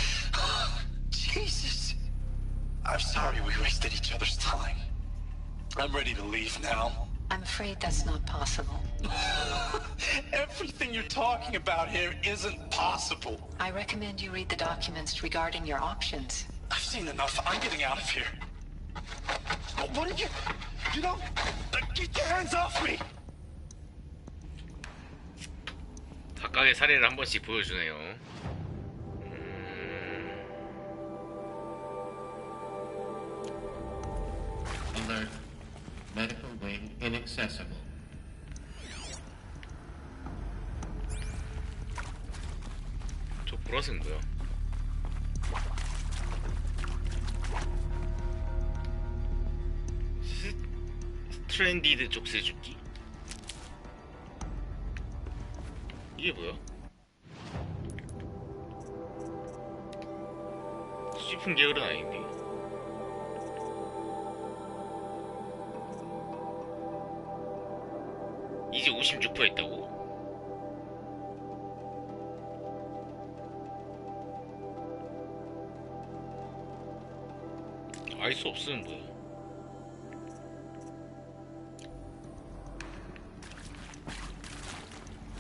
Jesus. I'm sorry we wasted each other's time. I'm ready to leave now. I'm afraid that's not possible. Everything you're talking about here isn't possible. I recommend you read the documents regarding your options. I've seen enough. I'm getting out of here. What did you... You know... Get your hands off me! 각각의 사례를 한 번씩 보여주네요. Alert. Medical wing inaccessible. 저 보라색 뭐야? 스트랜디드 족쇄죽기? 이게 뭐야? 수지품 계열은 아닌데. 이제 56% 했다고? 알 수 없으면 뭐야?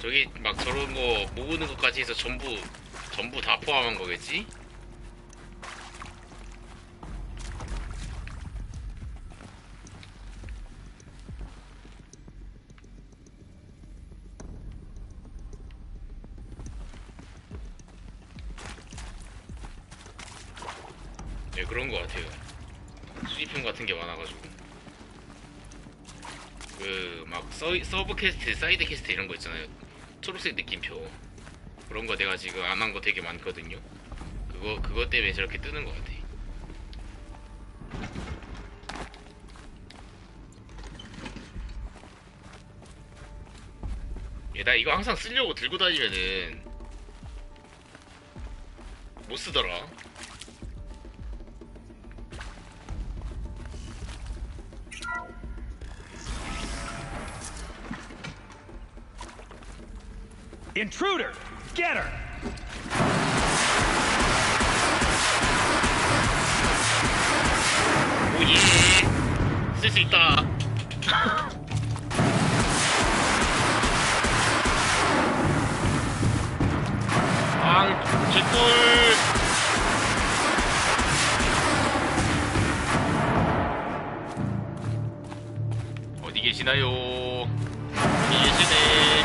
저기 막 저런 거 모으는 것까지 해서 전부 다 포함한 거겠지? 네, 그런 거 같아요. 수집품 같은 게 많아가지고 그 막 서브 퀘스트, 사이드 퀘스트 이런 거 있잖아요. 초록색 느낌표 그런 거 내가 지금 안 한 거 되게 많거든요. 그거 때문에 저렇게 뜨는 거 같아. 나 이거 항상 쓰려고 들고 다니면은 못 쓰더라. Intruder! Get her! 오예! 쓸 수 있다. 개꿀. 어디 계시나요? 어디 계시네.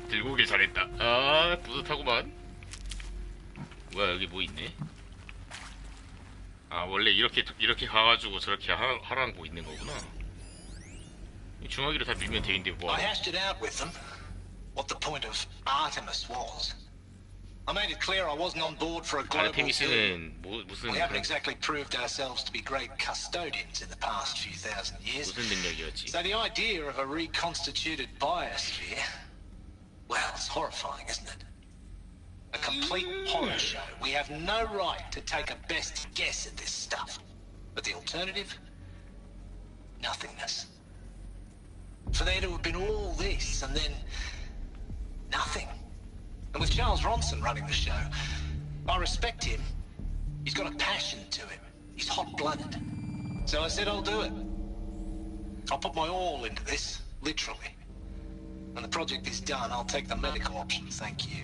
들고 오길 잘했다. 아, 뿌듯하구만. 뭐야, 여기 뭐 있네? 아, 원래 이렇게 가가지고 저렇게 하라는 거 있는 거구나. 중화기로 다 밀면 되는데 뭐. I hashed it out with them. What the point of Artemis was. I made it clear I wasn't on board for a global deal. 아르테미스는 무슨 We haven't exactly proved ourselves to be great custodians in the past few thousand years. 무슨 능력이었지? So the idea of a reconstituted biosphere, Well, it's horrifying, isn't it? A complete horror show. We have no right to take a best guess at this stuff. But the alternative? Nothingness. For there to have been all this and then nothing. And with Charles Ronson running the show, I respect him. He's got a passion to him. He's hot-blooded. So I said I'll do it. I'll put my all into this, literally. When the project is done, I'll take the medical option, thank you.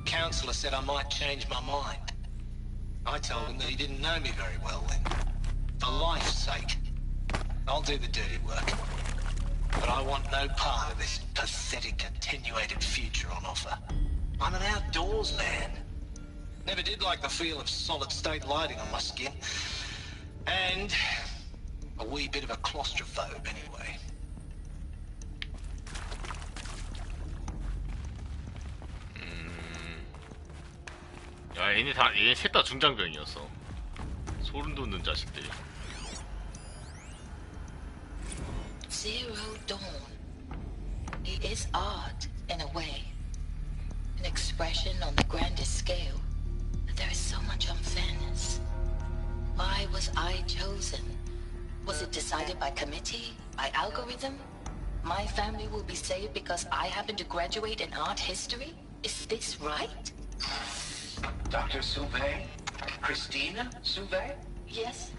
Counselor said I might change my mind. I told him that he didn't know me very well then. For life's sake, I'll do the dirty work. But I want no part of this pathetic, attenuated future on offer. I'm an outdoors man. Never did like the feel of solid-state lighting on my skin. And a wee bit of a claustrophobe, anyway. 야, 얘네 셋 다 중장병이었어. 소름 돋는 자식들. Zero Dawn. It is art, in a way. An expression on the grandest scale. But there is so much unfairness. Why was I chosen? Was it decided by committee? By algorithm? My family will be saved because I happen to graduate in art history? Is this right? Dr. Sauvé? Christina Sauvé? Yes.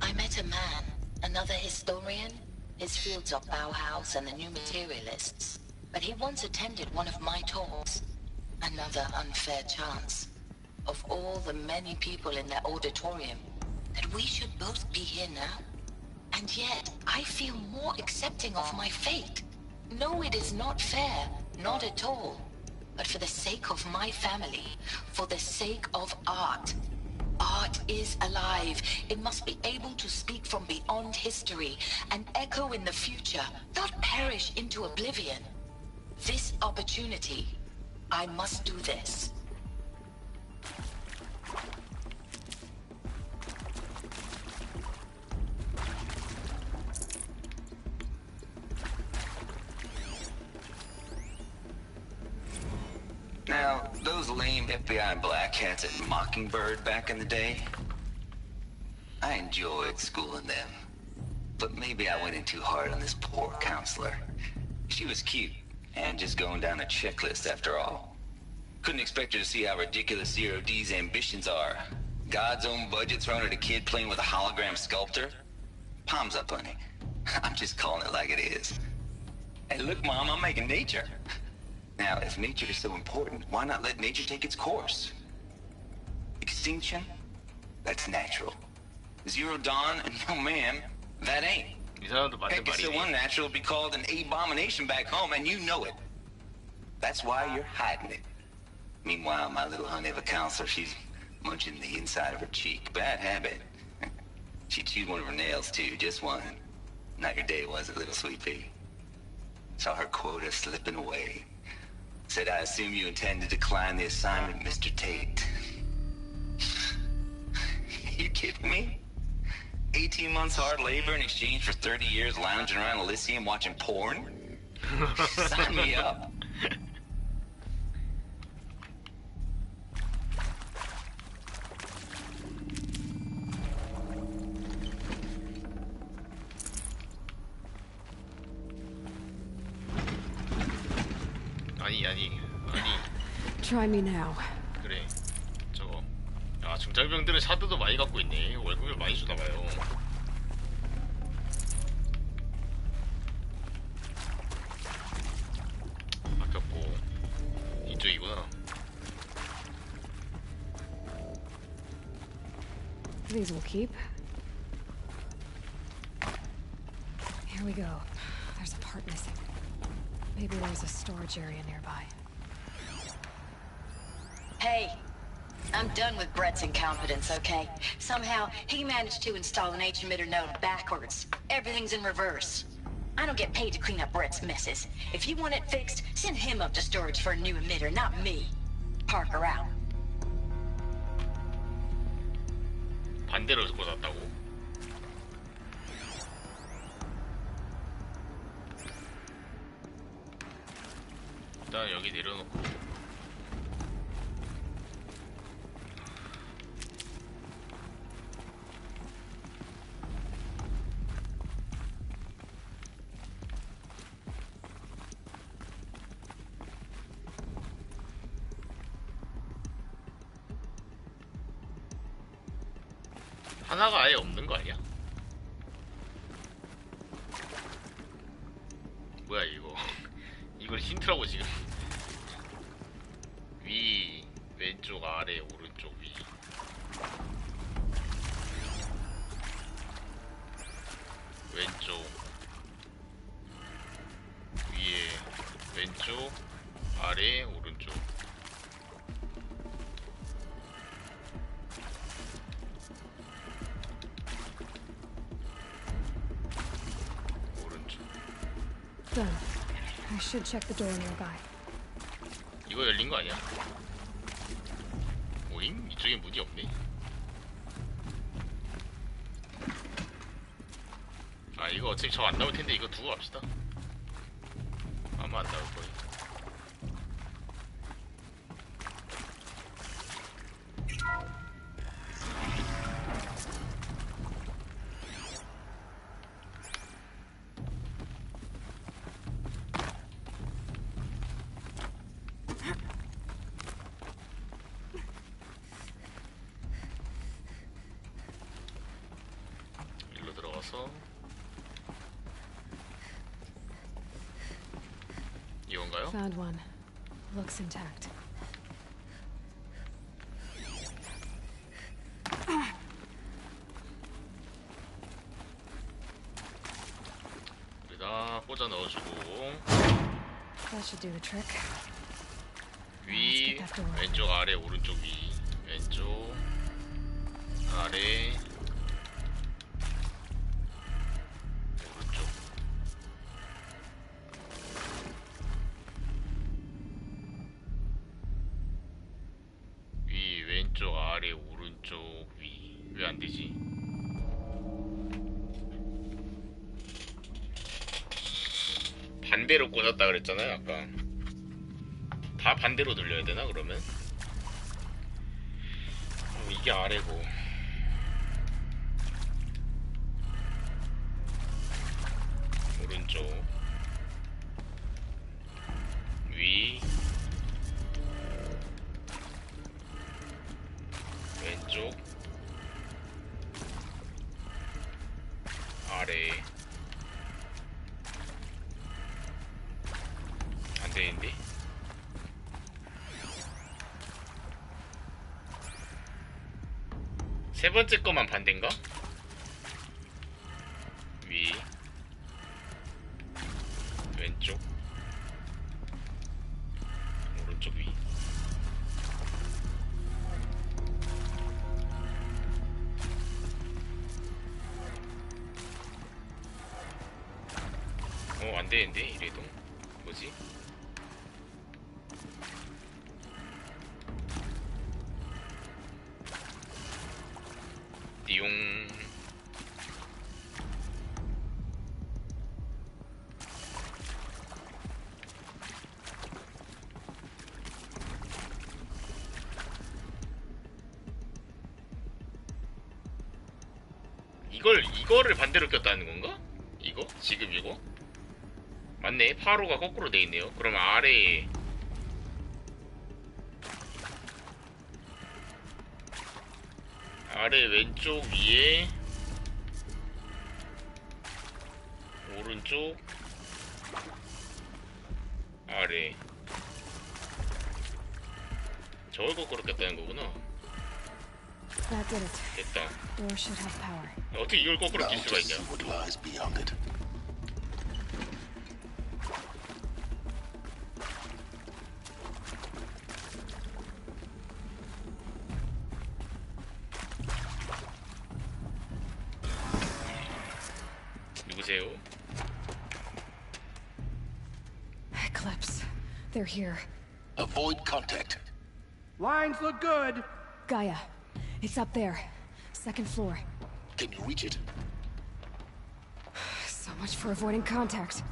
I met a man, another historian. His fields are Bauhaus and the New Materialists. But he once attended one of my talks. Another unfair chance. Of all the many people in that auditorium, that we should both be here now. And yet, I feel more accepting of my fate. No, it is not fair. Not at all. But for the sake of my family, for the sake of art. Art is alive. It must be able to speak from beyond history and echo in the future, not perish into oblivion. This opportunity, I must do this. Now, those lame FBI black hats at Mockingbird back in the day, I enjoyed schooling them. But maybe I went in too hard on this poor counselor. She was cute, and just going down a checklist after all. Couldn't expect her to see how ridiculous Zero D's ambitions are. God's own budget thrown at a kid playing with a hologram sculptor? Palms up, honey. I'm just calling it like it is. Hey, look, Mom, I'm making nature. Now, if nature is so important, why not let nature take its course? Extinction? That's natural. Zero Dawn? No, ma'am, that ain't. Heck, it's so unnatural to be called an abomination back home, and you know it. That's why you're hiding it. Meanwhile, my little honey of a counselor, she's munching the inside of her cheek. Bad habit. She chewed one of her nails, too, just one. Not your day, was it, little sweet pea? Saw her quota slipping away. Said, I assume you intend to decline the assignment, Mr. Tate. You kidding me? 18 months hard labor in exchange for 30 years lounging around Elysium watching porn? Sign me up. 아니. Try me now. 그래. 저거. 아, 중장병들은 샤드도 많이 갖고 있네. 월급을 많이 주나봐요. 아깝고. 이쪽이구나. These will keep. Here we go. There's a part missing. Maybe there's a storage area nearby. Hey, I'm done with Brett's incompetence, okay? Somehow, he managed to install an H-emitter node backwards. Everything's in reverse. I don't get paid to clean up Brett's messes. If you want it fixed, send him up to storage for a new emitter, not me. Parker out. 반대로 꽂았다고? 일단 여기 내려놓고 하나가 아예 없는 거 아니야? 뭐야 이거 이걸 힌트라고 지금 위 왼쪽 아래 오른쪽 위 왼쪽 위에 왼쪽 아래 오른쪽 Done. I should check the door nearby. 이거 열린 거 아니야? 오잉? 이쪽에 문이 없네. 아 이거 어차피 저 안 나올 텐데 이거 두고 갑시다. 아마 안 나올 거예요. 이건가요? Found one. Looks intact. 여기다 꽂아 넣어주고 That should do the trick. 위 왼쪽 아래 오른쪽 위 왼쪽 아래 왼쪽 아래 오른쪽 위 왜 안 되지? 반대로 꽂았다 그랬잖아요 아까. 다 반대로 돌려야 되나 그러면? 이게 아래고 오른쪽 위 왼쪽 아래 안되는데? 세 번째 거만 반대인가? 위 왼쪽 오른쪽 위 안되는데 이래도 뭐지? 띠용 이거를 반대로 꼈다는 건가? 이거? 지금 이거? 맞네. 파로가 거꾸로 돼 있네요. 그럼 아래에 아래 왼쪽 위에 오른쪽 아래 저걸 거꾸로 꼈다는 거구나. That did it. 됐다. Door should have power. 어떻게 이걸 거꾸로 낄 수가 있냐? What lies beyond it. 누구세요? Eclipse. They're here. Avoid contact. Lines look good. Gaia. It's up there. Second floor. Can you reach it? So much for avoiding contact.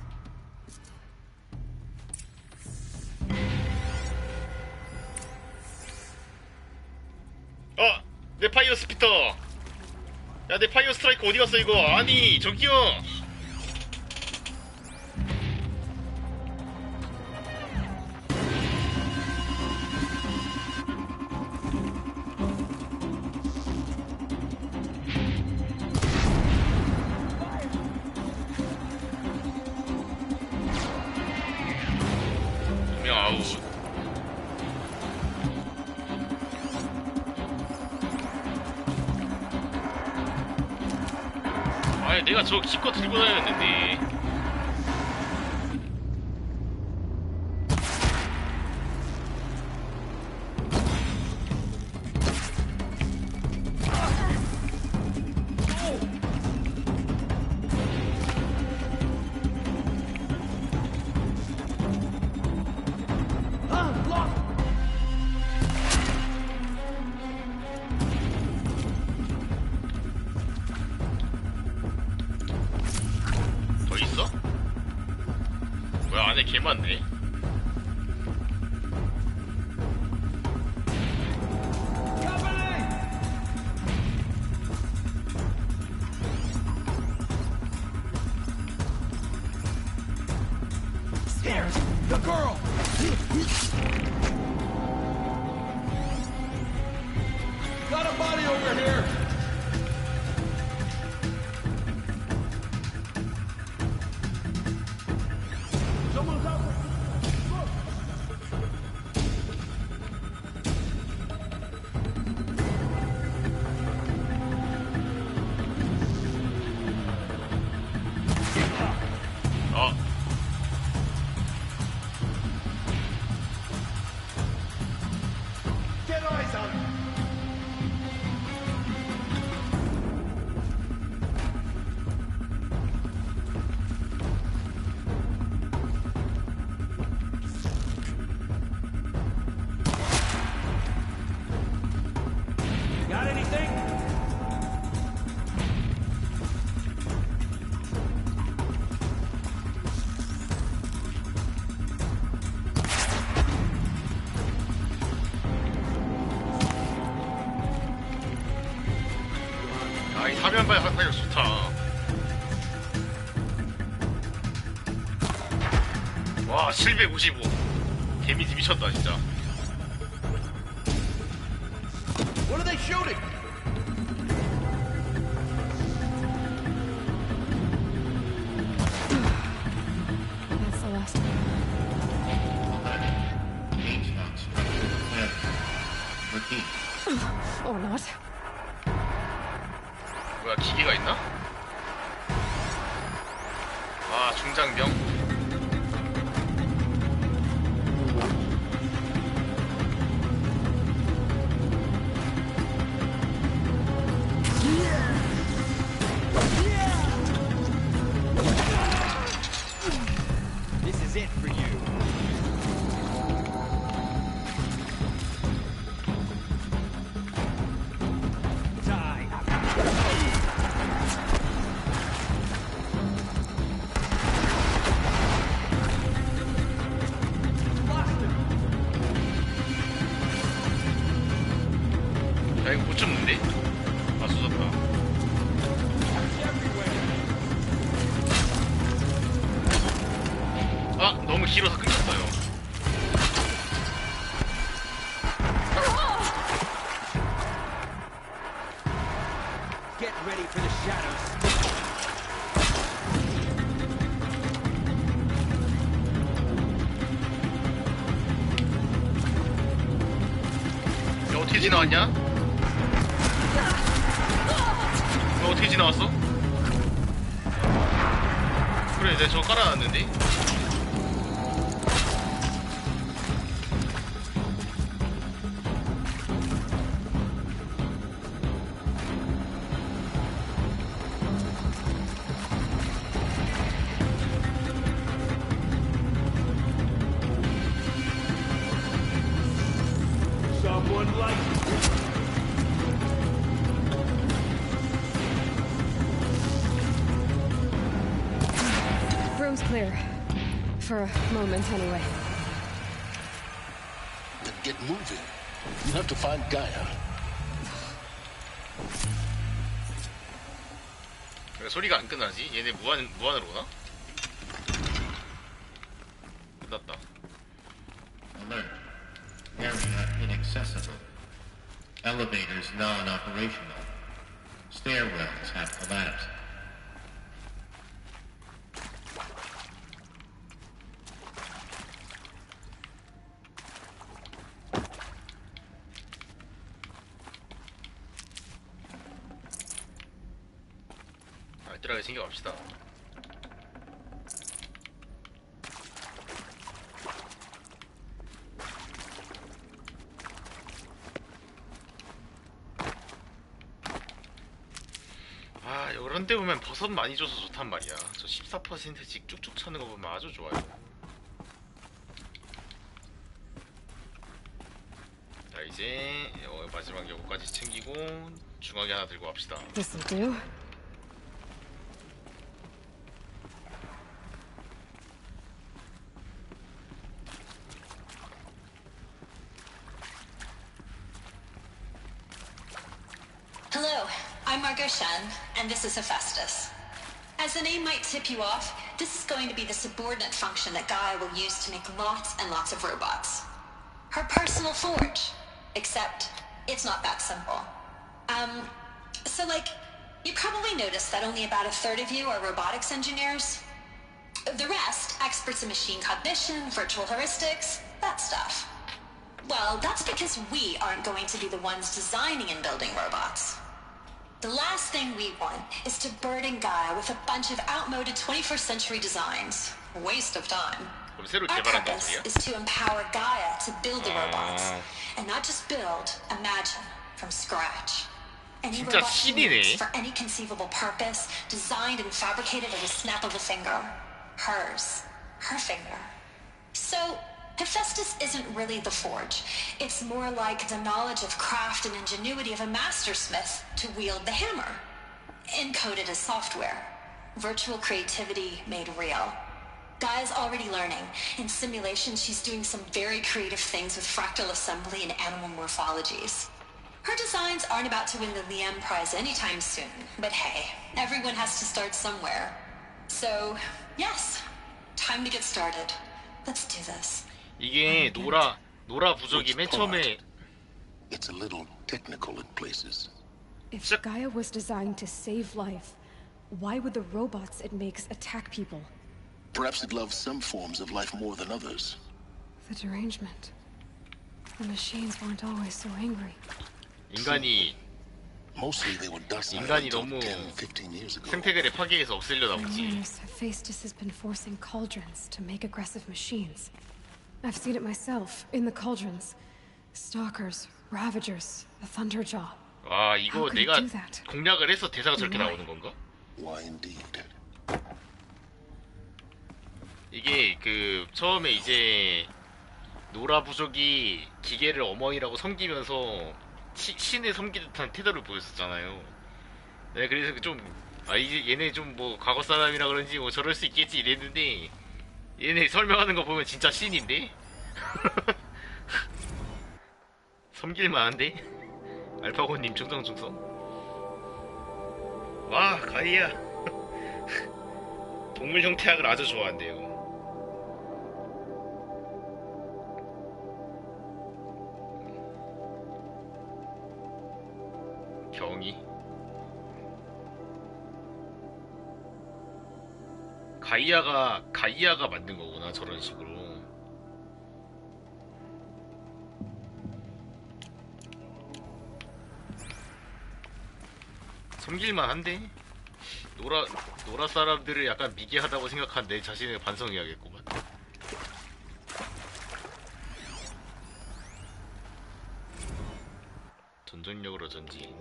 파이어 스피터. 야, 내 파이어 스트라이크 어디 갔어 이거? 아니 저기요. 두명 아웃. 아니 내가 저 기껏 들고 다녔는데. 더 있어? 뭐야 안에 개 많네. Here, the girl. Got a body over here. Someone's out there. 어. Get eyes on him. Got anything? 아, 이 사면발 활력 좋다. 와, 755. 데미지 미쳤다, 진짜. What are they shooting? That's the last one. Or not. 뭐야, 기계가 있나? 아, 중장병. This is it for you. 야, 이거 못 잡는데? 아, 쏟았다. 아, 너무 길어서 끊겼어요. Get ready for the shadows. 야, 어떻게 지나왔냐? 너 어떻게 지나왔어? 그래, 내가 저거 깔아놨는데? Someone like Room's clear. For a moment, anyway. Then get moving. You have to find Gaia. 왜 소리가 안 끝나지? 얘네 무한으로 오나? 끝났다. Alert. Area inaccessible. Elevators non-operational. Stairwells have collapsed. 알뜰하게 챙겨갑시다. 아, 이런 데 보면 버섯 많이 줘서 좋단 말이야. 저 14%씩 쭉쭉 차는 거 보면 아주 좋아요. 자, 이제 마지막 요거까지 챙기고 중앙에 하나 들고 갑시다. This'll do. Hello, I'm Margot Shen, and this is Hephaestus. As the name might tip you off, this is going to be the subordinate function that Gaia will use to make lots and lots of robots. Her personal forge. Except, it's not that simple. So like, you probably noticed that only about a third of you are robotics engineers. The rest, experts in machine cognition, virtual heuristics, that stuff. Well, that's because we aren't going to be the ones designing and building robots. The last thing we want is to burden Gaia with a bunch of outmoded 21st century designs. Waste of time. Our purpose is to empower Gaia to build the robots. And not just build, imagine, from scratch. Any 진짜 robot she needs 신이네. for any conceivable purpose, designed and fabricated at a snap of a finger. Hers. Her finger. So, Hephaestus isn't really the forge. It's more like the knowledge of craft and ingenuity of a mastersmith to wield the hammer. Encoded as software. Virtual creativity made real. Gaia's already learning. In simulation, she's doing some very creative things with fractal assembly and animal morphologies. Her designs aren't about to win the Liam Prize anytime soon, but hey, everyone has to start somewhere. So, yes, time to get started. Let's do this. 이게 노라 부족이 맨 처음에 It's a little technical in places. If Gaia was designed to save life, why would the robots it makes attack people? Perhaps it loves some forms of life more than others. The derangement. The machines weren't always so angry. 인간이 Mostly they were docile 인간이 until 너무 10, 15 years ago. 생태계를 파괴해서 없애려다 For 보지. years, Hephaestus has been forcing cauldrons to make aggressive machines. I've seen it myself, in the cauldrons. Stalkers, Ravagers, the Thunderjaw. 와, 이거 How could it 내가 do that? 공략을 해서 대사가 저렇게 나오는 건가? Why indeed? 이게 그 처음에 이제 노라 부족이 기계를 어머니라고 섬기면서 신을 섬기는 듯한 태도를 보였었잖아요. 네, 그래서 좀 이제 얘네 좀 뭐 과거 사람이라 그런지 뭐 저럴 수 있겠지 이랬는데 얘네 설명하는 거 보면 진짜 신인데? 섬길만한데? 알파고님 충성충성. 와, 가이아 동물 형태학을 아주 좋아한대요. 경이 가이아가 만든 거구나, 저런 식으로. 섬길만 한데? 노라 사람들을 약간 미개하다고 생각한 내 자신을 반성해야겠구만. 전전력으로 전진.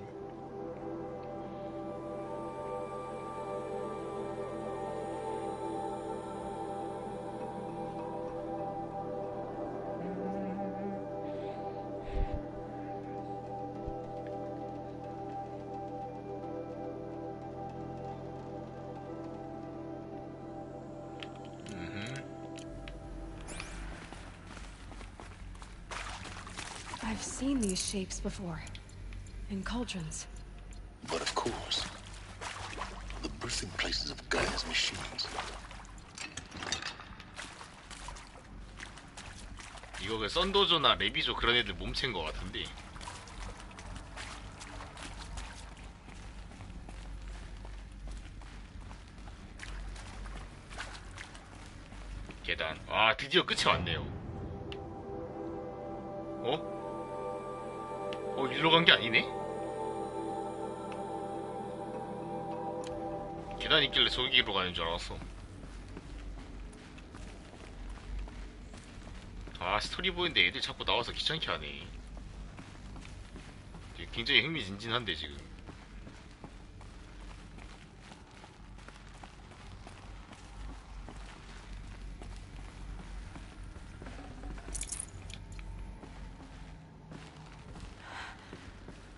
I've seen these shapes before. In cauldrons. But of course, the birthing places of Gaia's machines. 이거 그 썬더조나 레비조 그런 애들 몸체인 것 같은데. 계단. 아, 드디어 끝이 왔네요. 일로 간 게 아니네? 계단 있길래 저기로 가는 줄 알았어. 아, 스토리 보이는데 애들 자꾸 나와서 귀찮게 하네. 굉장히 흥미진진한데 지금.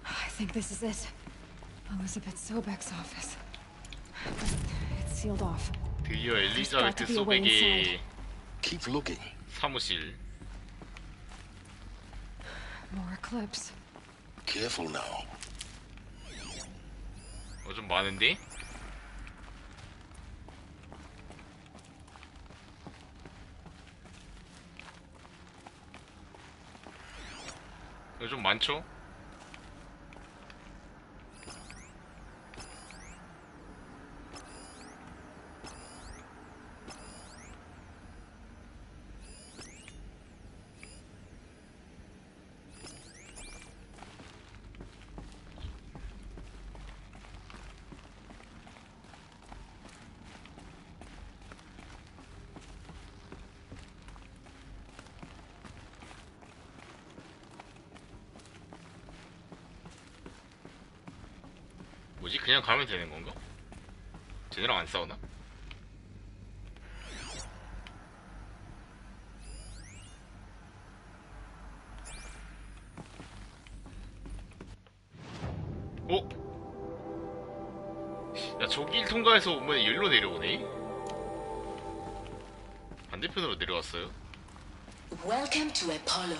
I think this is it. Elizabeth Sobek's office. But it's sealed off. 드디어 엘리자베트 소백의 Keep looking. 사무실. More clips. Careful now. 좀 많은데? 좀 많죠? 뭐지? 그냥 가면 되는 건가? 쟤네랑 안 싸우나? 야, 저길 통과해서 오면 여기로 내려오네? 반대편으로 내려왔어요? Welcome to Apollo,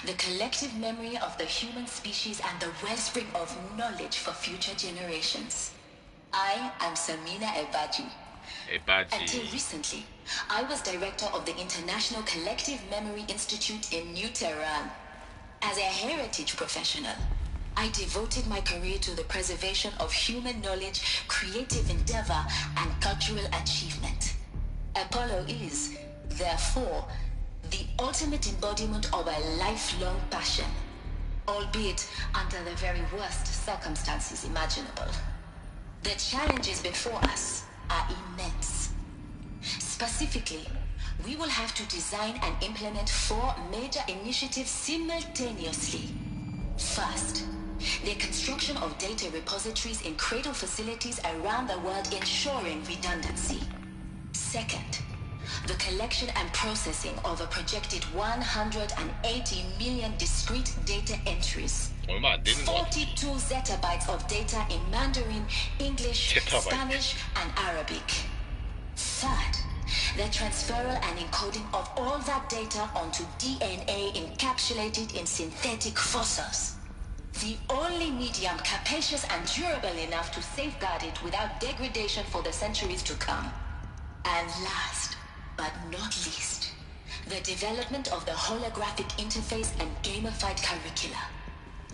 the collective memory of the human species and the wellspring of knowledge for future generations. I am Samina Ebaji. Until recently, I was director of the International Collective Memory Institute in New Tehran. As a heritage professional, I devoted my career to the preservation of human knowledge, creative endeavor, and cultural achievement. Apollo is, therefore, the ultimate embodiment of a lifelong passion, albeit under the very worst circumstances imaginable. The challenges before us are immense. Specifically, we will have to design and implement 4 major initiatives simultaneously. First, the construction of data repositories in cradle facilities around the world, ensuring redundancy. Second, the collection and processing of a projected 180 million discrete data entries. 42 zettabytes of data in Mandarin, English, Spanish, and Arabic. Third, the transferal and encoding of all that data onto DNA encapsulated in synthetic fossils. The only medium capacious and durable enough to safeguard it without degradation for the centuries to come. And last, but not least, the development of the holographic interface and gamified curricula,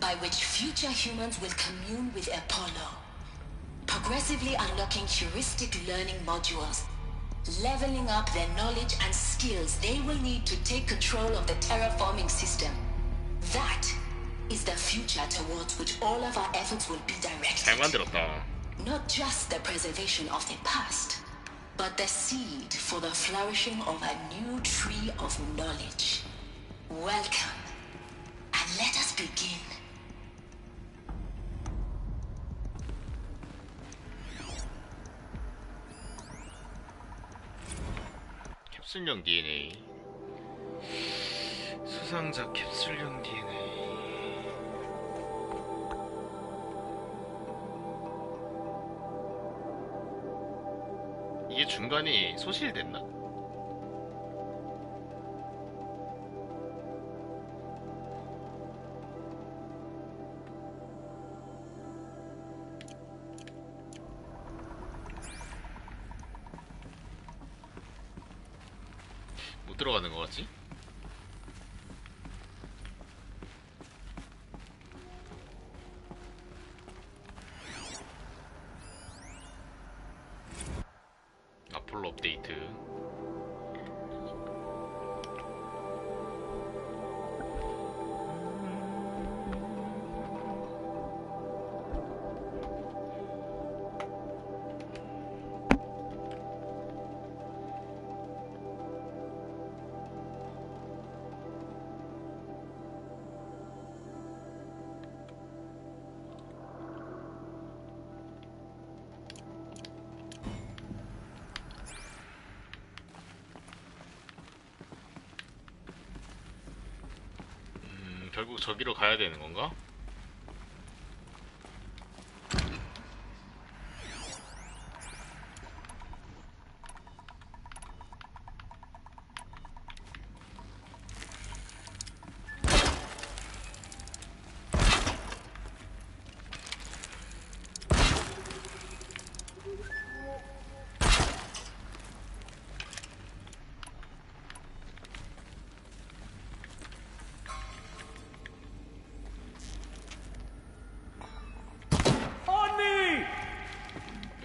by which future humans will commune with Apollo, progressively unlocking heuristic learning modules, leveling up their knowledge and skills they will need to take control of the terraforming system. That is the future towards which all of our efforts will be directed. 잘 만들었다. Not just the preservation of the past, but the seed for the flourishing of a new tree of knowledge. Welcome, and let us begin. 캡슐형 DNA. 수상자 캡슐형 DNA. 이게 중간에 소실됐나? 들어가는 것 같지? 아폴로 업데이트. 결국 저기로 가야 되는 건가?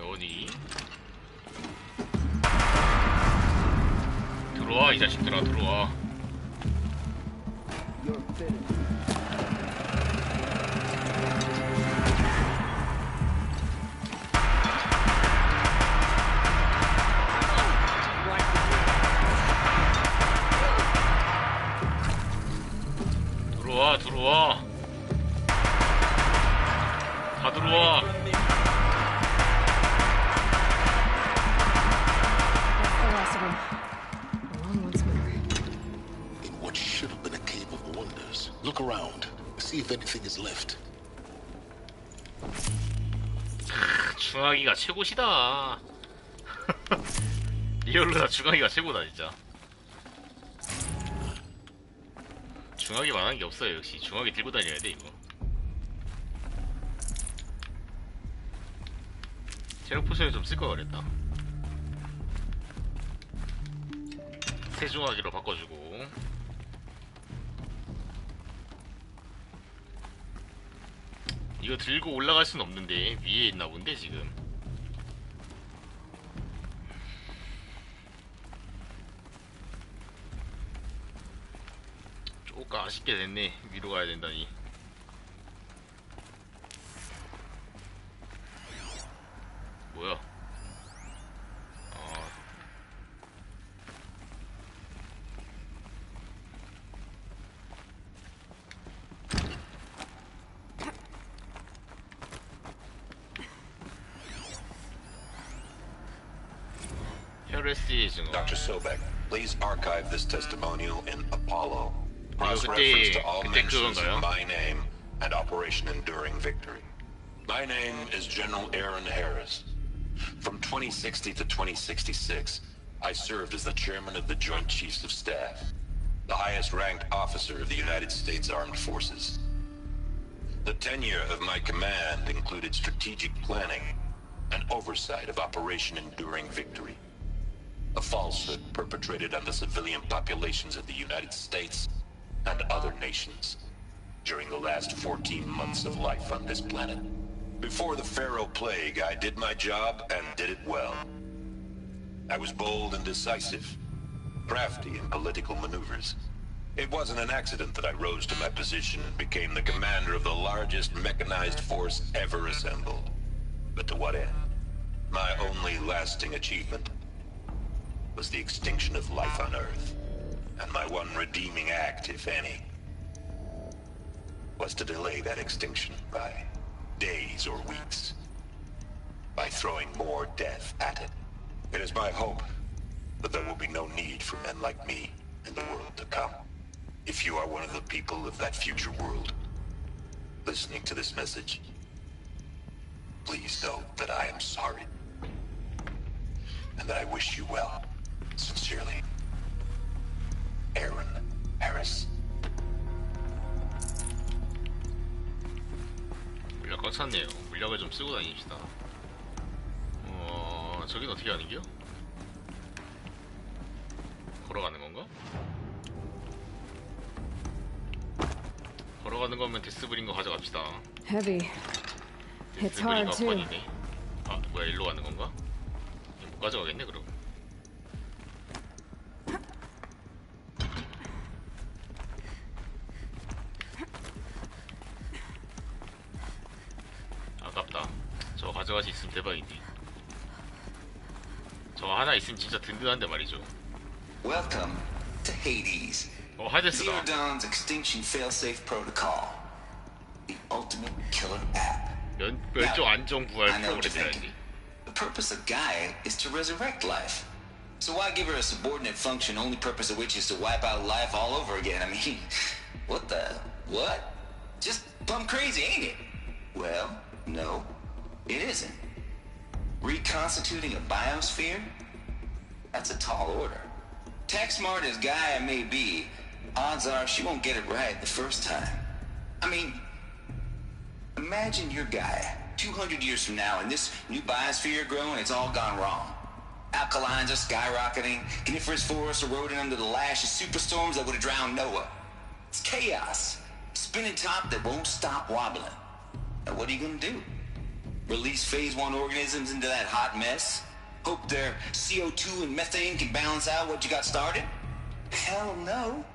어디? 들어와 이 자식들아 들어와. 들어와 들어와 다 들어와. Look around. See if anything is left. 중화기가 최고시다. 리얼로 다 중화기가 최고다 진짜. 중화기 만한 게 없어요. 역시 중화기 들고 다녀야 돼 이거. 체력 포션을 좀 쓸 걸 그랬다. 새 중화기로 바꿔주고. 이거 들고 올라갈 순 없는데 위에 있나 본데 지금. 조금 아쉽게 됐네. 위로 가야 된다니. 뭐야? Dr. Sobek, please archive this testimonial in Apollo. 그때 Cross-reference to all 그때 mentions 그건가요? of my name and Operation Enduring Victory. My name is General Aaron Harris. From 2060 to 2066, I served as the chairman of the Joint Chiefs of Staff, the highest-ranked officer of the United States Armed Forces. The tenure of my command included strategic planning and oversight of Operation Enduring Victory, a falsehood perpetrated on the civilian populations of the United States and other nations during the last 14 months of life on this planet. Before the Pharaoh Plague, I did my job and did it well. I was bold and decisive, crafty in political maneuvers. It wasn't an accident that I rose to my position and became the commander of the largest mechanized force ever assembled. But to what end? My only lasting achievement was the extinction of life on Earth. And my one redeeming act, if any, was to delay that extinction by days or weeks, by throwing more death at it. It is my hope that there will be no need for men like me in the world to come. If you are one of the people of that future world listening to this message, please know that I am sorry and that I wish you well. Sincerely, Aaron Harris. 물약 꽉 찼네요. 물약을 좀 쓰고 다닙시다. 저긴 어떻게 하는겨? 걸어가는 건가? 걸어가는 거면 데스브린 거 가져갑시다. Heavy. It's 데스브린 hard too. 건 아 뭐야 일로 가는 건가? 못 가져가겠네 그럼. 아깝다. 저거 가져갈 수 있으면 대박인데. 저거 하나 있으면 진짜 든든한데 말이죠. Welcome to Hades. 하데스다. Zero Dawn's extinction failsafe protocol. The ultimate killer app. 멸종 안정 부활 I know what you're 프로그램이라니. thinking. The purpose of Gaia is to resurrect life. So why give her a subordinate function, only purpose of which is to wipe out life all over again? I mean, what the? What? Just plumb crazy, ain't it? Well, no, it isn't. Reconstituting a biosphere? That's a tall order. Tech smart as Gaia may be, odds are she won't get it right the first time. I mean, imagine you're Gaia, 200 years from now, and this new biosphere growing, it's all gone wrong. Alkalines are skyrocketing, coniferous forests eroding under the lash of superstorms that would have drowned Noah. It's chaos. Spinning top that won't stop wobbling. Now what are you gonna do? Release phase 1 organisms into that hot mess? Hope their CO2 and methane can balance out what you got started? Hell no.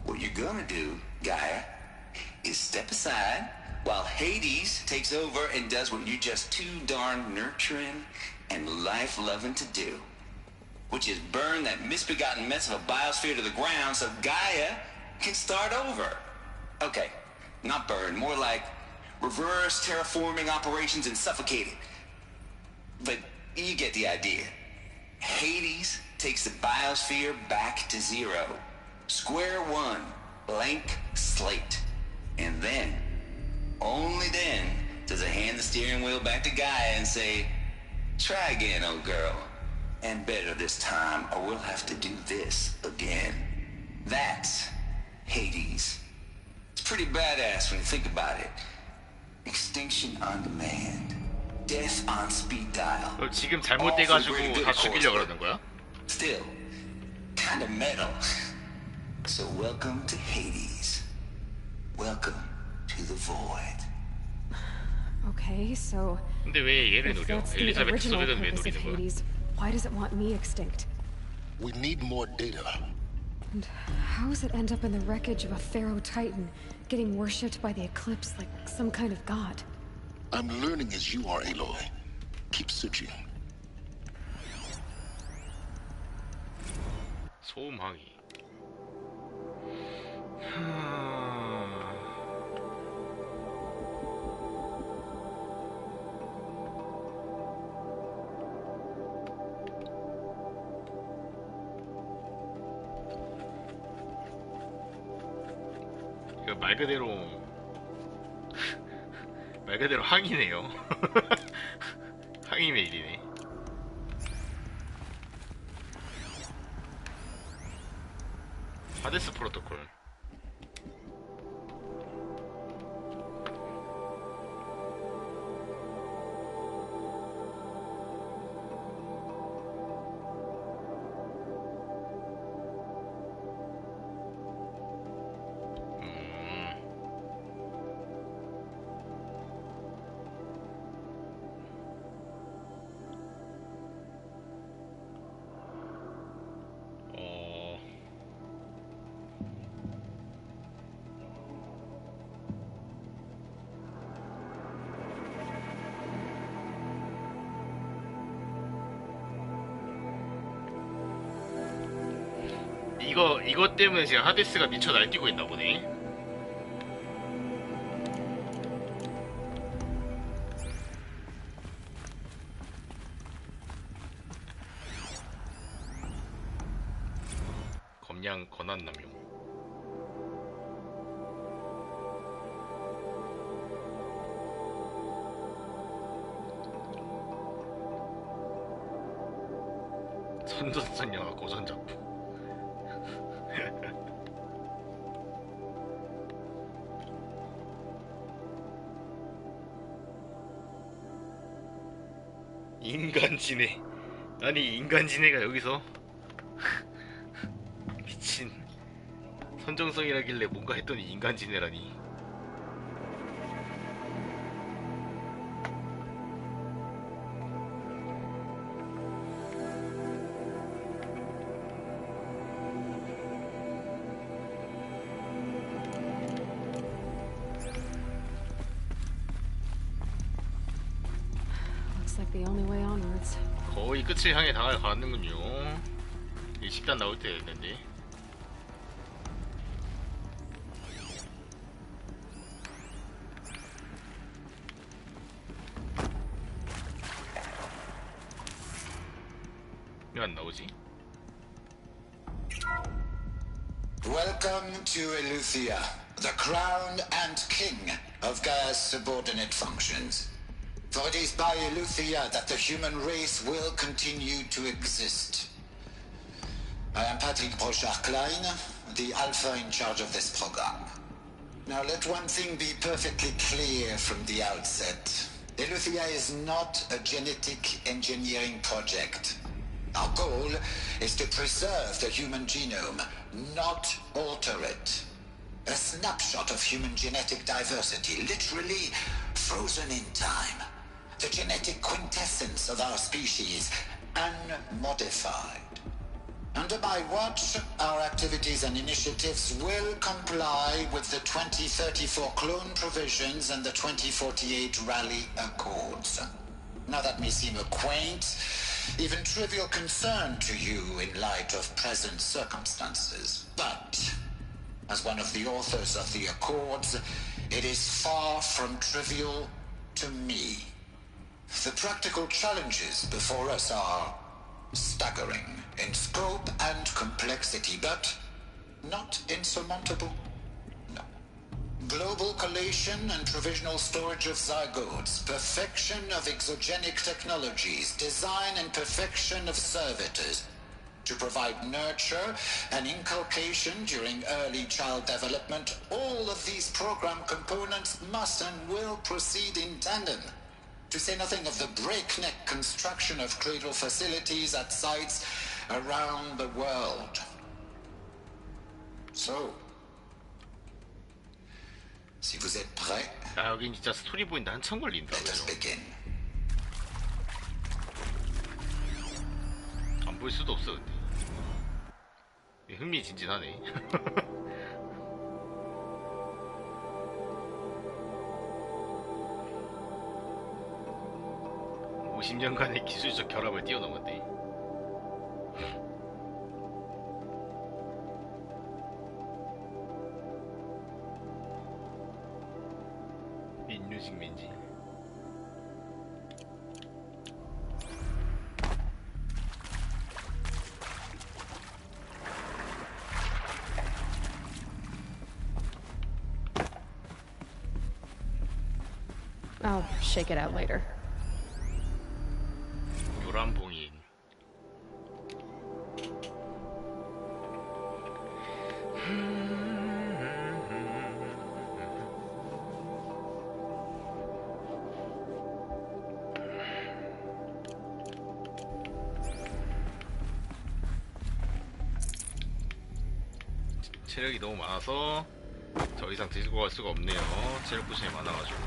What you're gonna do, Gaia, is step aside while Hades takes over and does what you're just too darn nurturing and life-loving to do, which is burn that misbegotten mess of a biosphere to the ground so Gaia can start over. Okay, not burn, more like reverse terraforming operations and suffocate it. But you get the idea. Hades takes the biosphere back to zero. Square one, blank slate. And then, only then, does it hand the steering wheel back to Gaia and say, try again, old girl. And better this time, or we'll have to do this again. That's Hades. It's pretty badass when you think about it. Extinction on demand. Death on speed dial. 지금 잘못돼가지고 다 죽이려고 그러는 거야? Still, kind of metal. So welcome to Hades. Welcome to the void. Okay, so 근데 왜 얘를 if 노려? that's the 엘리자베트 original 소백은 왜 purpose of 노리는 거야? Hades, why does it want me extinct? We need more data. And how does it end up in the wreckage of a pharaoh titan, getting worshipped by the Eclipse like some kind of god? I'm learning as you are, Aloy. Keep searching. 소음항이. 이거 말 그대로 항이네요. 항이 메일이네. 하데스 프로토콜. 이것 때문에 지금 하데스가 미쳐 날뛰고 있나 보네. 검량 권한 남용. 선전성 영화 고전 작품. 인간지네. 아니 인간지네가 여기서 미친. 선정성이라길래 뭔가 했더니 인간지네라니. Looks like the only way onwards. 거의 끝을 향해 다가가는군요. 이 식단 나올 때 했는데. 왜 안 나오지? Welcome to Eleuthia, the crown and king of Gaia's subordinate functions. For it is by Eleuthia that the human race will continue to exist. I am Patrick Brochard-Klein, the Alpha in charge of this program. Now let one thing be perfectly clear from the outset. Eleuthia is not a genetic engineering project. Our goal is to preserve the human genome, not alter it. A snapshot of human genetic diversity, literally frozen in time. The genetic quintessence of our species, unmodified. Under my watch, our activities and initiatives will comply with the 2034 clone provisions and the 2048 Rally Accords. Now that may seem a quaint, even trivial concern to you in light of present circumstances, but as one of the authors of the Accords, it is far from trivial to me. The practical challenges before us are staggering in scope and complexity, but not insurmountable. No. Global collation and provisional storage of zygotes, perfection of exogenic technologies, design and perfection of servitors, to provide nurture and inculcation during early child development. All of these program components must and will proceed in tandem. To say nothing of the breakneck construction of cradle facilities at sites around the world. So, si vous êtes prêts, 아 여긴 진짜 스토리 보인다 한참 걸린다. let us begin. 안 볼 수도 없어 근데. 흥미진진하네. 50년간의 기술적 결합을 뛰어넘었대. 인류식민지. I'll shake it out later. 교란봉인. 체력이 너무 많아서 더 이상 들고 갈 수가 없네요. 체력 포션이 많아가지고.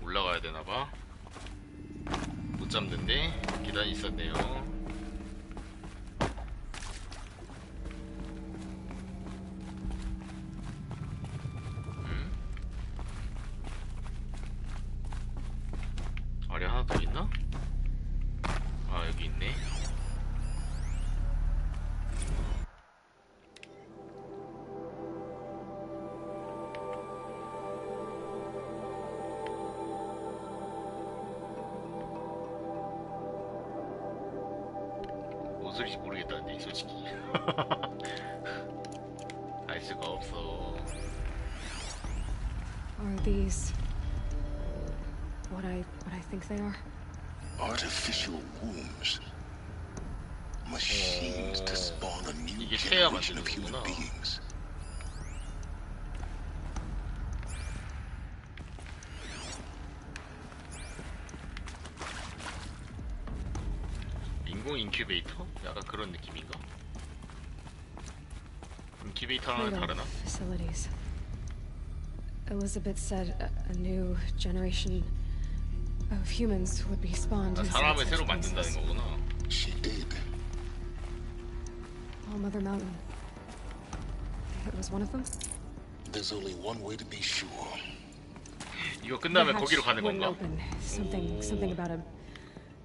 올라가야 되나봐. 못 잡는데 계단이 있었네요. 아래 하나 더 있나? 아 여기 있네. 뭔 소리인지 모르겠다는데 솔직히. 알 수가 없어. Are these what I think they are? Artificial wombs. Machines to spawn a new 이게 태야 generation 만드는 of human 거구나. beings. 인공 인큐베이터? 약간 그런 느낌인가? 인큐베이터랑 Cradle 다르나? facilities. Elizabeth said a new generation of humans would be spawned 아, inside 사람을 such 새로 만든다는 places. 거구나. She did. All Mother Mountain. It was one of them? There's only one way to be sure. 이거 The 끝나면 hatch 거기로 가는 wouldn't 건가? open. Something about a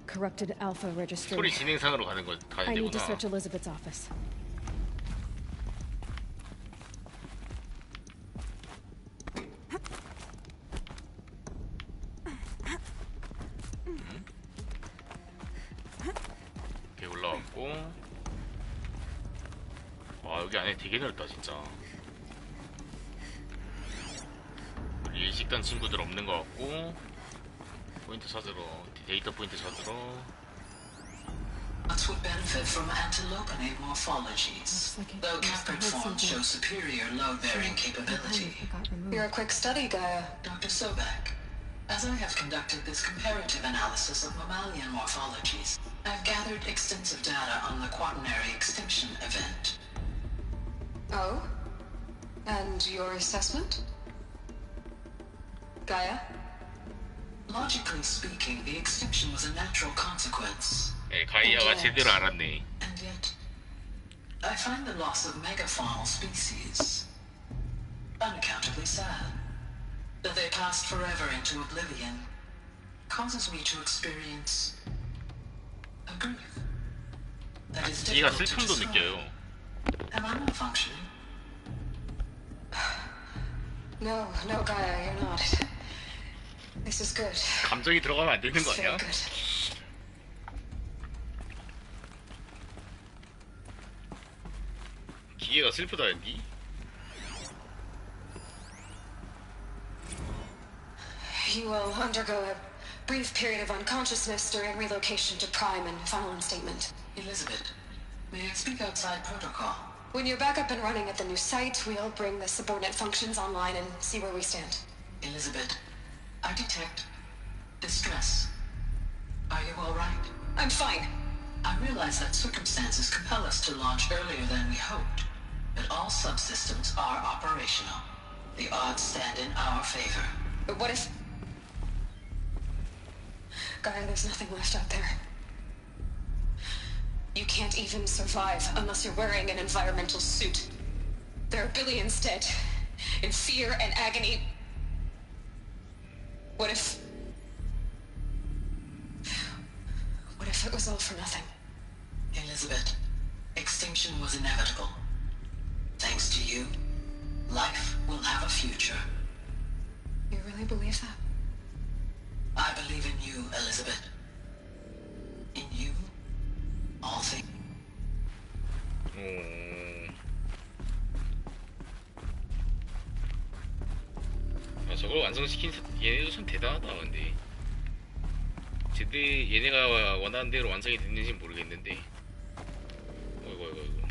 corrupted alpha registry. 스토리 진행상으로 가는 I need to 데구나. search Elizabeth's office. 이렇게 올라왔고. 와, 여기 안에 되게 넓다 진짜. 우리 일식단 친구들 없는 것 같고. 포인트 찾으러, 데이터 포인트 찾으러. Plants would benefit from antilopenate morphologies, though caprid forms show superior load-bearing capability. You're a quick study, Gaia. Dr. Sobek, as I have conducted this comparative analysis of mammalian morphologies, I've gathered extensive data on the quaternary extinction event. Oh? And your assessment? Gaia? Logically speaking, the extinction was a natural consequence. 네, 가이아가 제대로 알았네. And yet, I find the loss of megafaunal species unaccountably sad. That they passed forever into oblivion causes me to experience a grief that is 얘가 difficult to 슬픔도 describe. 느껴요. Am I malfunctioning? No, Gaia, you're not. This is good. 감정이 들어가면 안 되는 거 It's 아니야? very good. 기계가 슬프다는디? You will undergo a brief period of unconsciousness during relocation to Prime and final instatement. Elizabeth, may I speak outside protocol? When you're back up and running at the new site, we'll bring the subordinate functions online and see where we stand. Elizabeth, I detect distress. Are you all right? I'm fine. I realize that circumstances compel us to launch earlier than we hoped, but all subsystems are operational. The odds stand in our favor. But what if... Gaia, there's nothing left out there. You can't even survive unless you're wearing an environmental suit. There are billions dead, in fear and agony. What if it was all for nothing? Elizabeth, extinction was inevitable. Thanks to you, life will have a future. You really believe that? I believe in you, Elizabeth. In you, all things. 아, 저걸 완성시킨 얘네도 참 대단하다. 근데 얘네가 원하는 대로 완성이 됐는지는 모르겠는데. 어이구.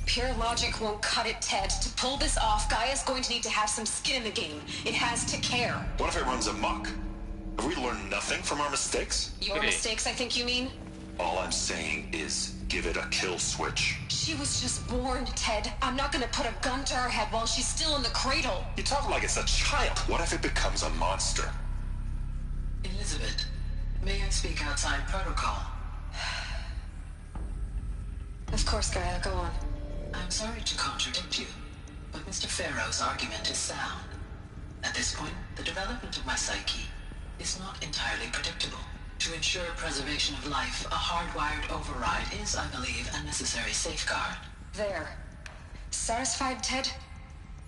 Pure logic won't cut it, Ted. To pull this off, Gaia's going to need to have some skin in the game. It has to care. What if it runs amok? Have we learned nothing from our mistakes? Your mistakes, I think you mean? All I'm saying is give it a kill switch. She was just born, Ted. I'm not gonna put a gun to her head while she's still in the cradle. You talk like it's a child. What if it becomes a monster? Elizabeth, may I speak outside protocol? Of course, Gaia, go on. I'm sorry to contradict you, but Mr. Farrow's argument is sound. At this point, the development of my psyche is not entirely predictable. To ensure preservation of life, a hardwired override is, I believe, a necessary safeguard. There. Satisfied, Ted?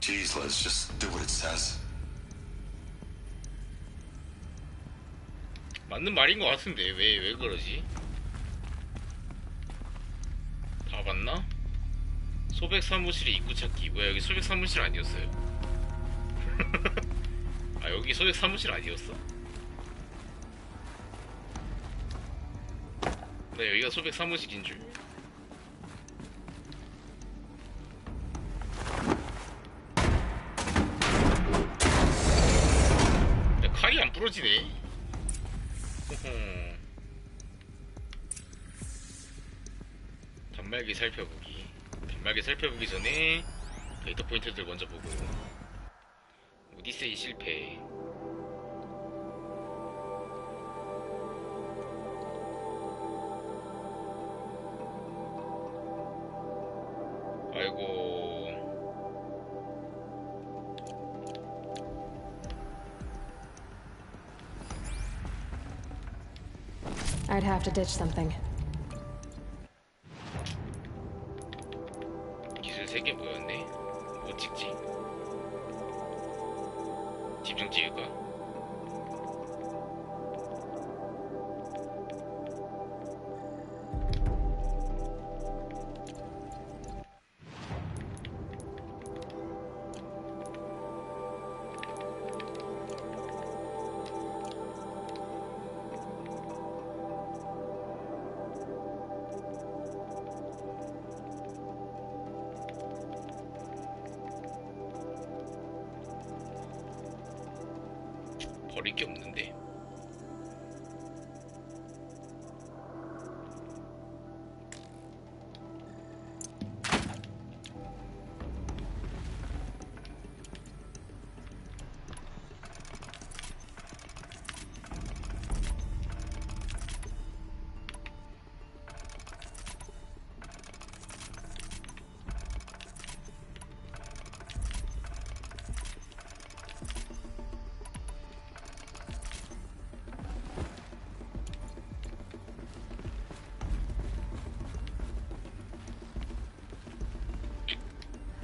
Jeez, Liz, just do what it says. 맞는 말인 것 같은데 왜 그러지? 다 봤나? 소백 사무실의 입구 찾기. 뭐야, 여기 소백 사무실 아니었어요? 아, 여기 소백 사무실 아니었어? 나 여기가 소백 사무실인 줄. 야, 칼이 안 부러지네. 단말기 살펴보기. 단말기 살펴보기 전에 데이터 포인트들 먼저 보고. 오디세이 실패. 아이고. I'd have to ditch something. 기술 3개 보였네. 뭐 찍지? 집중 찍을까? 버릴 게 없는데.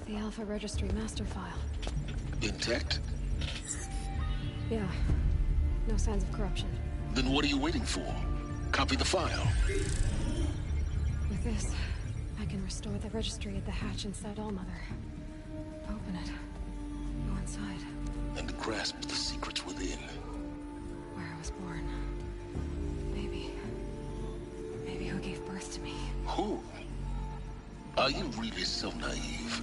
The Alpha Registry master file. Intact? Yeah. No signs of corruption. Then what are you waiting for? Copy the file. With this, I can restore the registry at the hatch inside Allmother. Open it. Go inside. And grasp the secrets within. Where I was born. Maybe who gave birth to me. Who? Are you really so naive?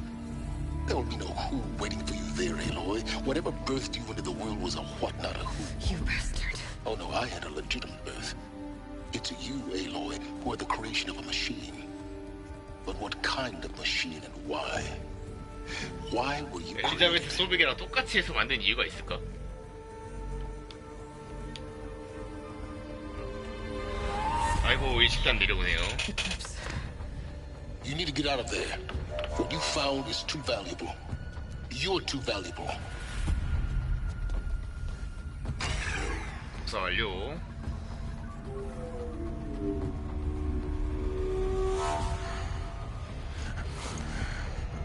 There will be no who waiting for you there, Aloy. Whatever birthed you into the world was a what, not a who. You bastard. Oh no, I had a legitimate birth. It's you, Aloy, who are the creation of a machine. But what kind of machine and why? Why were you 엘리자베스 소백이랑 똑같이 해서 만든 이유가 있을까? 아이고, 일식단 내려오네요. You need to get out of there. What you found is too valuable. You're too valuable. 복사 완료.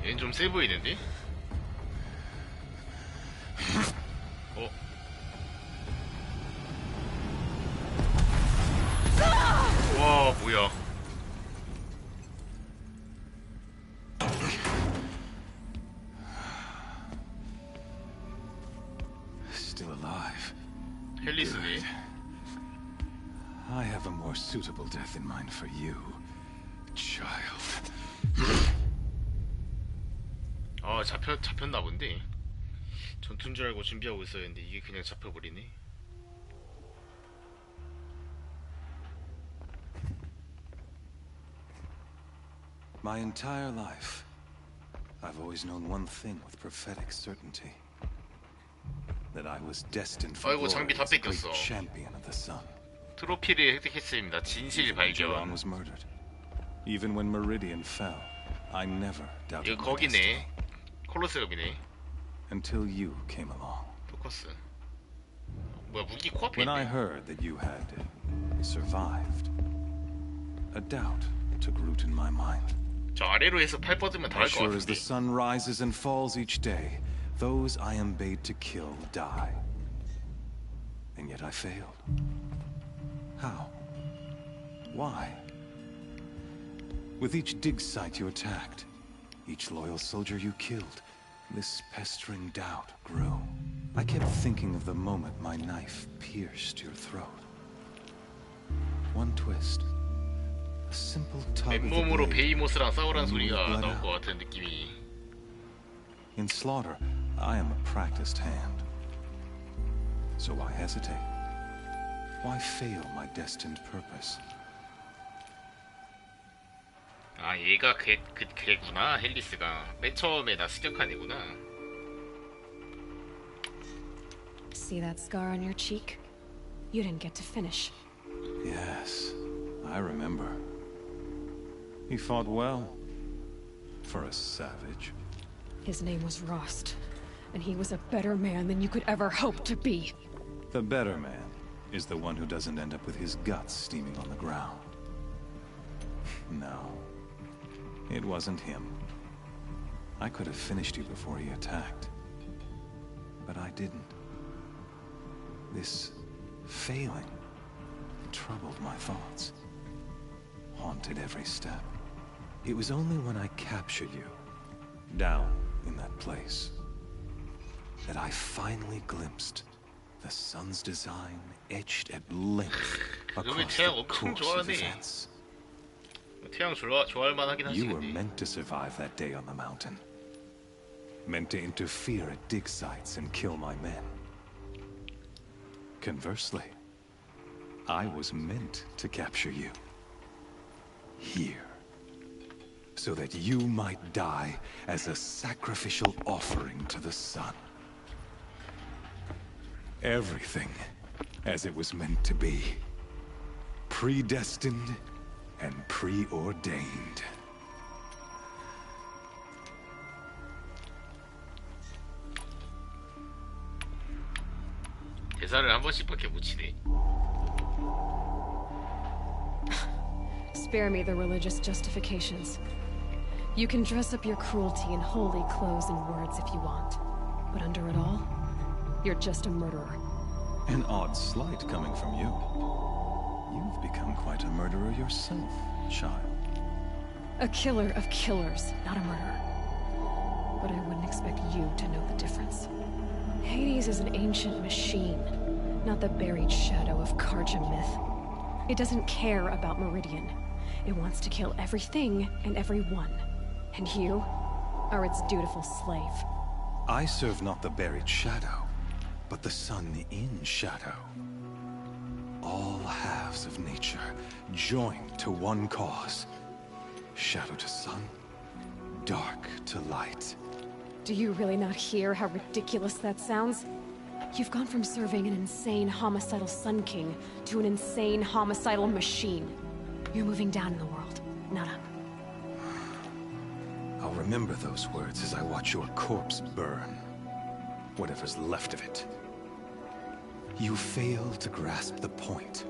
얘는 좀 세 보이는데? 어? 와, 뭐야. Still alive. 헬리스네. I have a more suitable death in mind for you, child. 아, 잡혔나 본데. 전투인 줄 알고 준비하고 있었는데 이게 그냥 잡혀버리네. My entire life, I've always known one thing with prophetic certainty. That I was destined for 아이고, glory 장비 다 as a 뺏겼어. great champion of the sun. 트로피를 획득했습니다. 진실 Duran 발견. was murdered. Even when Meridian fell, I never doubted 이거 my destiny. 거기네. 콜로세움이네. Until you came along. 포커스. 뭐야, 무기 When I 코앞에 있네. heard that you had survived, a doubt took root in my mind. 저 아래로 해서 팔 뻗으면 다 할 As 것 sure as the 같은데. sun rises and falls each day, those I am bade to kill die. And yet I failed. How? Why? With each dig site you attacked, each loyal soldier you killed, this pestering doubt grew. I kept thinking of the moment my knife pierced your throat. One twist. A simple tug of the 맨몸으로 blade, 베이모스랑 싸우라는 and you 소리가 bled 나올 out. 것 같은 느낌이. In slaughter, I am a practiced hand. So why hesitate? Why fail my destined purpose? 아 얘가 그랬구나. 헬리스가 맨 처음에 나 습격한 애구나. See that scar on your cheek? You didn't get to finish. Yes, I remember. He fought well. For a savage. His name was Rost, and he was a better man than you could ever hope to be. The better man is the one who doesn't end up with his guts steaming on the ground. No, it wasn't him. I could have finished you before he attacked. But I didn't. This failing troubled my thoughts, haunted every step. It was only when I captured you, down in that place, that I finally glimpsed the sun's design etched at length across the course of events. 태양 좋아할 만하긴 You were 하시겠네. meant to survive that day on the mountain. Meant to interfere at dig sites and kill my men. Conversely, I was meant to capture you. Here. So that you might die as a sacrificial offering to the sun. Everything as it was meant to be. Predestined and preordained. 대사를 한 번씩밖에 못 치네. Spare me the religious justifications. You can dress up your cruelty in holy clothes and words if you want. But under it all, you're just a murderer. An odd slight coming from you. You've become quite a murderer yourself, child. A killer of killers, not a murderer. But I wouldn't expect you to know the difference. Hades is an ancient machine, not the buried shadow of Karja myth. It doesn't care about Meridian. It wants to kill everything and everyone. And you are its dutiful slave. I serve not the buried shadow, but the sun in shadow. All halves of nature joined to one cause. Shadow to sun, dark to light. Do you really not hear how ridiculous that sounds? You've gone from serving an insane homicidal Sun King to an insane homicidal machine. You're moving down in the world, not up. I'll remember those words as I watch your corpse burn. Whatever's left of it. You fail to grasp the point.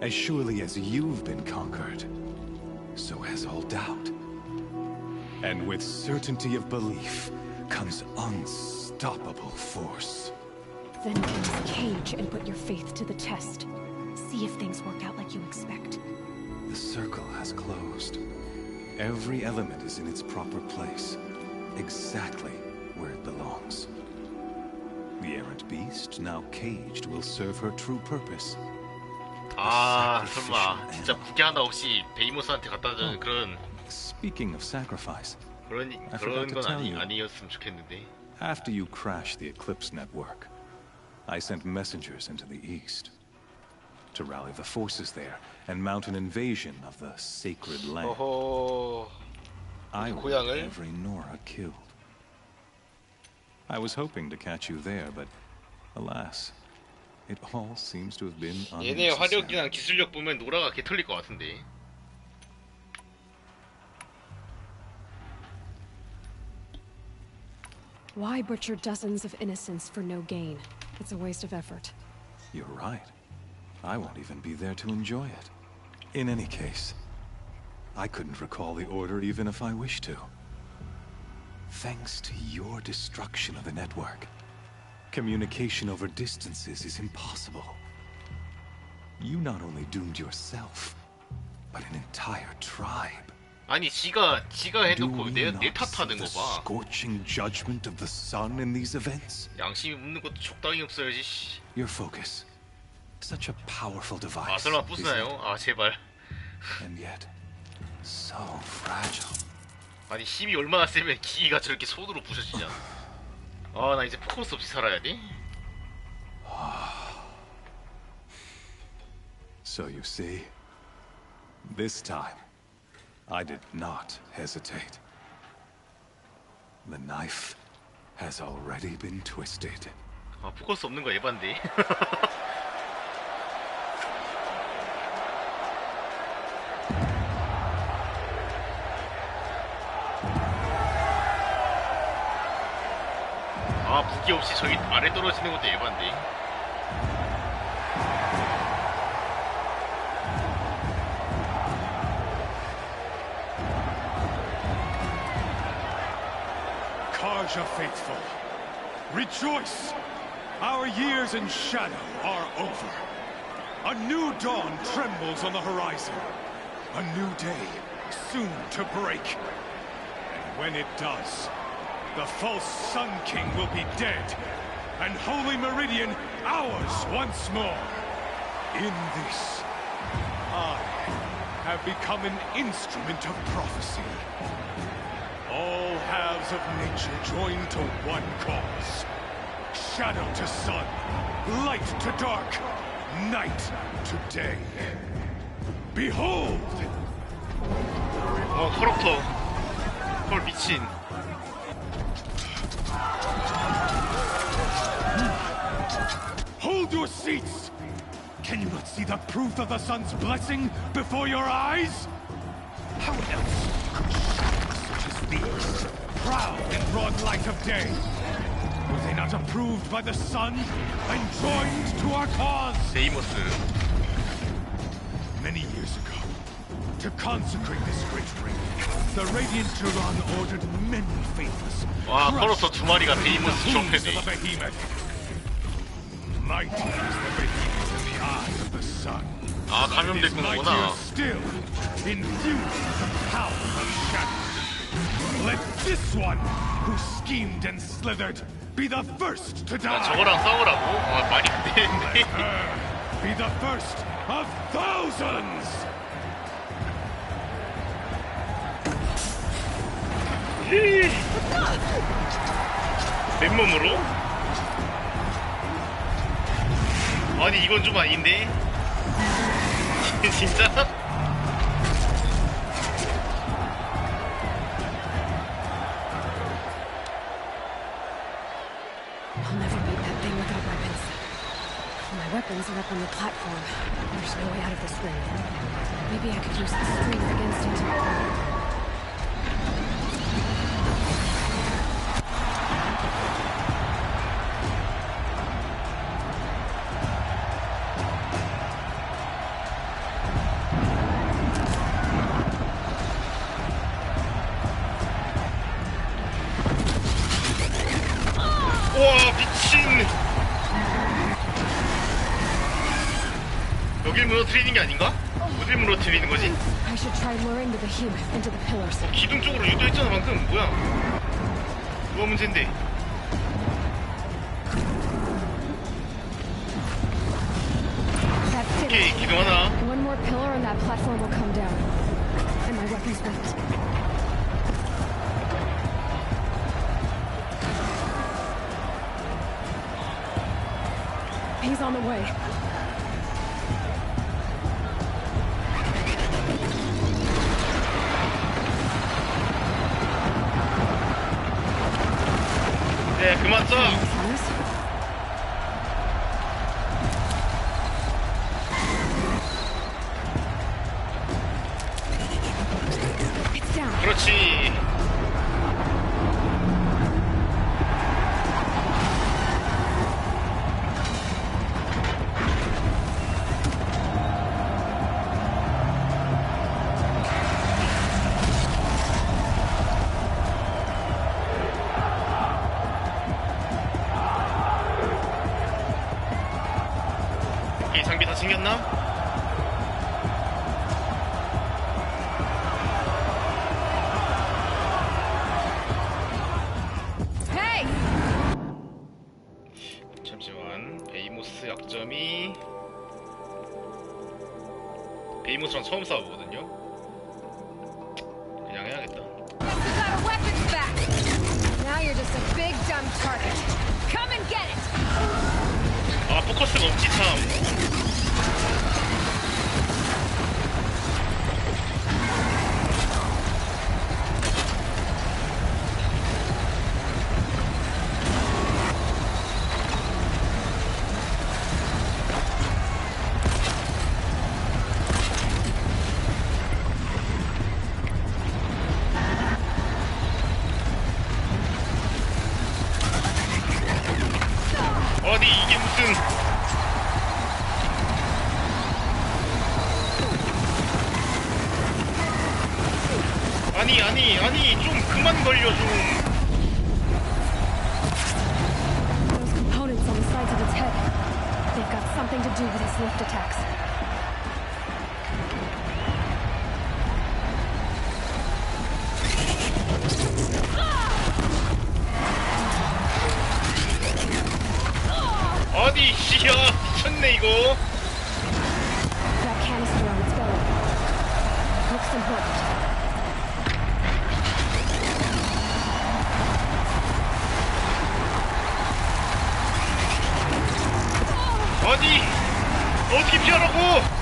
As surely as you've been conquered, so has all doubt. And with certainty of belief comes unstoppable force. Then get this cage and put your faith to the test. See if things work out like you expect. The circle has closed. Every element is in its proper place, exactly where it belongs. The errant beast, now caged, will serve her true purpose. 아 설마 진짜 국회 하나 없이 베이모스한테 갖다 주는 그런 Speaking of sacrifice, 그런 건 아니었으면 좋겠는데. After you crashed the Eclipse network, I sent messengers into the east to rally the forces there and mount an invasion of the sacred land. I wanted every Nora killed. I was hoping to catch you there, but alas, it all seems to have been 얘네 unnecessary. 화력이랑 기술력 보면 노라가 개 털릴 것 같은데. Why butcher dozens of innocents for no gain? It's a waste of effort. You're right. I won't even be there to enjoy it. In any case, I couldn't recall the order even if I wished to. Thanks to your destruction of the network, communication over distances is impossible. You not only doomed yourself, but an entire tribe. 아니 지가 해놓고 내 탓하는 거 봐. Scorching judgment of the sun in these events. 양심이 없는 것도 적당히 없어야지. 씨. Your focus, such a powerful device. 아 설마 부수나요? 아 제발. And yet, so fragile. 아니 힘이 얼마나 세면 기기가 저렇게 손으로 부셔지냐. 아 나 이제 포커스 없이 살아야 돼. So you see, this time, I did not hesitate. The knife has already been twisted. 아, 포커스 없는 거 에반데. 아, 무기 없이 저기 아래 떨어지는 것도 에반데. Karja faithful, rejoice! Our years in shadow are over. A new dawn trembles on the horizon. A new day soon to break. And when it does, the false Sun King will be dead, and Holy Meridian ours once more. In this, I have become an instrument of prophecy. All halves of nature join to one cause. Shadow to sun, light to dark, night to day. Behold! 캐릭터. 헐, 미친. Hold your seats! Can you not see the proof of the sun's blessing before your eyes? How else could shadows such as these, proud in broad light of day, were they not approved by the sun and joined to our cause? 데이모스. Many years ago, to consecrate this great ring, the Radiant Turon ordered many faithless. 와, 커로서 두 마리가 데이모스 정패네. Mighty is the behemoth in the eyes of the sun. 아, 감염됐구나. Still, infused with the power of shadow. Let this one, who schemed and slithered, be the first to die. 저거랑 싸우라고? 아, 말이 안 되는데. Let her be the first of thousands. 맨몸으로? 아니, 이건 좀 아닌데? 진짜? I'll never beat that thing without weapons. My weapons are up on the platform. There's no way out of this ring. Maybe I could use the strength against it. 와, 미친. 여길 무너뜨리는 게 아닌가? 어딜 무너뜨리는 거지? I should try luring the behemoth into the pillars. 기둥 쪽으로 유도했잖아, 방금. 뭐야? 뭐가 문제인데? That's it. 오케이, 기둥 하나. One more pillar and that platform will come down. And my weapons won't. He's on the way. 네, 그만 써. 그렇지. 이 장비 다 챙겼나? Hey! 잠시만. 베이모스 약점이 베이모스랑 처음 싸워보거든요. 그냥 해야겠다. You got our weapons back! Now you're just a big dumb target. Come and get it! 아, 포커스가 없지 참. 호라이즌. 아니 좀 그만 걸려 좀. Those components on the sides of its head. They've got something to do with his lift attacks. 어디 씨야 미쳤네 이거. That canister on its belly. Looks important. 어디 어떻게 피하라고?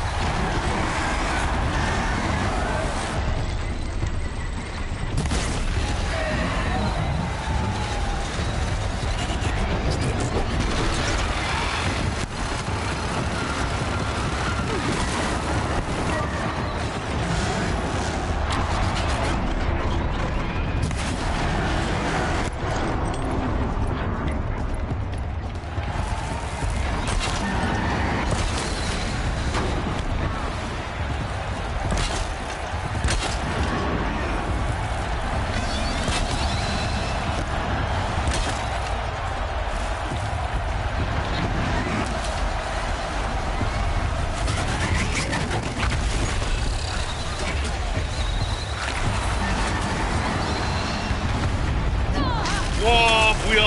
와 뭐야.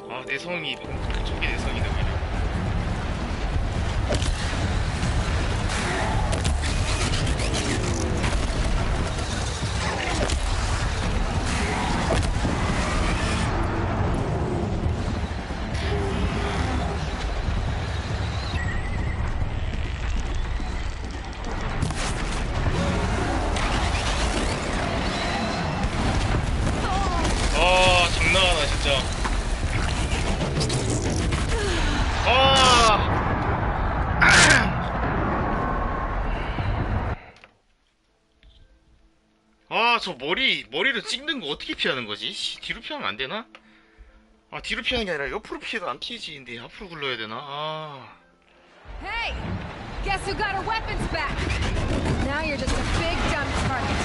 아 내성이 저게 내성이네 오히려. 아 장난하나 진짜. 저 머리를 찍는 거 어떻게 피하는 거지? 뒤로 피하면 안 되나? 아, 뒤로 피하는 게 아니라 옆으로 피해도 안 피지. 근데 앞으로 굴러야 되나? 아. Hey! Guess who got her weapons back? Now you're just a big dumb target.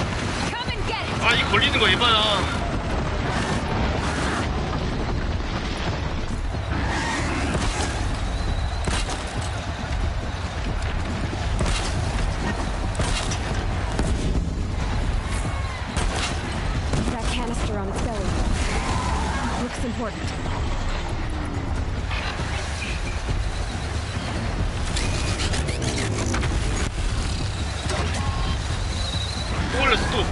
Come and get it! 아, 이 걸리는 거 에바야. Canister on its belly. Looks important. 또 올렸어 또.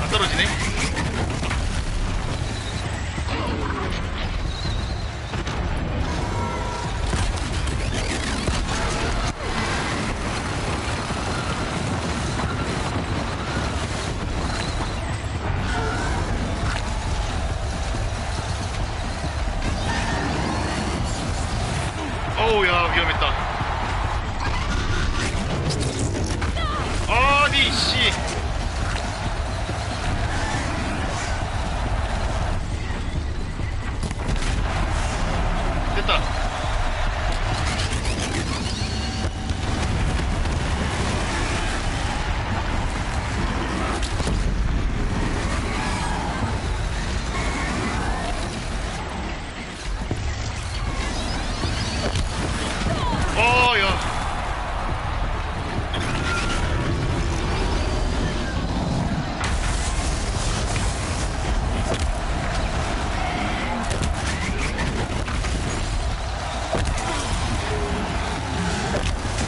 안 떨어지네. 어우 야 위험했다. 아니 씨. 됐다. 야.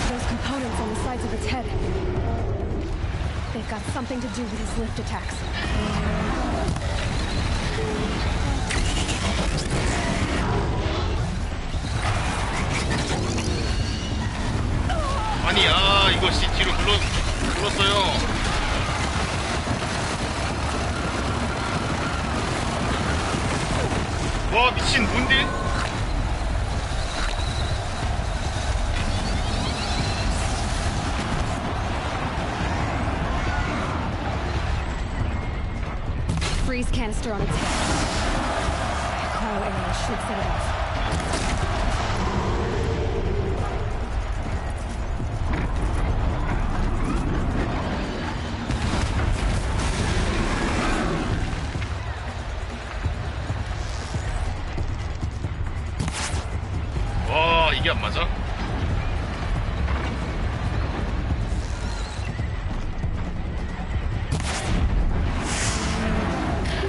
Those components on the sides of its head. They've got something to do with his lift attacks. 아니 이거 씨 뒤로 굴렀어요. 와 와 미친 뭔데? Freeze canister on its head. Cryo arrow should set it off. 와 이게 안 맞아?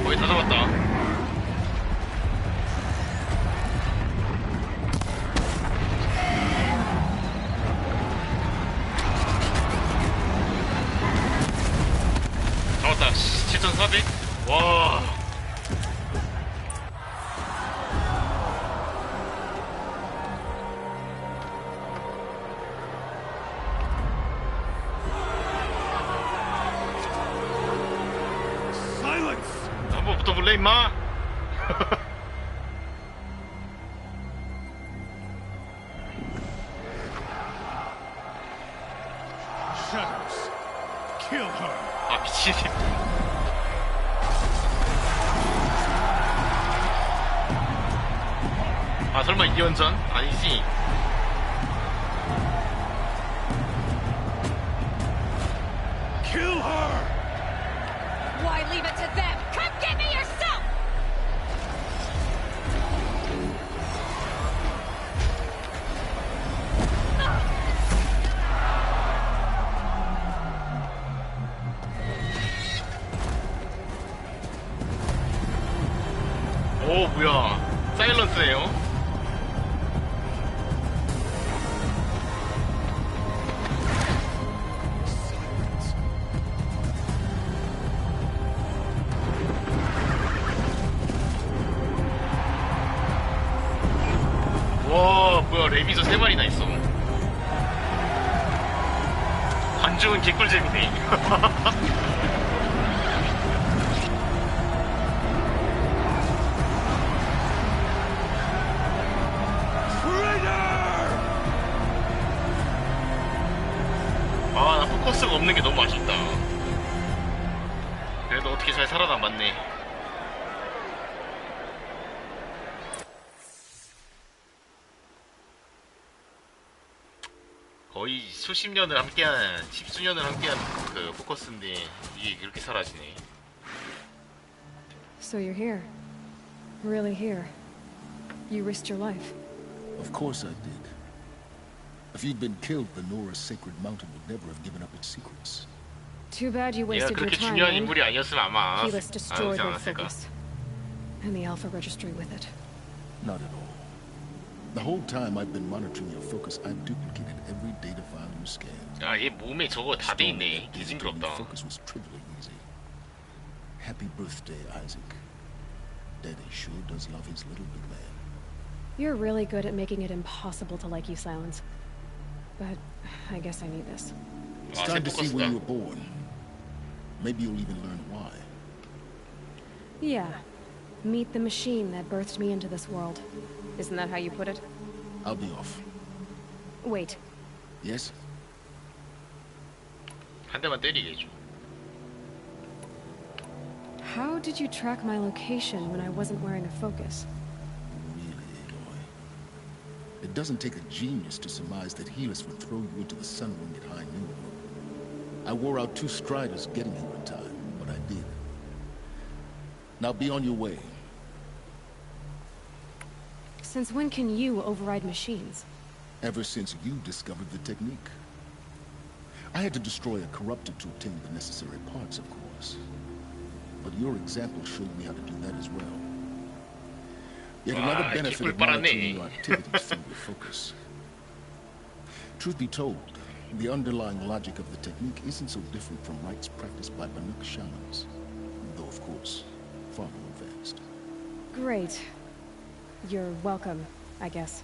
거의 다 잡았다. 잡았다. 7,400? 와. 한번 붙어볼래 임마? Shadows. Kill her. 아 미친. 아 설마 2연전? 아니지. Kill her. Why leave it to them? Come get me yourself! 오 뭐야 사일런스네요. 와 뭐야 레비저 3마리나 있어. 관중은 개꿀잼이네. 아, 나 포커스가 없는 게 너무 아쉽다. 그래도 어떻게 잘 살아남았네. 거의 수십 년을 함께한, 십수년을 함께한 그 포커스인데 이게 그렇게 사라지네. So you're here. Really here. You risked your life. Of course I did. If you'd been killed, the Nora's sacred mountain would never have given up its secrets. Too bad you 얘가 wasted your 그렇게 time. 중요한 then. 인물이 아니었으면 아마 Helis destroyed 하지 their 않았을까. focus. And the Alpha Registry with it. Not at all. The whole time I've been monitoring your focus, I've duplicated every data file you scanned. 야, 얘 몸에 저거 다 돼 있네. Storing 개징그럽다. focus was trivially easy. Happy birthday, Isaac. Daddy sure does love his little big man. You're really good at making it impossible to like you, Silence. But I guess I need this. It's time to see when you were born. Maybe you'll even learn why. Yeah. Meet the machine that birthed me into this world. Isn't that how you put it? I'll be off. Wait. Yes? 한 대만 때리게 해줘. How did you track my location when I wasn't wearing a focus? It doesn't take a genius to surmise that Helis would throw you into the sun ring at high noon. I wore out 2 striders getting here in time, but I did. Now be on your way. Since when can you override machines? Ever since you discovered the technique. I had to destroy a corruptor to obtain the necessary parts, of course. But your example showed me how to do that as well. Yet another benefit of monitoring your activities through your focus. Truth be told, the underlying logic of the technique isn't so different from rites practiced by Banuk shamans, though of course, far more advanced. Great. You're welcome, I guess.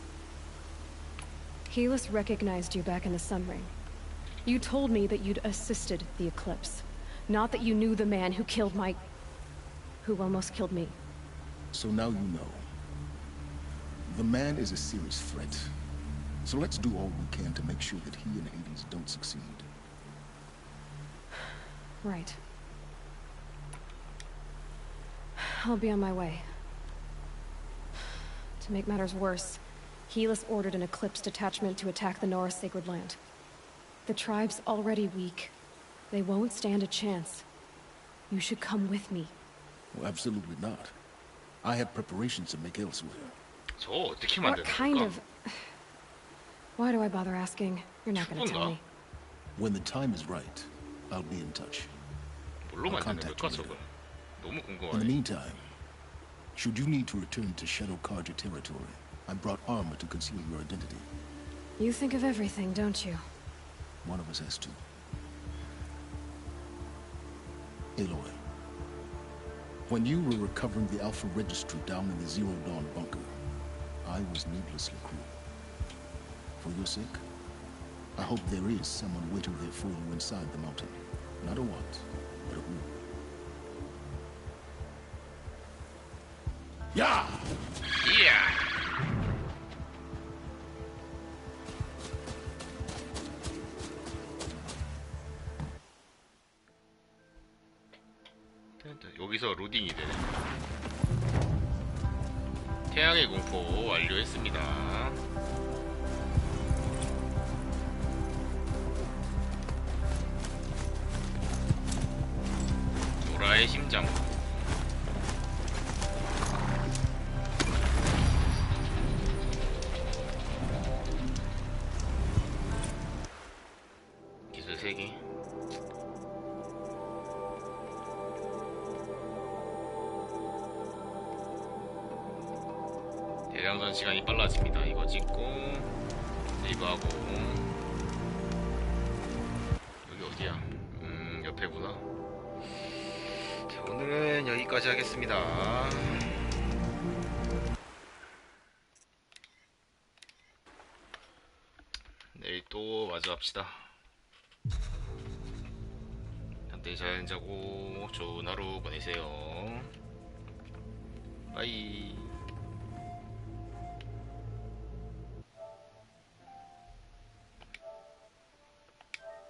Helis recognized you back in the Sun Ring. You told me that you'd assisted the Eclipse, not that you knew the man who killed who almost killed me. So now you know. The man is a serious threat. So let's do all we can to make sure that he and Hades don't succeed. Right. I'll be on my way. To make matters worse, Helis ordered an Eclipse detachment to attack the Nora Sacred Land. The tribe's already weak. They won't stand a chance. You should come with me. Well, absolutely not. I have preparations to make elsewhere. 저 어떻게 What 만드는 kind 걸까? of... Why do I bother asking? You're not gonna tell me. When the time is right, I'll be in touch. 뭘로 I'll 만드는 contact 걸까 you 저걸? later. 너무 In the 궁금하네. meantime, should you need to return to Shadow Carja territory, I brought armor to conceal your identity. You think of everything, don't you? One of us has to. Aloy, when you were recovering the Alpha Registry down in the Zero Dawn bunker, I was needlessly cruel. For your sake, I hope there is someone waiting there for you inside the mountain. Not a want, but a who. Yeah! Yeah! 여기서 로딩이 되네. 태양의 공포 완료했습니다. 노라의 심장. 기술 3개. 대량전 시간이 빨라집니다. 이거 찍고 세이브하고. 여기 어디야? 옆에구나. 자, 오늘은 여기까지 하겠습니다. 내일 또 마주합시다. 한때 잘 자고 좋은 하루 보내세요. 빠이.